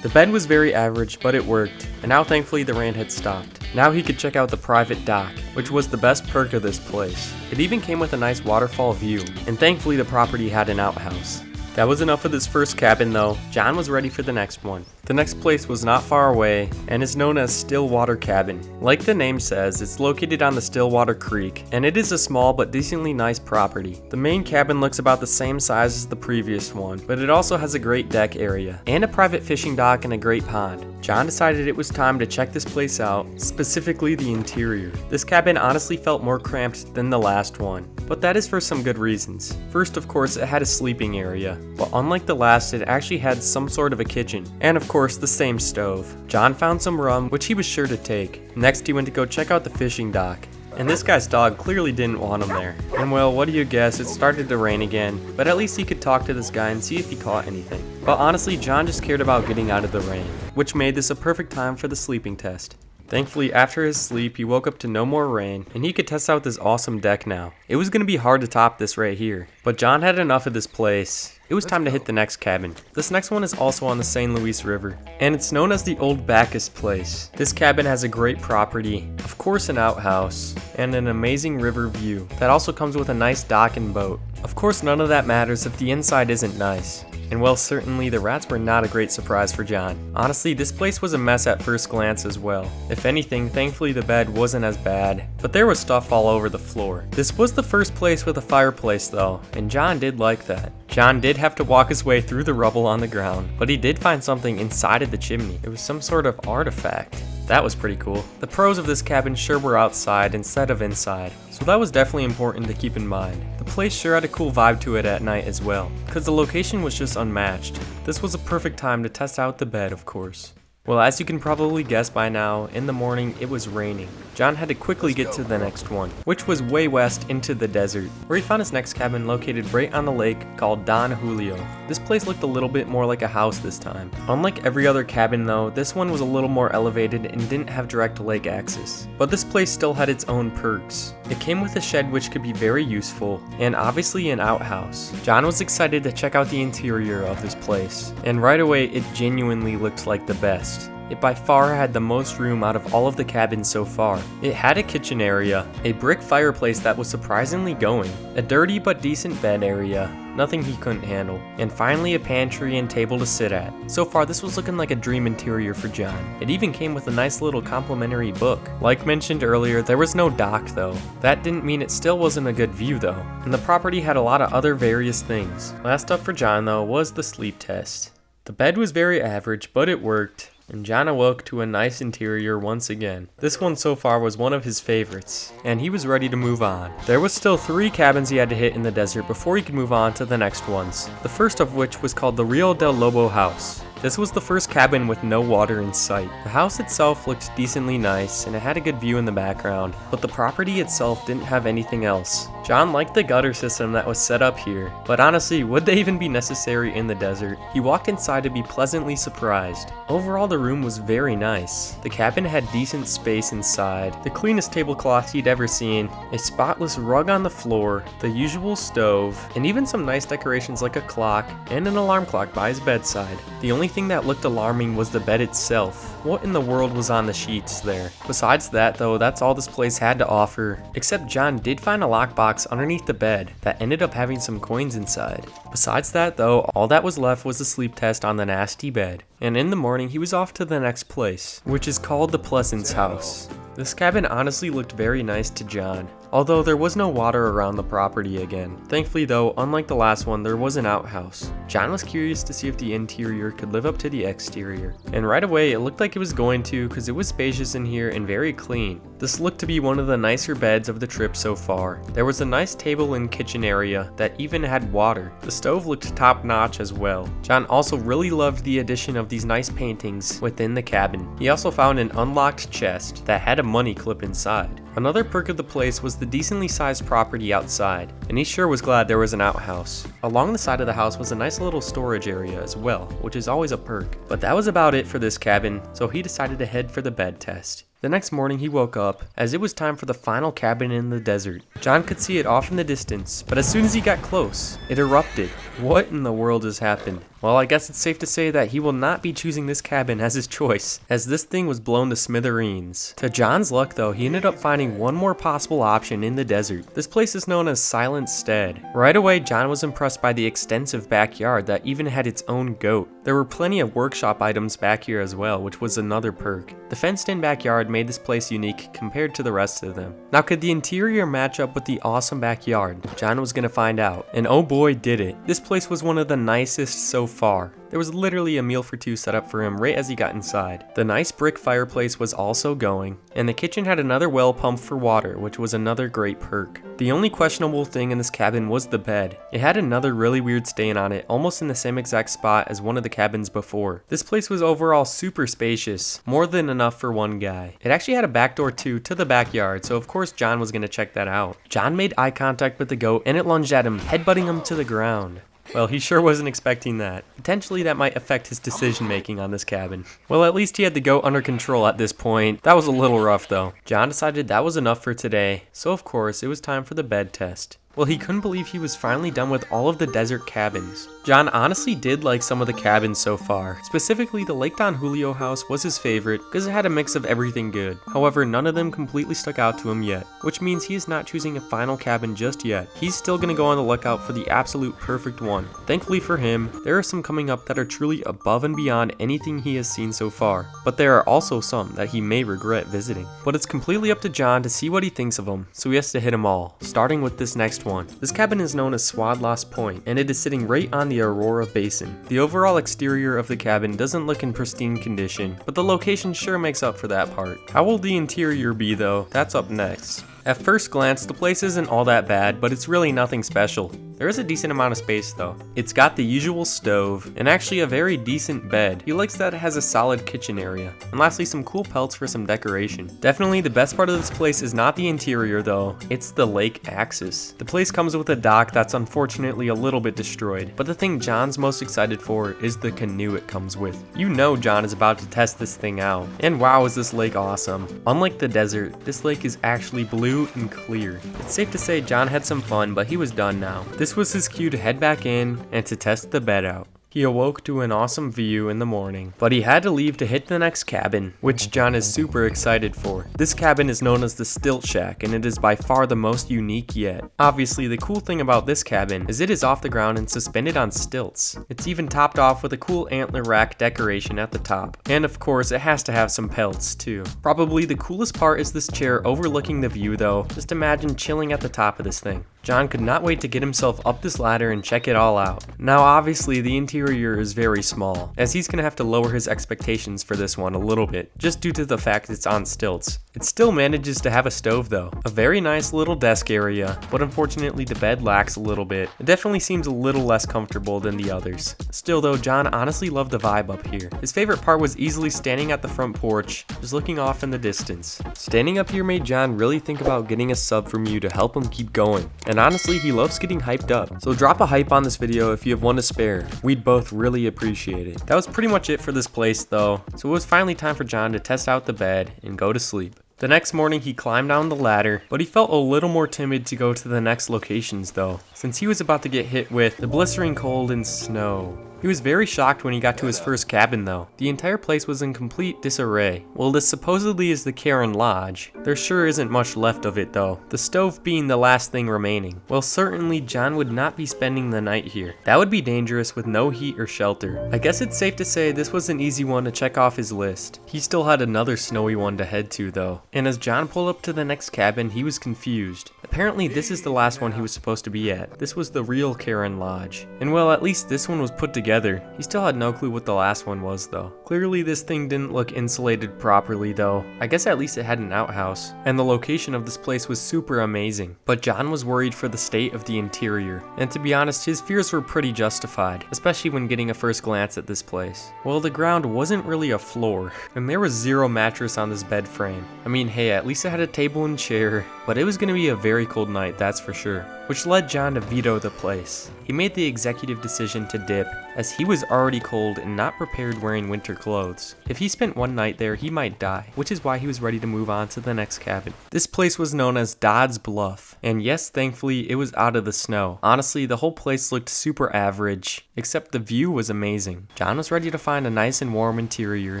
The bed was very average, but it worked, and now thankfully the rain had stopped. Now he could check out the private dock, which was the best perk of this place. It even came with a nice waterfall view, and thankfully the property had an outhouse. That was enough of this first cabin though. John was ready for the next one. The next place was not far away and is known as Stillwater Cabin. Like the name says, it's located on the Stillwater Creek, and it is a small but decently nice property. The main cabin looks about the same size as the previous one, but it also has a great deck area, and a private fishing dock and a great pond. John decided it was time to check this place out, specifically the interior. This cabin honestly felt more cramped than the last one, but that is for some good reasons. First, of course, it had a sleeping area, but unlike the last, it actually had some sort of a kitchen, and of course the same stove. John found some rum, which he was sure to take. Next, he went to go check out the fishing dock. And this guy's dog clearly didn't want him there. And well, what do you guess? It started to rain again, but at least he could talk to this guy and see if he caught anything. But honestly, John just cared about getting out of the rain, which made this a perfect time for the sleeping test. Thankfully, after his sleep, he woke up to no more rain, and he could test out this awesome deck now. It was going to be hard to top this right here, but John had enough of this place. It was time to hit the next cabin. This next one is also on the St. Louis River, and it's known as the Old Bacchus Place. This cabin has a great property, of course an outhouse, and an amazing river view that also comes with a nice dock and boat. Of course, none of that matters if the inside isn't nice. And well, certainly the rats were not a great surprise for John. Honestly, this place was a mess at first glance as well. If anything, thankfully the bed wasn't as bad, but there was stuff all over the floor. This was the first place with a fireplace though, and John did like that. John did have to walk his way through the rubble on the ground, but he did find something inside of the chimney. It was some sort of artifact. That was pretty cool. The pros of this cabin sure were outside instead of inside, so that was definitely important to keep in mind. The place sure had a cool vibe to it at night as well, because the location was just unmatched. This was a perfect time to test out the bed, of course. Well, as you can probably guess by now, in the morning it was raining. John had to quickly get to the next one, which was way west into the desert, where he found his next cabin located right on the lake called Don Julio. This place looked a little bit more like a house this time. Unlike every other cabin though, this one was a little more elevated and didn't have direct lake access. But this place still had its own perks. It came with a shed which could be very useful, and obviously an outhouse. John was excited to check out the interior of this place, and right away it genuinely looked like the best. It by far had the most room out of all of the cabins so far. It had a kitchen area, a brick fireplace that was surprisingly going, a dirty but decent bed area, nothing he couldn't handle, and finally a pantry and table to sit at. So far this was looking like a dream interior for John. It even came with a nice little complimentary book. Like mentioned earlier, there was no dock though. That didn't mean it still wasn't a good view though, and the property had a lot of other various things. Last up for John though was the sleep test. The bed was very average, but it worked, and John awoke to a nice interior once again. This one so far was one of his favorites, and he was ready to move on. There was still 3 cabins he had to hit in the desert before he could move on to the next ones. The first of which was called the Rio del Lobo house. This was the first cabin with no water in sight. The house itself looked decently nice, and it had a good view in the background, but the property itself didn't have anything else. John liked the gutter system that was set up here, but honestly, would they even be necessary in the desert? He walked inside to be pleasantly surprised. Overall, the room was very nice. The cabin had decent space inside, the cleanest tablecloth he'd ever seen, a spotless rug on the floor, the usual stove, and even some nice decorations like a clock and an alarm clock by his bedside. The only thing that looked alarming was the bed itself. What in the world was on the sheets there? Besides that though, that's all this place had to offer, except John did find a lockbox underneath the bed that ended up having some coins inside. Besides that though, all that was left was a sleep test on the nasty bed. And in the morning he was off to the next place, which is called the Pleasance House. This cabin honestly looked very nice to John, although there was no water around the property again. Thankfully though, unlike the last one, there was an outhouse. John was curious to see if the interior could live up to the exterior, and right away it looked like it was going to, because it was spacious in here and very clean. This looked to be one of the nicer beds of the trip so far. There was a nice table and kitchen area that even had water. The stove looked top notch as well. John also really loved the addition of these nice paintings within the cabin. He also found an unlocked chest that had a money clip inside. Another perk of the place was the decently sized property outside, and he sure was glad there was an outhouse. Along the side of the house was a nice little storage area as well, which is always a perk. But that was about it for this cabin, so he decided to head for the bed test. The next morning he woke up, as it was time for the final cabin in the desert. John could see it off in the distance, but as soon as he got close, it erupted. What in the world has happened? Well, I guess it's safe to say that he will not be choosing this cabin as his choice, as this thing was blown to smithereens. To John's luck though, he ended up finding one more possible option in the desert. This place is known as Silent Stead. Right away, John was impressed by the extensive backyard that even had its own goat. There were plenty of workshop items back here as well, which was another perk. The fenced-in backyard made this place unique compared to the rest of them. Now, could the interior match up with the awesome backyard? John was gonna find out, and oh boy did it. This place was one of the nicest so far. There was literally a meal for two set up for him right as he got inside. The nice brick fireplace was also going, and the kitchen had another well pump for water, which was another great perk. The only questionable thing in this cabin was the bed. It had another really weird stain on it, almost in the same exact spot as one of the cabins before. This place was overall super spacious, more than enough for one guy. It actually had a back door too to the backyard, so of course John was gonna check that out. John made eye contact with the goat and it lunged at him, headbutting him to the ground. Well, he sure wasn't expecting that. Potentially that might affect his decision making on this cabin. Well, at least he had the goat under control at this point. That was a little rough though. John decided that was enough for today, so of course it was time for the bed test. Well, he couldn't believe he was finally done with all of the desert cabins. John honestly did like some of the cabins so far. Specifically, the Lake Don Julio house was his favorite because it had a mix of everything good. However, none of them completely stuck out to him yet, which means he is not choosing a final cabin just yet. He's still gonna go on the lookout for the absolute perfect one. Thankfully for him, there are some coming up that are truly above and beyond anything he has seen so far, but there are also some that he may regret visiting. But it's completely up to John to see what he thinks of them, so he has to hit them all, starting with this next one. This cabin is known as Swadlost Point, and it is sitting right on the Aurora Basin. The overall exterior of the cabin doesn't look in pristine condition, but the location sure makes up for that part. How will the interior be though? That's up next. At first glance, the place isn't all that bad, but it's really nothing special. There is a decent amount of space though. It's got the usual stove, and actually a very decent bed. He likes that it has a solid kitchen area. And lastly, some cool pelts for some decoration. Definitely the best part of this place is not the interior though, it's the lake axis. The place comes with a dock that's unfortunately a little bit destroyed, but the thing John's most excited for is the canoe it comes with. You know John is about to test this thing out. And wow, is this lake awesome. Unlike the desert, this lake is actually blue and clear. It's safe to say John had some fun, but he was done now. This was his cue to head back in and to test the bed out. He awoke to an awesome view in the morning, but he had to leave to hit the next cabin, which John is super excited for. This cabin is known as the Stilt Shack, and it is by far the most unique yet. Obviously, the cool thing about this cabin is it is off the ground and suspended on stilts. It's even topped off with a cool antler rack decoration at the top. And of course, it has to have some pelts too. Probably the coolest part is this chair overlooking the view though. Just imagine chilling at the top of this thing. John could not wait to get himself up this ladder and check it all out. Now obviously the interior is very small, as he's gonna have to lower his expectations for this one a little bit, just due to the fact it's on stilts. It still manages to have a stove though, a very nice little desk area, but unfortunately the bed lacks a little bit. It definitely seems a little less comfortable than the others. Still though, John honestly loved the vibe up here. His favorite part was easily standing at the front porch, just looking off in the distance. Standing up here made John really think about getting a sub from you to help him keep going. And honestly, he loves getting hyped up. So drop a hype on this video if you have one to spare. We'd both really appreciate it. That was pretty much it for this place though. So it was finally time for John to test out the bed and go to sleep. The next morning he climbed down the ladder, but he felt a little more timid to go to the next locations though, since he was about to get hit with the blistering cold and snow. He was very shocked when he got to his first cabin though. The entire place was in complete disarray. Well, this supposedly is the Karen Lodge. There sure isn't much left of it though, the stove being the last thing remaining. Well, certainly John would not be spending the night here. That would be dangerous with no heat or shelter. I guess it's safe to say this was an easy one to check off his list. He still had another snowy one to head to though. And as John pulled up to the next cabin, he was confused. Apparently this is the last one he was supposed to be at. This was the real Karen Lodge. And well, at least this one was put together together. He still had no clue what the last one was though. Clearly this thing didn't look insulated properly though. I guess at least it had an outhouse. And the location of this place was super amazing. But John was worried for the state of the interior. And to be honest, his fears were pretty justified, especially when getting a first glance at this place. Well, the ground wasn't really a floor, and there was zero mattress on this bed frame. I mean, hey, at least it had a table and chair, but it was gonna be a very cold night, that's for sure. Which led John to veto the place. He made the executive decision to dip, as he was already cold and not prepared wearing winter clothes. If he spent one night there, he might die, which is why he was ready to move on to the next cabin. This place was known as Dodd's Bluff, and yes, thankfully, it was out of the snow. Honestly, the whole place looked super average, except the view was amazing. John was ready to find a nice and warm interior,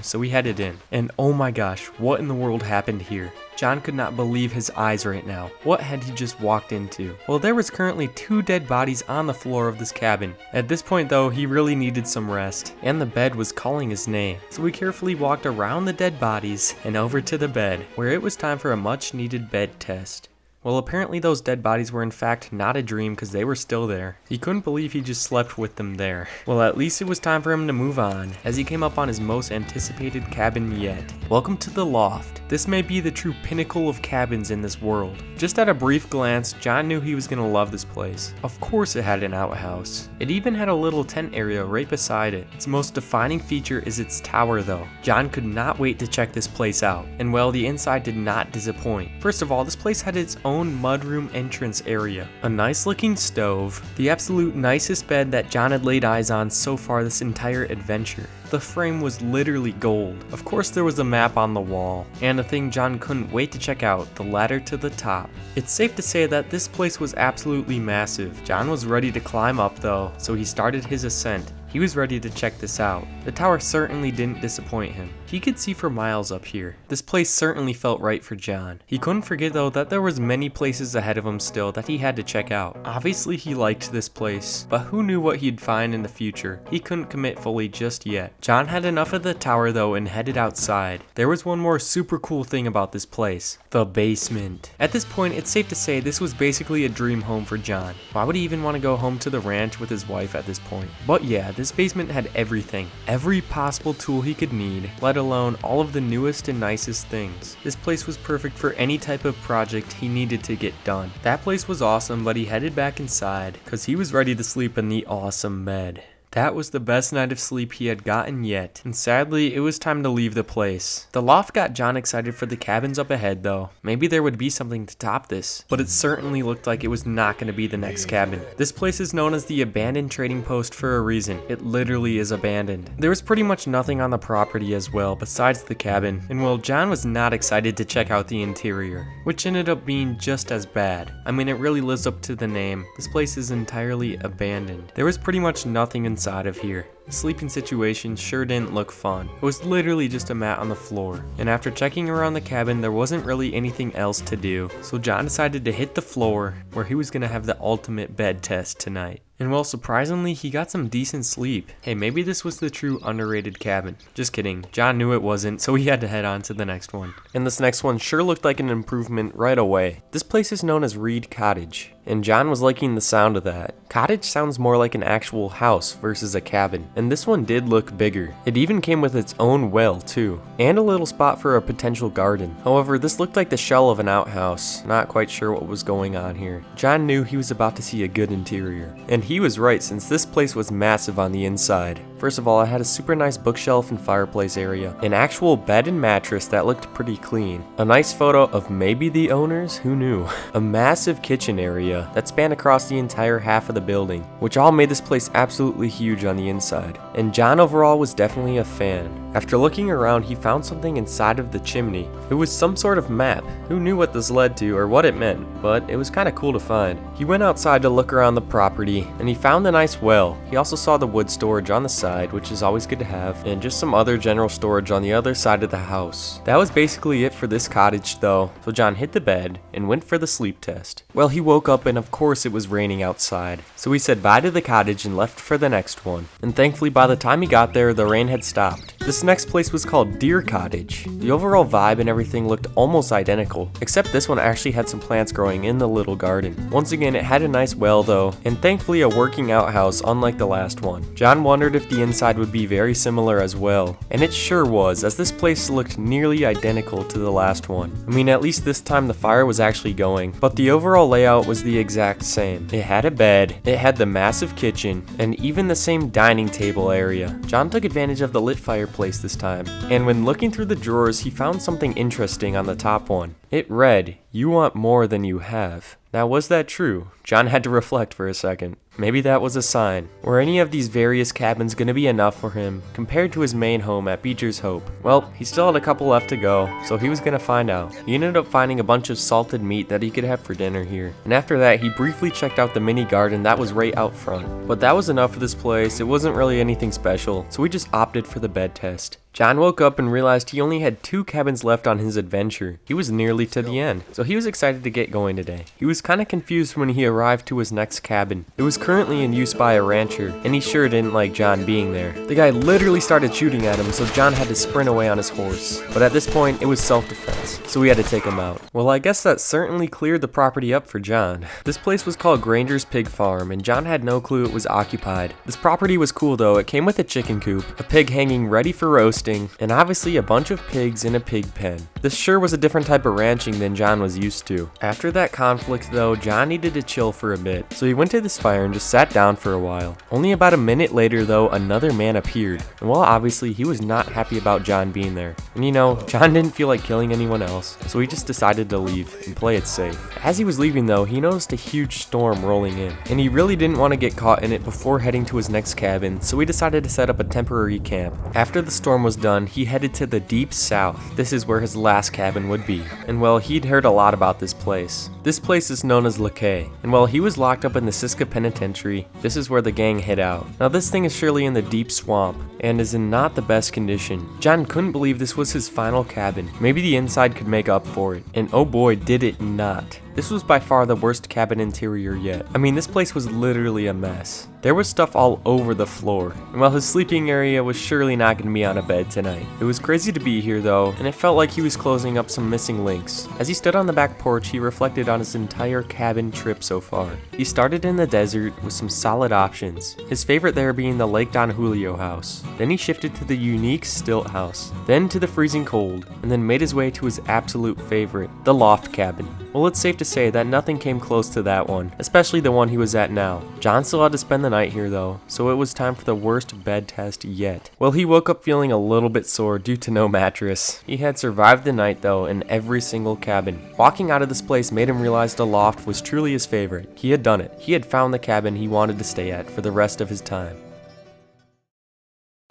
so we headed in. And oh my gosh, what in the world happened here? John could not believe his eyes right now. What had he just walked into? Well, there was currently 2 dead bodies on the floor of this cabin. At this point though, he really needed some rest, and the bed was calling his name. So we carefully walked around the dead bodies and over to the bed, where it was time for a much needed bed test. Well, apparently those dead bodies were in fact not a dream because they were still there. He couldn't believe he just slept with them there. Well, at least it was time for him to move on, as he came up on his most anticipated cabin yet. Welcome to the loft. This may be the true pinnacle of cabins in this world. Just at a brief glance, John knew he was gonna love this place. Of course it had an outhouse. It even had a little tent area right beside it. Its most defining feature is its tower though. John could not wait to check this place out. And well, the inside did not disappoint. First of all, this place had its own mudroom entrance area, a nice looking stove, the absolute nicest bed that John had laid eyes on so far this entire adventure. The frame was literally gold. Of course there was a map on the wall, and a thing John couldn't wait to check out, the ladder to the top. It's safe to say that this place was absolutely massive. John was ready to climb up though, so he started his ascent. He was ready to check this out. The tower certainly didn't disappoint him. He could see for miles up here. This place certainly felt right for John. He couldn't forget though that there was many places ahead of him still that he had to check out. Obviously he liked this place, but who knew what he'd find in the future? He couldn't commit fully just yet. John had enough of the tower though and headed outside. There was one more super cool thing about this place: the basement. At this point, it's safe to say this was basically a dream home for John. Why would he even want to go home to the ranch with his wife at this point? But yeah, this basement had everything. Every possible tool he could need, let alone all of the newest and nicest things. This place was perfect for any type of project he needed to get done. That place was awesome, but he headed back inside because he was ready to sleep in the awesome bed. That was the best night of sleep he had gotten yet, and sadly, it was time to leave the place. The loft got John excited for the cabins up ahead though. Maybe there would be something to top this, but it certainly looked like it was not going to be the next cabin. This place is known as the abandoned trading post for a reason. It literally is abandoned. There was pretty much nothing on the property as well besides the cabin, and well, John was not excited to check out the interior, which ended up being just as bad. I mean, it really lives up to the name. This place is entirely abandoned. There was pretty much nothing inside of here. The sleeping situation sure didn't look fun. It was literally just a mat on the floor, and after checking around the cabin, there wasn't really anything else to do, so John decided to hit the floor, where he was gonna have the ultimate bed test tonight. And well, surprisingly, he got some decent sleep. Hey, maybe this was the true underrated cabin. Just kidding. John knew it wasn't, so he had to head on to the next one. And this next one sure looked like an improvement right away. This place is known as Reed Cottage, and John was liking the sound of that. Cottage sounds more like an actual house versus a cabin, and this one did look bigger. It even came with its own well too, and a little spot for a potential garden. However, this looked like the shell of an outhouse. Not quite sure what was going on here. John knew he was about to see a good interior, and he was right, since this place was massive on the inside. First of all, it had a super nice bookshelf and fireplace area, an actual bed and mattress that looked pretty clean, a nice photo of maybe the owners, who knew, a massive kitchen area that spanned across the entire half of the building, which all made this place absolutely huge on the inside. And John overall was definitely a fan. After looking around, he found something inside of the chimney. It was some sort of map. Who knew what this led to or what it meant, but it was kind of cool to find. He went outside to look around the property, and he found a nice well. He also saw the wood storage on the side, inside, which is always good to have, and just some other general storage on the other side of the house. That was basically it for this cottage though, so John hit the bed and went for the sleep test. Well, he woke up and of course it was raining outside, so he said bye to the cottage and left for the next one. And thankfully by the time he got there, the rain had stopped. This next place was called Deer Cottage. The overall vibe and everything looked almost identical, except this one actually had some plants growing in the little garden. Once again, it had a nice well though, and thankfully a working outhouse unlike the last one. John wondered if the inside would be very similar as well, and it sure was, as this place looked nearly identical to the last one. I mean, at least this time the fire was actually going, but the overall layout was the exact same. It had a bed, it had the massive kitchen, and even the same dining table area. John took advantage of the lit fireplace this time, and when looking through the drawers, he found something interesting on the top one. It read, "You want more than you have." Now, was that true? John had to reflect for a second. Maybe that was a sign. Were any of these various cabins going to be enough for him compared to his main home at Beecher's Hope? Well, he still had a couple left to go, so he was going to find out. He ended up finding a bunch of salted meat that he could have for dinner here. And after that, he briefly checked out the mini garden that was right out front. But that was enough for this place. It wasn't really anything special, so we just opted for the bed test. John woke up and realized he only had 2 cabins left on his adventure. He was nearly to the end, so he was excited to get going today. He was kind of confused when he arrived to his next cabin. It was currently in use by a rancher, and he sure didn't like John being there. The guy literally started shooting at him, so John had to sprint away on his horse. But at this point, it was self-defense, so we had to take him out. Well, I guess that certainly cleared the property up for John. This place was called Granger's Pig Farm, and John had no clue it was occupied. This property was cool though. It came with a chicken coop, a pig hanging ready for roasting, and obviously a bunch of pigs in a pig pen. This sure was a different type of ranching than John was used to. After that conflict though, John needed to chill for a bit, so he went to this fire and just sat down for a while. Only about a minute later though, another man appeared, and well, obviously he was not happy about John being there. And you know, John didn't feel like killing anyone else, so he just decided to leave and play it safe. As he was leaving though, he noticed a huge storm rolling in, and he really didn't want to get caught in it before heading to his next cabin, so he decided to set up a temporary camp. After the storm was done, he headed to the deep south. This is where his last cabin would be. And well, he'd heard a lot about this place. This place is known as LeCay, and while he was locked up in the Sitka Penitentiary, this is where the gang hid out. Now this thing is surely in the deep swamp, and is in not the best condition. John couldn't believe this was his final cabin. Maybe the inside could make up for it, and oh boy did it not. This was by far the worst cabin interior yet. I mean, this place was literally a mess. There was stuff all over the floor, and while his sleeping area was surely not going to be on a bed tonight. It was crazy to be here though, and it felt like he was closing up some missing links. As he stood on the back porch, he reflected on his entire cabin trip so far. He started in the desert with some solid options, his favorite there being the Lake Don Julio house. Then he shifted to the unique Stilt house, then to the freezing cold, and then made his way to his absolute favorite, the loft cabin. Well, it's safe to say that nothing came close to that one, especially the one he was at now. John still had to spend the night here though, so it was time for the worst bed test yet. Well, he woke up feeling a little bit sore due to no mattress. He had survived the night though in every single cabin. Walking out of this place made him realize the loft was truly his favorite. He had done it. He had found the cabin he wanted to stay at for the rest of his time.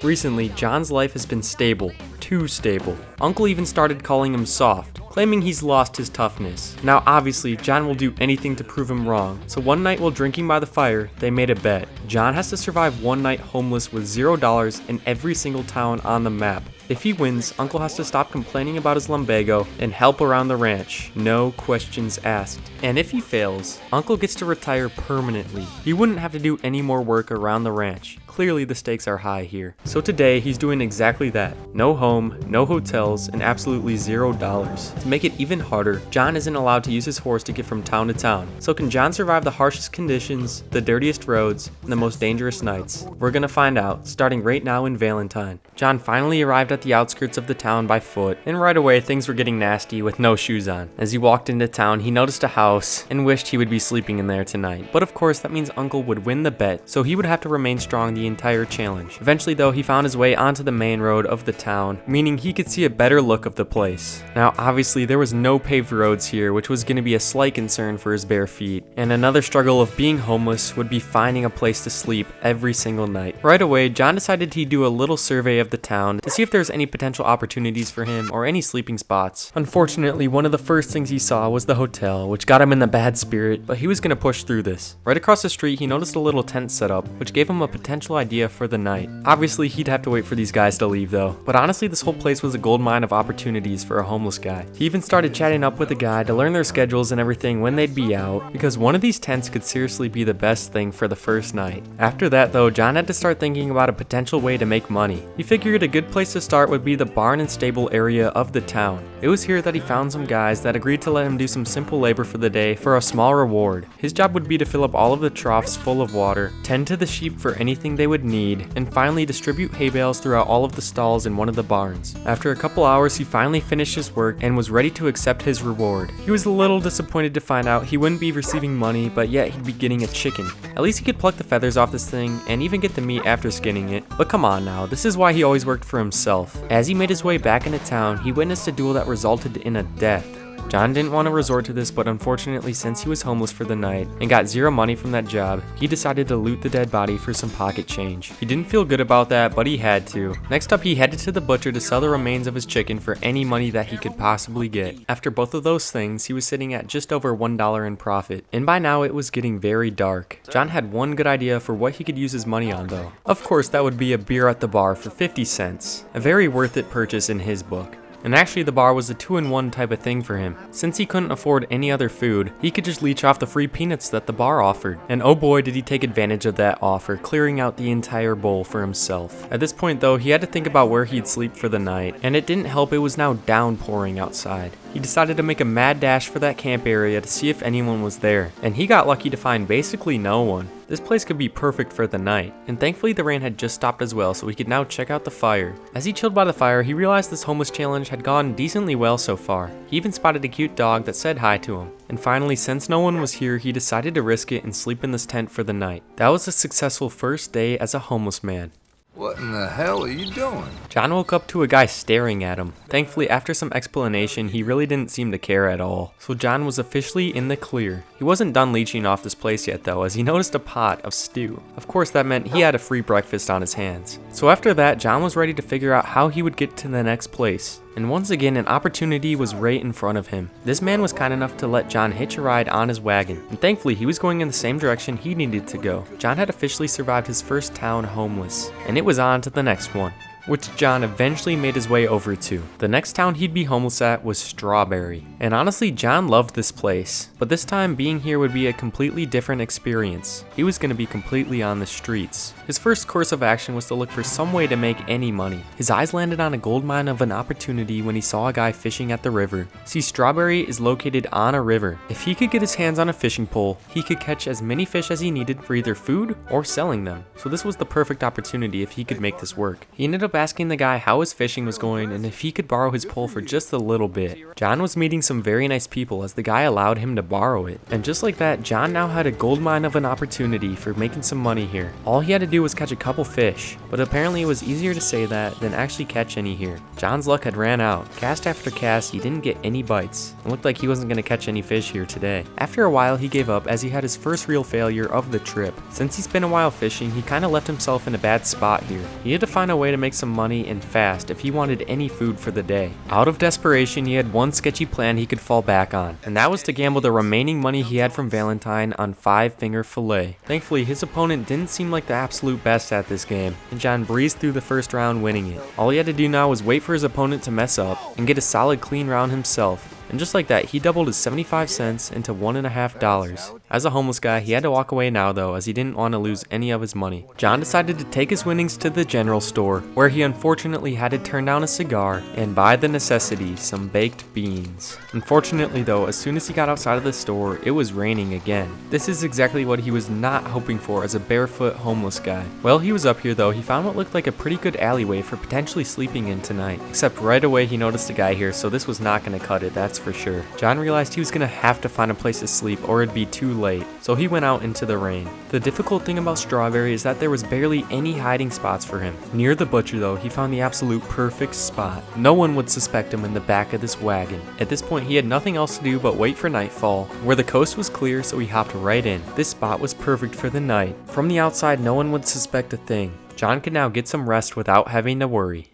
Recently, John's life has been stable. Too stable. Uncle even started calling him soft, claiming he's lost his toughness. Now obviously, John will do anything to prove him wrong, so one night while drinking by the fire, they made a bet. John has to survive one night homeless with $0 in every single town on the map. If he wins, Uncle has to stop complaining about his lumbago and help around the ranch. No questions asked. And if he fails, Uncle gets to retire permanently. He wouldn't have to do any more work around the ranch. Clearly the stakes are high here. So today, he's doing exactly that. No home, no hotels, and absolutely $0. To make it even harder, John isn't allowed to use his horse to get from town to town. So can John survive the harshest conditions, the dirtiest roads, and the most dangerous nights? We're gonna find out, starting right now in Valentine. John finally arrived at the outskirts of the town by foot, and right away things were getting nasty with no shoes on. As he walked into town, he noticed a house and wished he would be sleeping in there tonight. But of course, that means Uncle would win the bet, so he would have to remain strong the entire challenge. Eventually though, he found his way onto the main road of the town, meaning he could see a better look of the place. Now obviously there was no paved roads here, which was going to be a slight concern for his bare feet. And another struggle of being homeless would be finding a place to sleep every single night. Right away, John decided he'd do a little survey of the town to see if there's any potential opportunities for him or any sleeping spots. Unfortunately, one of the first things he saw was the hotel, which got him in the bad spirit, but he was going to push through this. Right across the street, he noticed a little tent set up, which gave him a potential potential idea for the night. Obviously, he'd have to wait for these guys to leave though, but honestly this whole place was a goldmine of opportunities for a homeless guy. He even started chatting up with a guy to learn their schedules and everything when they'd be out, because one of these tents could seriously be the best thing for the first night. After that though, John had to start thinking about a potential way to make money. He figured a good place to start would be the barn and stable area of the town. It was here that he found some guys that agreed to let him do some simple labor for the day for a small reward. His job would be to fill up all of the troughs full of water, tend to the sheep for anything they would need, and finally distribute hay bales throughout all of the stalls in one of the barns. After a couple hours, he finally finished his work and was ready to accept his reward. He was a little disappointed to find out he wouldn't be receiving money, but yet he'd be getting a chicken. At least he could pluck the feathers off this thing and even get the meat after skinning it. But come on now, this is why he always worked for himself. As he made his way back into town, he witnessed a duel that resulted in a death. John didn't want to resort to this, but unfortunately since he was homeless for the night and got zero money from that job, he decided to loot the dead body for some pocket change. He didn't feel good about that, but he had to. Next up, he headed to the butcher to sell the remains of his chicken for any money that he could possibly get. After both of those things, he was sitting at just over $1 in profit, and by now it was getting very dark. John had one good idea for what he could use his money on though. Of course, that would be a beer at the bar for 50 cents. A very worth it purchase in his book. And actually the bar was a 2-in-1 type of thing for him. Since he couldn't afford any other food, he could just leech off the free peanuts that the bar offered. And oh boy did he take advantage of that offer, clearing out the entire bowl for himself. At this point though, he had to think about where he'd sleep for the night, and it didn't help it was now downpouring outside. He decided to make a mad dash for that camp area to see if anyone was there, and he got lucky to find basically no one. This place could be perfect for the night, and thankfully the rain had just stopped as well, so he could now check out the fire. As he chilled by the fire, he realized this homeless challenge had gone decently well so far. He even spotted a cute dog that said hi to him. And finally, since no one was here, he decided to risk it and sleep in this tent for the night. That was a successful first day as a homeless man. What in the hell are you doing? John woke up to a guy staring at him. Thankfully, after some explanation, he really didn't seem to care at all. So John was officially in the clear. He wasn't done leeching off this place yet though, as he noticed a pot of stew. Of course, that meant he had a free breakfast on his hands. So after that, John was ready to figure out how he would get to the next place. And once again, an opportunity was right in front of him. This man was kind enough to let John hitch a ride on his wagon, and thankfully he was going in the same direction he needed to go. John had officially survived his first town homeless, and it was on to the next one, which John eventually made his way over to. The next town he'd be homeless at was Strawberry. And honestly, John loved this place, but this time being here would be a completely different experience. He was going to be completely on the streets. His first course of action was to look for some way to make any money. His eyes landed on a gold mine of an opportunity when he saw a guy fishing at the river. See, Strawberry is located on a river. If he could get his hands on a fishing pole, he could catch as many fish as he needed for either food or selling them. So this was the perfect opportunity if he could make this work. He ended up asking the guy how his fishing was going and if he could borrow his pole for just a little bit. John was meeting some very nice people as the guy allowed him to borrow it. And just like that, John now had a gold mine of an opportunity for making some money here. All he had to do was catch a couple fish, but apparently it was easier to say that than actually catch any here. John's luck had ran out. Cast after cast, he didn't get any bites. It looked like he wasn't going to catch any fish here today. After a while, he gave up as he had his first real failure of the trip. Since he spent a while fishing, he kind of left himself in a bad spot here. He had to find a way to make some money and fast if he wanted any food for the day. Out of desperation, he had one sketchy plan he could fall back on, and that was to gamble the remaining money he had from Valentine on 5-finger fillet. Thankfully, his opponent didn't seem like the absolute best at this game, and John breezed through the first round winning it. All he had to do now was wait for his opponent to mess up and get a solid clean round himself. And just like that, he doubled his 75 cents into $1.50. As a homeless guy, he had to walk away now though, as he didn't want to lose any of his money. John decided to take his winnings to the general store, where he unfortunately had to turn down a cigar and buy the necessity, some baked beans. Unfortunately though, as soon as he got outside of the store, it was raining again. This is exactly what he was not hoping for as a barefoot homeless guy. While he was up here though, he found what looked like a pretty good alleyway for potentially sleeping in tonight. Except right away he noticed a guy here, so this was not going to cut it, that's for sure. John realized he was going to have to find a place to sleep or it'd be too late, so he went out into the rain. The difficult thing about Strawberry is that there was barely any hiding spots for him. Near the butcher though, he found the absolute perfect spot. No one would suspect him in the back of this wagon. At this point, he had nothing else to do but wait for nightfall, where the coast was clear, so he hopped right in. This spot was perfect for the night. From the outside, no one would suspect a thing. John could now get some rest without having to worry.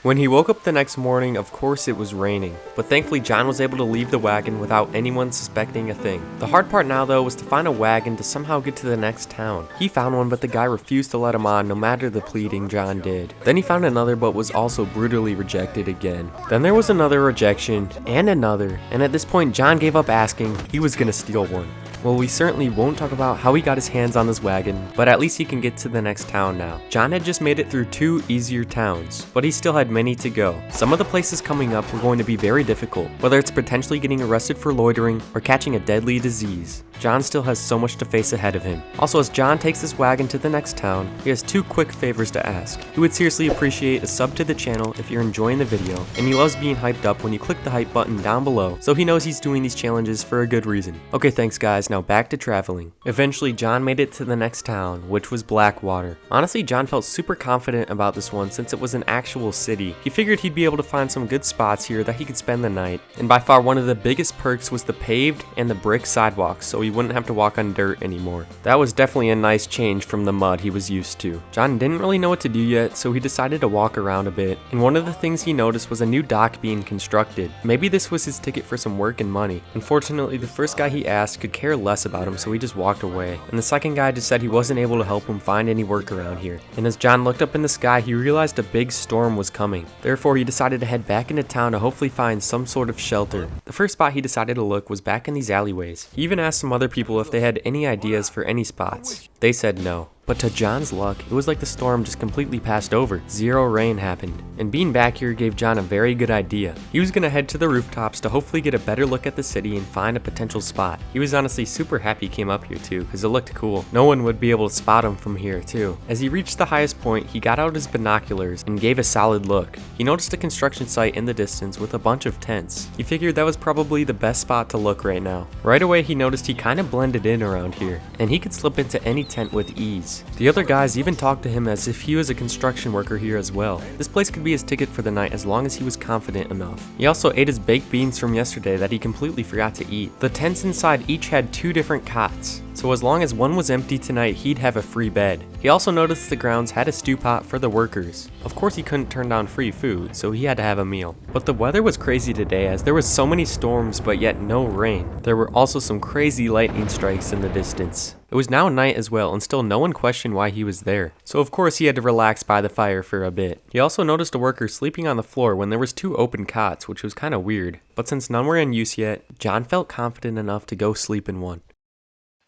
When he woke up the next morning, of course it was raining, but thankfully John was able to leave the wagon without anyone suspecting a thing. The hard part now though was to find a wagon to somehow get to the next town. He found one, but the guy refused to let him on no matter the pleading John did. Then he found another but was also brutally rejected again. Then there was another rejection, and another, and at this point John gave up asking. He was gonna steal one. Well, we certainly won't talk about how he got his hands on this wagon, but at least he can get to the next town now. John had just made it through 2 easier towns, but he still had many to go. Some of the places coming up were going to be very difficult, whether it's potentially getting arrested for loitering or catching a deadly disease. John still has so much to face ahead of him. Also, as John takes his wagon to the next town, he has 2 quick favors to ask. He would seriously appreciate a sub to the channel if you're enjoying the video, and he loves being hyped up when you click the hype button down below, so he knows he's doing these challenges for a good reason. Okay, thanks guys, now back to traveling. Eventually, John made it to the next town, which was Blackwater. Honestly, John felt super confident about this one since it was an actual city. He figured he'd be able to find some good spots here that he could spend the night, and by far one of the biggest perks was the paved and the brick sidewalks, so he wouldn't have to walk on dirt anymore. That was definitely a nice change from the mud he was used to. John didn't really know what to do yet, so he decided to walk around a bit, and one of the things he noticed was a new dock being constructed. Maybe this was his ticket for some work and money. Unfortunately, the first guy he asked could care less about him, so he just walked away, and the second guy just said he wasn't able to help him find any work around here. And as John looked up in the sky, he realized a big storm was coming. Therefore, he decided to head back into town to hopefully find some sort of shelter. The first spot he decided to look was back in these alleyways. He even asked some other people if they had any ideas for any spots. They said no. But to John's luck, it was like the storm just completely passed over. 0 rain happened, and being back here gave John a very good idea. He was gonna head to the rooftops to hopefully get a better look at the city and find a potential spot. He was honestly super happy he came up here too, because it looked cool. No one would be able to spot him from here too. As he reached the highest point, he got out his binoculars and gave a solid look. He noticed a construction site in the distance with a bunch of tents. He figured that was probably the best spot to look right now. Right away he noticed he kind of blended in around here, and he could slip into any tent with ease. The other guys even talked to him as if he was a construction worker here as well. This place could be his ticket for the night as long as he was confident enough. He also ate his baked beans from yesterday that he completely forgot to eat. The tents inside each had 2 different cots, so as long as one was empty tonight, he'd have a free bed. He also noticed the grounds had a stew pot for the workers. Of course he couldn't turn down free food, so he had to have a meal. But the weather was crazy today as there was so many storms but yet no rain. There were also some crazy lightning strikes in the distance. It was now night as well, and still no one questioned why he was there. So of course he had to relax by the fire for a bit. He also noticed a worker sleeping on the floor when there was 2 open cots, which was kind of weird. But since none were in use yet, John felt confident enough to go sleep in one.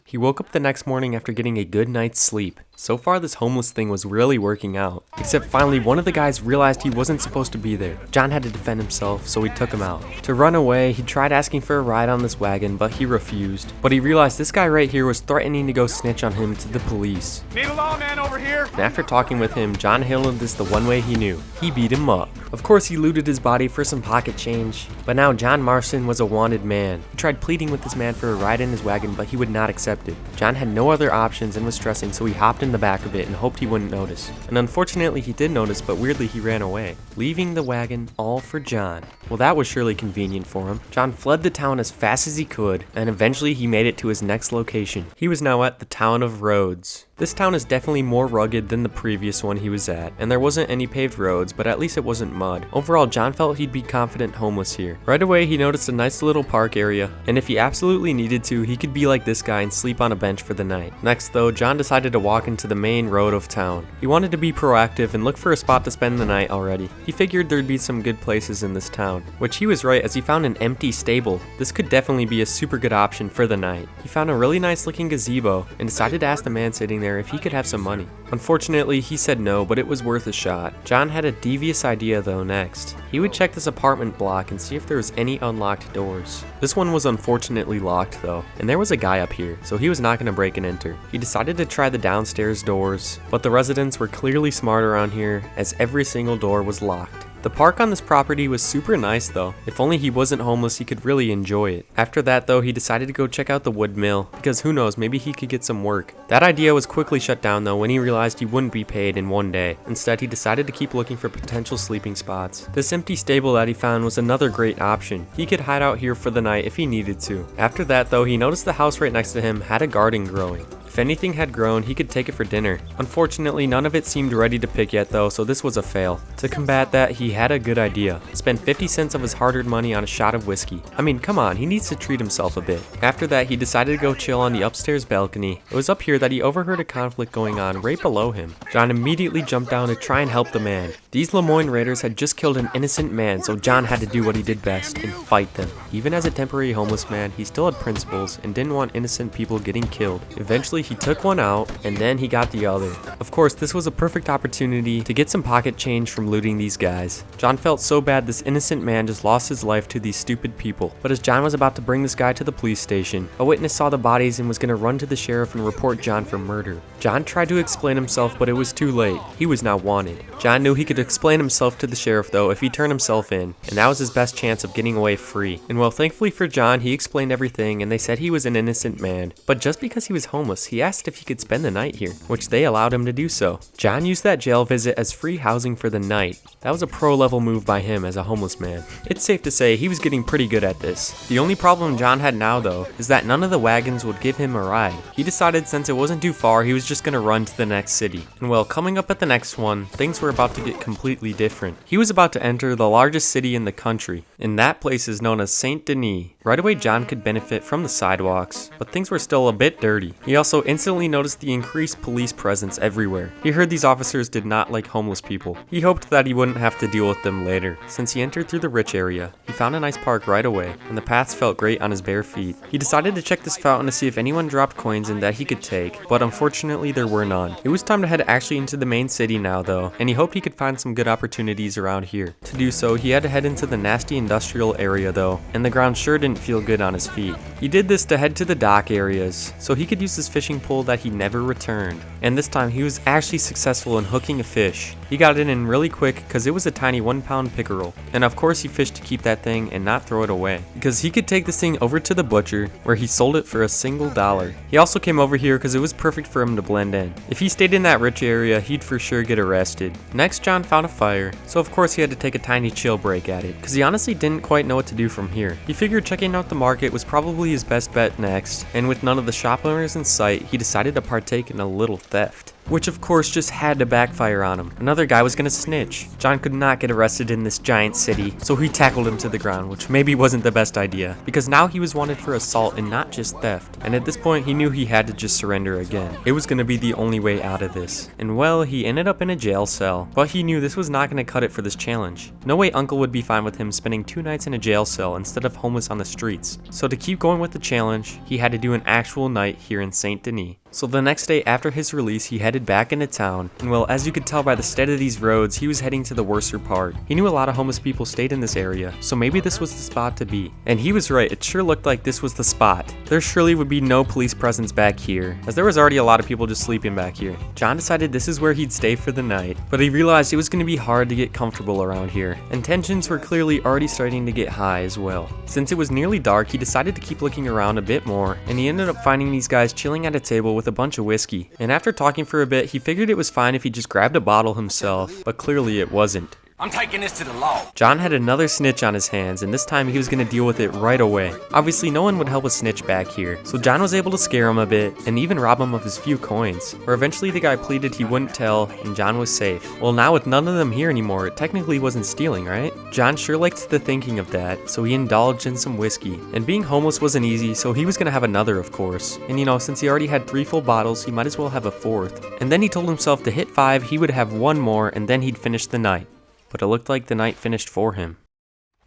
He woke up the next morning after getting a good night's sleep. So far this homeless thing was really working out. Except finally one of the guys realized he wasn't supposed to be there. John had to defend himself, so he took him out. To run away, he tried asking for a ride on this wagon, but he refused. But he realized this guy right here was threatening to go snitch on him to the police. Need a lawman over here? And after talking with him, John handled this the one way he knew. He beat him up. Of course he looted his body for some pocket change, but now John Marston was a wanted man. He tried pleading with this man for a ride in his wagon, but he would not accept it. John had no other options and was stressing, so he hopped in the back of it and hoped he wouldn't notice. And unfortunately he did notice, but weirdly he ran away, leaving the wagon all for John. Well, that was surely convenient for him. John fled the town as fast as he could, and eventually he made it to his next location. He was now at the town of Rhodes. This town is definitely more rugged than the previous one he was at, and there wasn't any paved roads, but at least it wasn't mud. Overall, John felt he'd be confident homeless here. Right away, he noticed a nice little park area, and if he absolutely needed to, he could be like this guy and sleep on a bench for the night. Next though, John decided to walk into the main road of town. He wanted to be proactive and look for a spot to spend the night already. He figured there'd be some good places in this town, which he was right as he found an empty stable. This could definitely be a super good option for the night. He found a really nice looking gazebo and decided to ask the man sitting there if he could have some money. Unfortunately, he said no, but it was worth a shot. John had a devious idea though next. He would check this apartment block and see if there was any unlocked doors. This one was unfortunately locked though, and there was a guy up here, so he was not going to break and enter. He decided to try the downstairs doors, but the residents were clearly smart around here as every single door was locked. The park on this property was super nice though. If only he wasn't homeless, he could really enjoy it. After that though, he decided to go check out the wood mill, because who knows, maybe he could get some work. That idea was quickly shut down though when he realized he wouldn't be paid in one day. Instead, he decided to keep looking for potential sleeping spots. This empty stable that he found was another great option. He could hide out here for the night if he needed to. After that though, he noticed the house right next to him had a garden growing. If If anything had grown, he could take it for dinner. Unfortunately, none of it seemed ready to pick yet though, so this was a fail. To combat that, he had a good idea. Spend 50 cents of his hard-earned money on a shot of whiskey. I mean, come on, he needs to treat himself a bit. After that, he decided to go chill on the upstairs balcony. It was up here that he overheard a conflict going on right below him. John immediately jumped down to try and help the man. These Lemoyne Raiders had just killed an innocent man, so John had to do what he did best and fight them. Even as a temporary homeless man, he still had principles and didn't want innocent people getting killed. Eventually, he took one out and then he got the other. Of course, this was a perfect opportunity to get some pocket change from looting these guys. John felt so bad this innocent man just lost his life to these stupid people. But as John was about to bring this guy to the police station, a witness saw the bodies and was going to run to the sheriff and report John for murder. John tried to explain himself, but it was too late. He was now wanted. John knew he could explain himself to the sheriff though if he turned himself in, and that was his best chance of getting away free. And well, thankfully for John, he explained everything and they said he was an innocent man. But just because he was homeless, he asked if he could spend the night here, which they allowed him to do so. John used that jail visit as free housing for the night. That was a pro-level move by him as a homeless man. It's safe to say he was getting pretty good at this. The only problem John had now though is that none of the wagons would give him a ride. He decided since it wasn't too far, he was just gonna run to the next city. And well, coming up at the next one, things were about to get completely different. He was about to enter the largest city in the country, and that place is known as Saint Denis. Right away, John could benefit from the sidewalks, but things were still a bit dirty. He also instantly noticed the increased police presence everywhere. He heard these officers did not like homeless people. He hoped that he wouldn't have to deal with them later. Since he entered through the rich area, he found a nice park right away, and the paths felt great on his bare feet. He decided to check this fountain to see if anyone dropped coins in that he could take, but unfortunately there were none. It was time to head actually into the main city now though, and he hoped he could find some good opportunities around here. To do so, he had to head into the nasty industrial area though, and the ground sure didn't feel good on his feet. He did this to head to the dock areas, so he could use his fishing pole that he never returned. And this time he was actually successful in hooking a fish. He got it in really quick because it was a tiny 1-pound pickerel. And of course he fished to keep that thing and not throw it away, because he could take this thing over to the butcher where he sold it for $1. He also came over here because it was perfect for him to blend in. If he stayed in that rich area, he'd for sure get arrested. Next, John found a fire, so of course he had to take a tiny chill break at it, because he honestly didn't quite know what to do from here. He figured checking out the market was probably his best bet next, and with none of the shop owners in sight, he decided to partake in a little theft, which of course just had to backfire on him. Another guy was gonna snitch. John could not get arrested in this giant city, so he tackled him to the ground, which maybe wasn't the best idea, because now he was wanted for assault and not just theft. And at this point, he knew he had to just surrender again. It was gonna be the only way out of this. And well, he ended up in a jail cell, but he knew this was not gonna cut it for this challenge. No way Uncle would be fine with him spending 2 nights in a jail cell instead of homeless on the streets. So to keep going with the challenge, he had to do an actual night here in Saint Denis. So the next day after his release, he headed back into town, and well, as you could tell by the state of these roads, he was heading to the worser part. He knew a lot of homeless people stayed in this area, so maybe this was the spot to be. And he was right, it sure looked like this was the spot. There surely would be no police presence back here, as there was already a lot of people just sleeping back here. John decided this is where he'd stay for the night, but he realized it was going to be hard to get comfortable around here, and tensions were clearly already starting to get high as well. Since it was nearly dark, he decided to keep looking around a bit more, and he ended up finding these guys chilling at a table with a bunch of whiskey. And after talking for a bit, he figured it was fine if he just grabbed a bottle himself, but clearly it wasn't. I'm taking this to the law. John had another snitch on his hands, and this time he was going to deal with it right away. Obviously, no one would help a snitch back here, so John was able to scare him a bit and even rob him of his few coins, where eventually the guy pleaded he wouldn't tell, and John was safe. Well, now with none of them here anymore, it technically wasn't stealing, right? John sure liked the thinking of that, so he indulged in some whiskey. And being homeless wasn't easy, so he was going to have another, of course. And you know, since he already had 3 full bottles, he might as well have a 4th. And then he told himself to hit 5, he would have 1 more, and then he'd finish the night. But it looked like the night finished for him.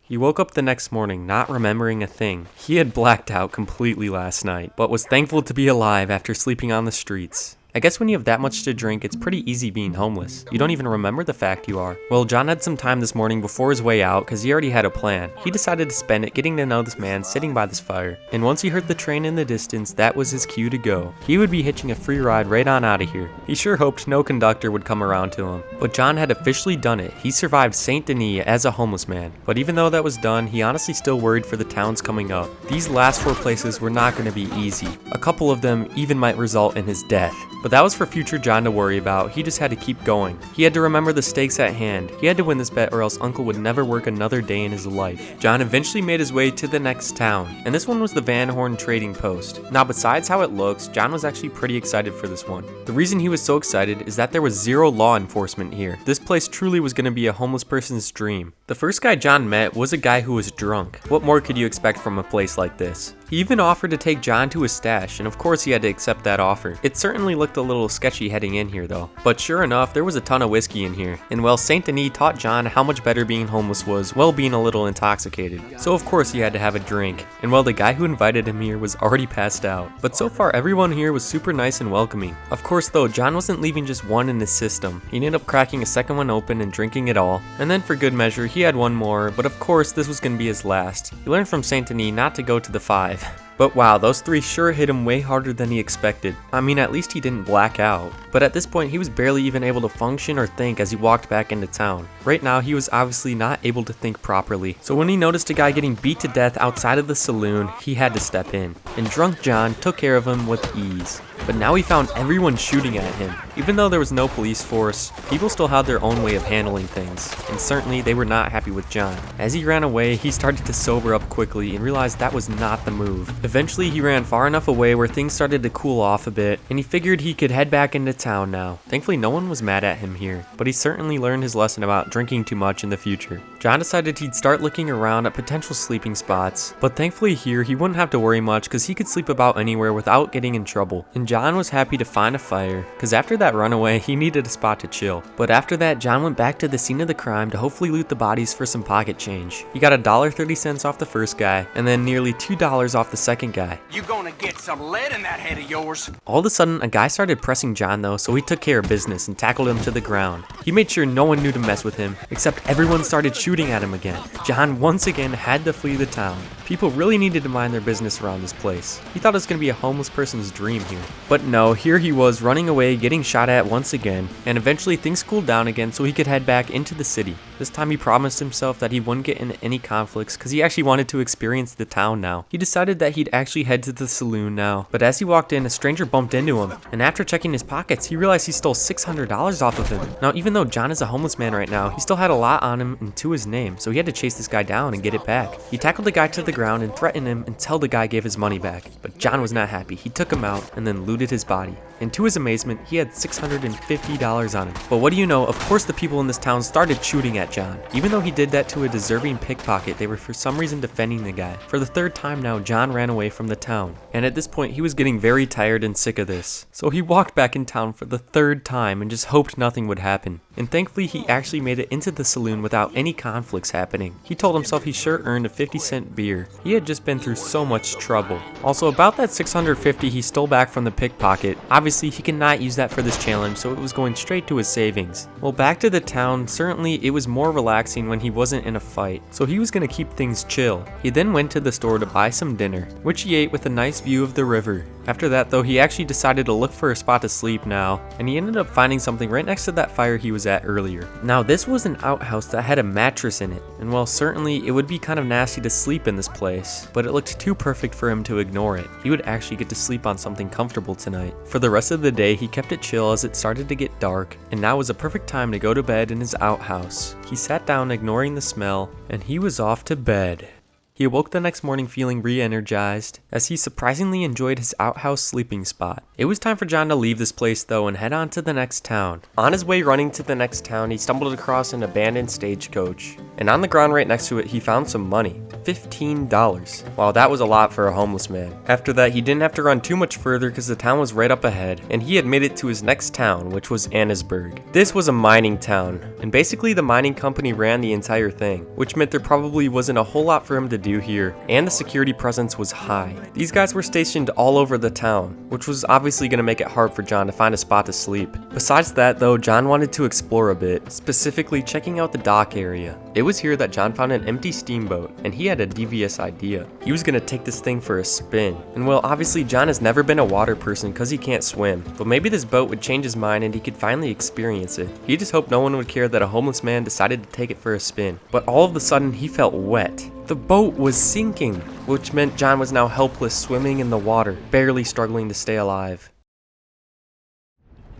He woke up the next morning not remembering a thing. He had blacked out completely last night, but was thankful to be alive after sleeping on the streets. I guess when you have that much to drink, it's pretty easy being homeless. You don't even remember the fact you are. Well, John had some time this morning before his way out because he already had a plan. He decided to spend it getting to know this man sitting by this fire. And once he heard the train in the distance, that was his cue to go. He would be hitching a free ride right on out of here. He sure hoped no conductor would come around to him. But John had officially done it. He survived Saint Denis as a homeless man. But even though that was done, he honestly still worried for the towns coming up. These last 4 places were not going to be easy. A couple of them even might result in his death. But that was for future John to worry about. He just had to keep going. He had to remember the stakes at hand. He had to win this bet or else Uncle would never work another day in his life. John eventually made his way to the next town, and this one was the Van Horn Trading Post. Now besides how it looks, John was actually pretty excited for this one. The reason he was so excited is that there was zero law enforcement here. This place truly was going to be a homeless person's dream. The first guy John met was a guy who was drunk. What more could you expect from a place like this? He even offered to take John to his stash, and of course he had to accept that offer. It certainly looked a little sketchy heading in here though. But sure enough, there was a ton of whiskey in here. And well, Saint Denis taught John how much better being homeless was while being a little intoxicated. So of course he had to have a drink. And well, the guy who invited him here was already passed out. But so far everyone here was super nice and welcoming. Of course though, John wasn't leaving just one in his system. He ended up cracking a second one open and drinking it all. And then for good measure, he had one more, but of course this was going to be his last. He learned from Saint Denis not to go to the 5. But wow, those 3 sure hit him way harder than he expected. I mean, at least he didn't black out. But at this point, he was barely even able to function or think as he walked back into town. Right now, he was obviously not able to think properly. So when he noticed a guy getting beat to death outside of the saloon, he had to step in. And drunk John took care of him with ease. But now he found everyone shooting at him. Even though there was no police force, people still had their own way of handling things, and certainly they were not happy with John. As he ran away, he started to sober up quickly and realized that was not the move. Eventually, he ran far enough away where things started to cool off a bit, and he figured he could head back into town now. Thankfully, no one was mad at him here, but he certainly learned his lesson about drinking too much in the future. John decided he'd start looking around at potential sleeping spots, but thankfully here, he wouldn't have to worry much because he could sleep about anywhere without getting in trouble. And John was happy to find a fire, because after that runaway, he needed a spot to chill. But after that, John went back to the scene of the crime to hopefully loot the bodies for some pocket change. He got $1.30 off the first guy, and then nearly $2 off the second guy. You gonna get some lead in that head of yours? All of a sudden, a guy started pressing John though, so he took care of business and tackled him to the ground. He made sure no one knew to mess with him, except everyone started shooting at him again. John once again had to flee the town. People really needed to mind their business around this place. He thought it was going to be a homeless person's dream here. But no, here he was running away, getting shot at once again, and eventually things cooled down again so he could head back into the city. This time he promised himself that he wouldn't get into any conflicts because he actually wanted to experience the town now. He decided that he'd actually head to the saloon now, but as he walked in, a stranger bumped into him, and after checking his pockets, he realized he stole $600 off of him. Now, even though John is a homeless man right now, he still had a lot on him and to his name, so he had to chase this guy down and get it back. He tackled the guy to the ground and threatened him until the guy gave his money back, but John was not happy. He took him out and then looted his body. And to his amazement, he had $650 on him. But what do you know, of course the people in this town started shooting at John. Even though he did that to a deserving pickpocket, they were for some reason defending the guy. For the 3rd time now, John ran away from the town. And at this point, he was getting very tired and sick of this. So he walked back in town for the 3rd time and just hoped nothing would happen. And thankfully, he actually made it into the saloon without any conflicts happening. He told himself he sure earned a 50-cent beer. He had just been through so much trouble. Also, about that $650 he stole back from the pickpocket, obviously he cannot use that for this challenge, so it was going straight to his savings. Well, back to the town, certainly it was more relaxing when he wasn't in a fight, so he was going to keep things chill. He then went to the store to buy some dinner, which he ate with a nice view of the river. After that though, he actually decided to look for a spot to sleep now, and he ended up finding something right next to that fire he was at earlier. Now this was an outhouse that had a mattress in it, and while certainly it would be kind of nasty to sleep in this place, but it looked too perfect for him to ignore it. He would actually get to sleep on something comfortable tonight. For the rest of the day, he kept it chill as it started to get dark, and now was a perfect time to go to bed in his outhouse. He sat down ignoring the smell, and he was off to bed. He awoke the next morning feeling re-energized, as he surprisingly enjoyed his outhouse sleeping spot. It was time for John to leave this place though and head on to the next town. On his way running to the next town, he stumbled across an abandoned stagecoach, and on the ground right next to it, he found some money. $15. Wow, that was a lot for a homeless man. After that, he didn't have to run too much further because the town was right up ahead, and he had made it to his next town, which was Annesburg. This was a mining town, and basically the mining company ran the entire thing, which meant there probably wasn't a whole lot for him to do here, and the security presence was high. These guys were stationed all over the town, which was obviously going to make it hard for John to find a spot to sleep. Besides that though, John wanted to explore a bit, specifically checking out the dock area. It was here that John found an empty steamboat, and he had a devious idea. He was going to take this thing for a spin. And well, obviously John has never been a water person because he can't swim, but maybe this boat would change his mind and he could finally experience it. He just hoped no one would care that a homeless man decided to take it for a spin. But all of a sudden he felt wet. The boat was sinking, which meant John was now helpless swimming in the water, barely struggling to stay alive.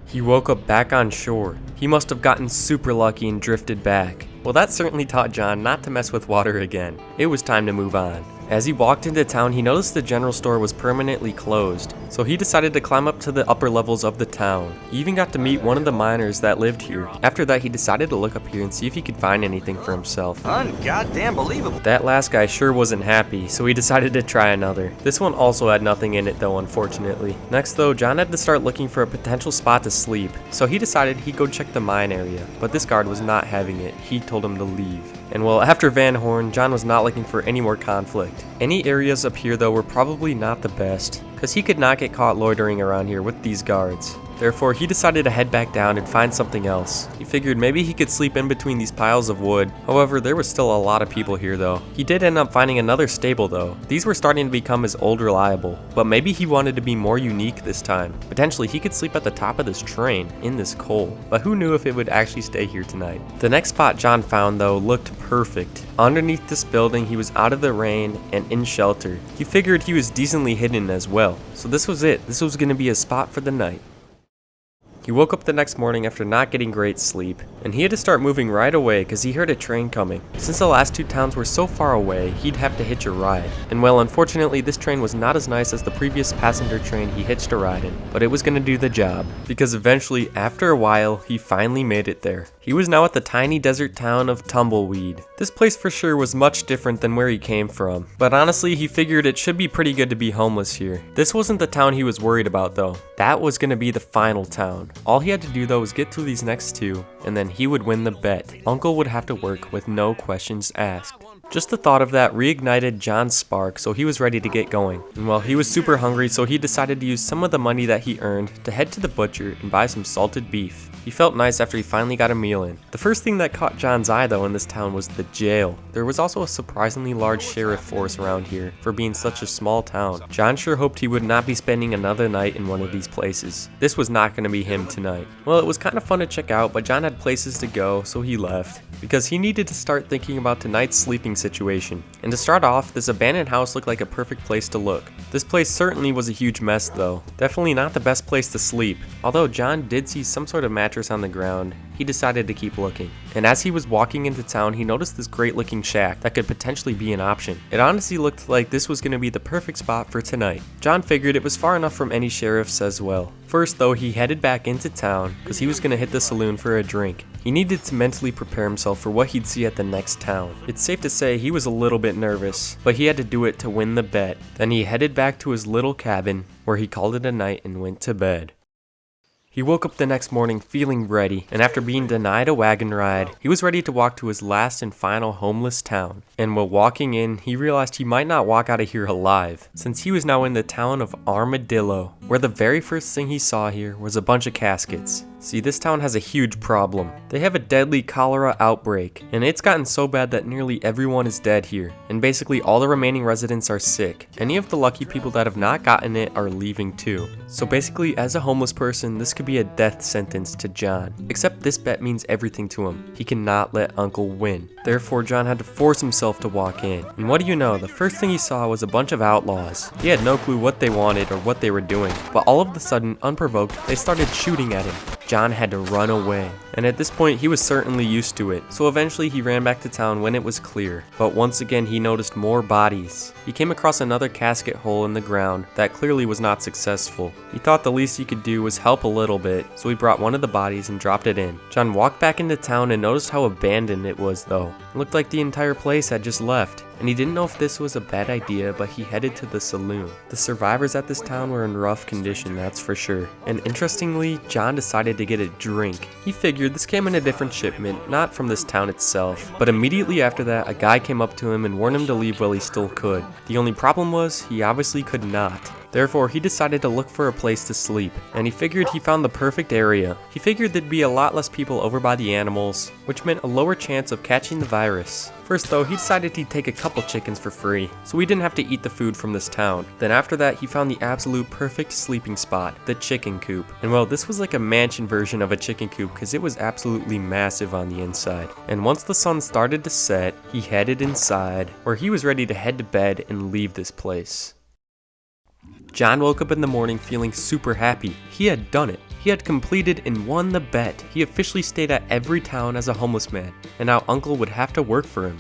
He woke up back on shore. He must have gotten super lucky and drifted back. Well, that certainly taught John not to mess with water again. It was time to move on. As he walked into town, he noticed the general store was permanently closed, so he decided to climb up to the upper levels of the town. He even got to meet one of the miners that lived here. After that, he decided to look up here and see if he could find anything for himself. Ungoddamn believable. That last guy sure wasn't happy, so he decided to try another. This one also had nothing in it though, unfortunately. Next though, John had to start looking for a potential spot to sleep, so he decided he'd go check the mine area, but this guard was not having it. He told him to leave. And well, after Van Horn, John was not looking for any more conflict. Any areas up here though were probably not the best, because he could not get caught loitering around here with these guards. Therefore, he decided to head back down and find something else. He figured maybe he could sleep in between these piles of wood. However, there was still a lot of people here though. He did end up finding another stable though. These were starting to become his old reliable, but maybe he wanted to be more unique this time. Potentially, he could sleep at the top of this train in this coal, but who knew if it would actually stay here tonight. The next spot John found though looked perfect. Underneath this building, he was out of the rain and in shelter. He figured he was decently hidden as well. So this was it. This was going to be a spot for the night. He woke up the next morning after not getting great sleep, and he had to start moving right away because he heard a train coming. Since the last two towns were so far away, he'd have to hitch a ride. And well, unfortunately, this train was not as nice as the previous passenger train he hitched a ride in, but it was going to do the job, because eventually, after a while, he finally made it there. He was now at the tiny desert town of Tumbleweed. This place for sure was much different than where he came from, but honestly, he figured it should be pretty good to be homeless here. This wasn't the town he was worried about though. That was going to be the final town. All he had to do though was get through these next two, and then he would win the bet. Uncle would have to work with no questions asked. Just the thought of that reignited John's spark, so he was ready to get going. And well, he was super hungry, so he decided to use some of the money that he earned to head to the butcher and buy some salted beef. He felt nice after he finally got a meal in. The first thing that caught John's eye though in this town was the jail. There was also a surprisingly large sheriff force around here for being such a small town. John sure hoped he would not be spending another night in one of these places. This was not going to be him tonight. Well, it was kind of fun to check out, but John had places to go, so he left, because he needed to start thinking about tonight's sleeping situation. And to start off, this abandoned house looked like a perfect place to look. This place certainly was a huge mess though. Definitely not the best place to sleep. Although John did see some sort of mattress on the ground, he decided to keep looking. And as he was walking into town, he noticed this great looking shack that could potentially be an option. It honestly looked like this was going to be the perfect spot for tonight. John figured it was far enough from any sheriffs as well. First though, he headed back into town because he was going to hit the saloon for a drink. He needed to mentally prepare himself for what he'd see at the next town. It's safe to say he was a little bit nervous, but he had to do it to win the bet. Then he headed back to his little cabin where he called it a night and went to bed. He woke up the next morning feeling ready, and after being denied a wagon ride, he was ready to walk to his last and final homeless town. And while walking in, he realized he might not walk out of here alive, since he was now in the town of Armadillo, where the very first thing he saw here was a bunch of caskets. See, this town has a huge problem. They have a deadly cholera outbreak, and it's gotten so bad that nearly everyone is dead here, and basically all the remaining residents are sick. Any of the lucky people that have not gotten it are leaving too. So basically, as a homeless person, this could be a death sentence to John. Except this bet means everything to him. He cannot let Uncle win. Therefore, John had to force himself to walk in. And what do you know, the first thing he saw was a bunch of outlaws. He had no clue what they wanted or what they were doing, but all of a sudden, unprovoked, they started shooting at him. John had to run away, and at this point he was certainly used to it, so eventually he ran back to town when it was clear. But once again he noticed more bodies. He came across another casket hole in the ground that clearly was not successful. He thought the least he could do was help a little bit, so he brought one of the bodies and dropped it in. John walked back into town and noticed how abandoned it was though. It looked like the entire place had just left. And he didn't know if this was a bad idea, but he headed to the saloon. The survivors at this town were in rough condition, that's for sure. And interestingly, John decided to get a drink. He figured this came in a different shipment, not from this town itself. But immediately after that, a guy came up to him and warned him to leave while he still could. The only problem was, he obviously could not. Therefore, he decided to look for a place to sleep, and he figured he found the perfect area. He figured there'd be a lot less people over by the animals, which meant a lower chance of catching the virus. First though, he decided he'd take a couple chickens for free, so he didn't have to eat the food from this town. Then after that, he found the absolute perfect sleeping spot, the chicken coop. And well, this was like a mansion version of a chicken coop because it was absolutely massive on the inside. And once the sun started to set, he headed inside, where he was ready to head to bed and leave this place. John woke up in the morning feeling super happy. He had done it. He had completed and won the bet. He officially stayed at every town as a homeless man, and now Uncle would have to work for him.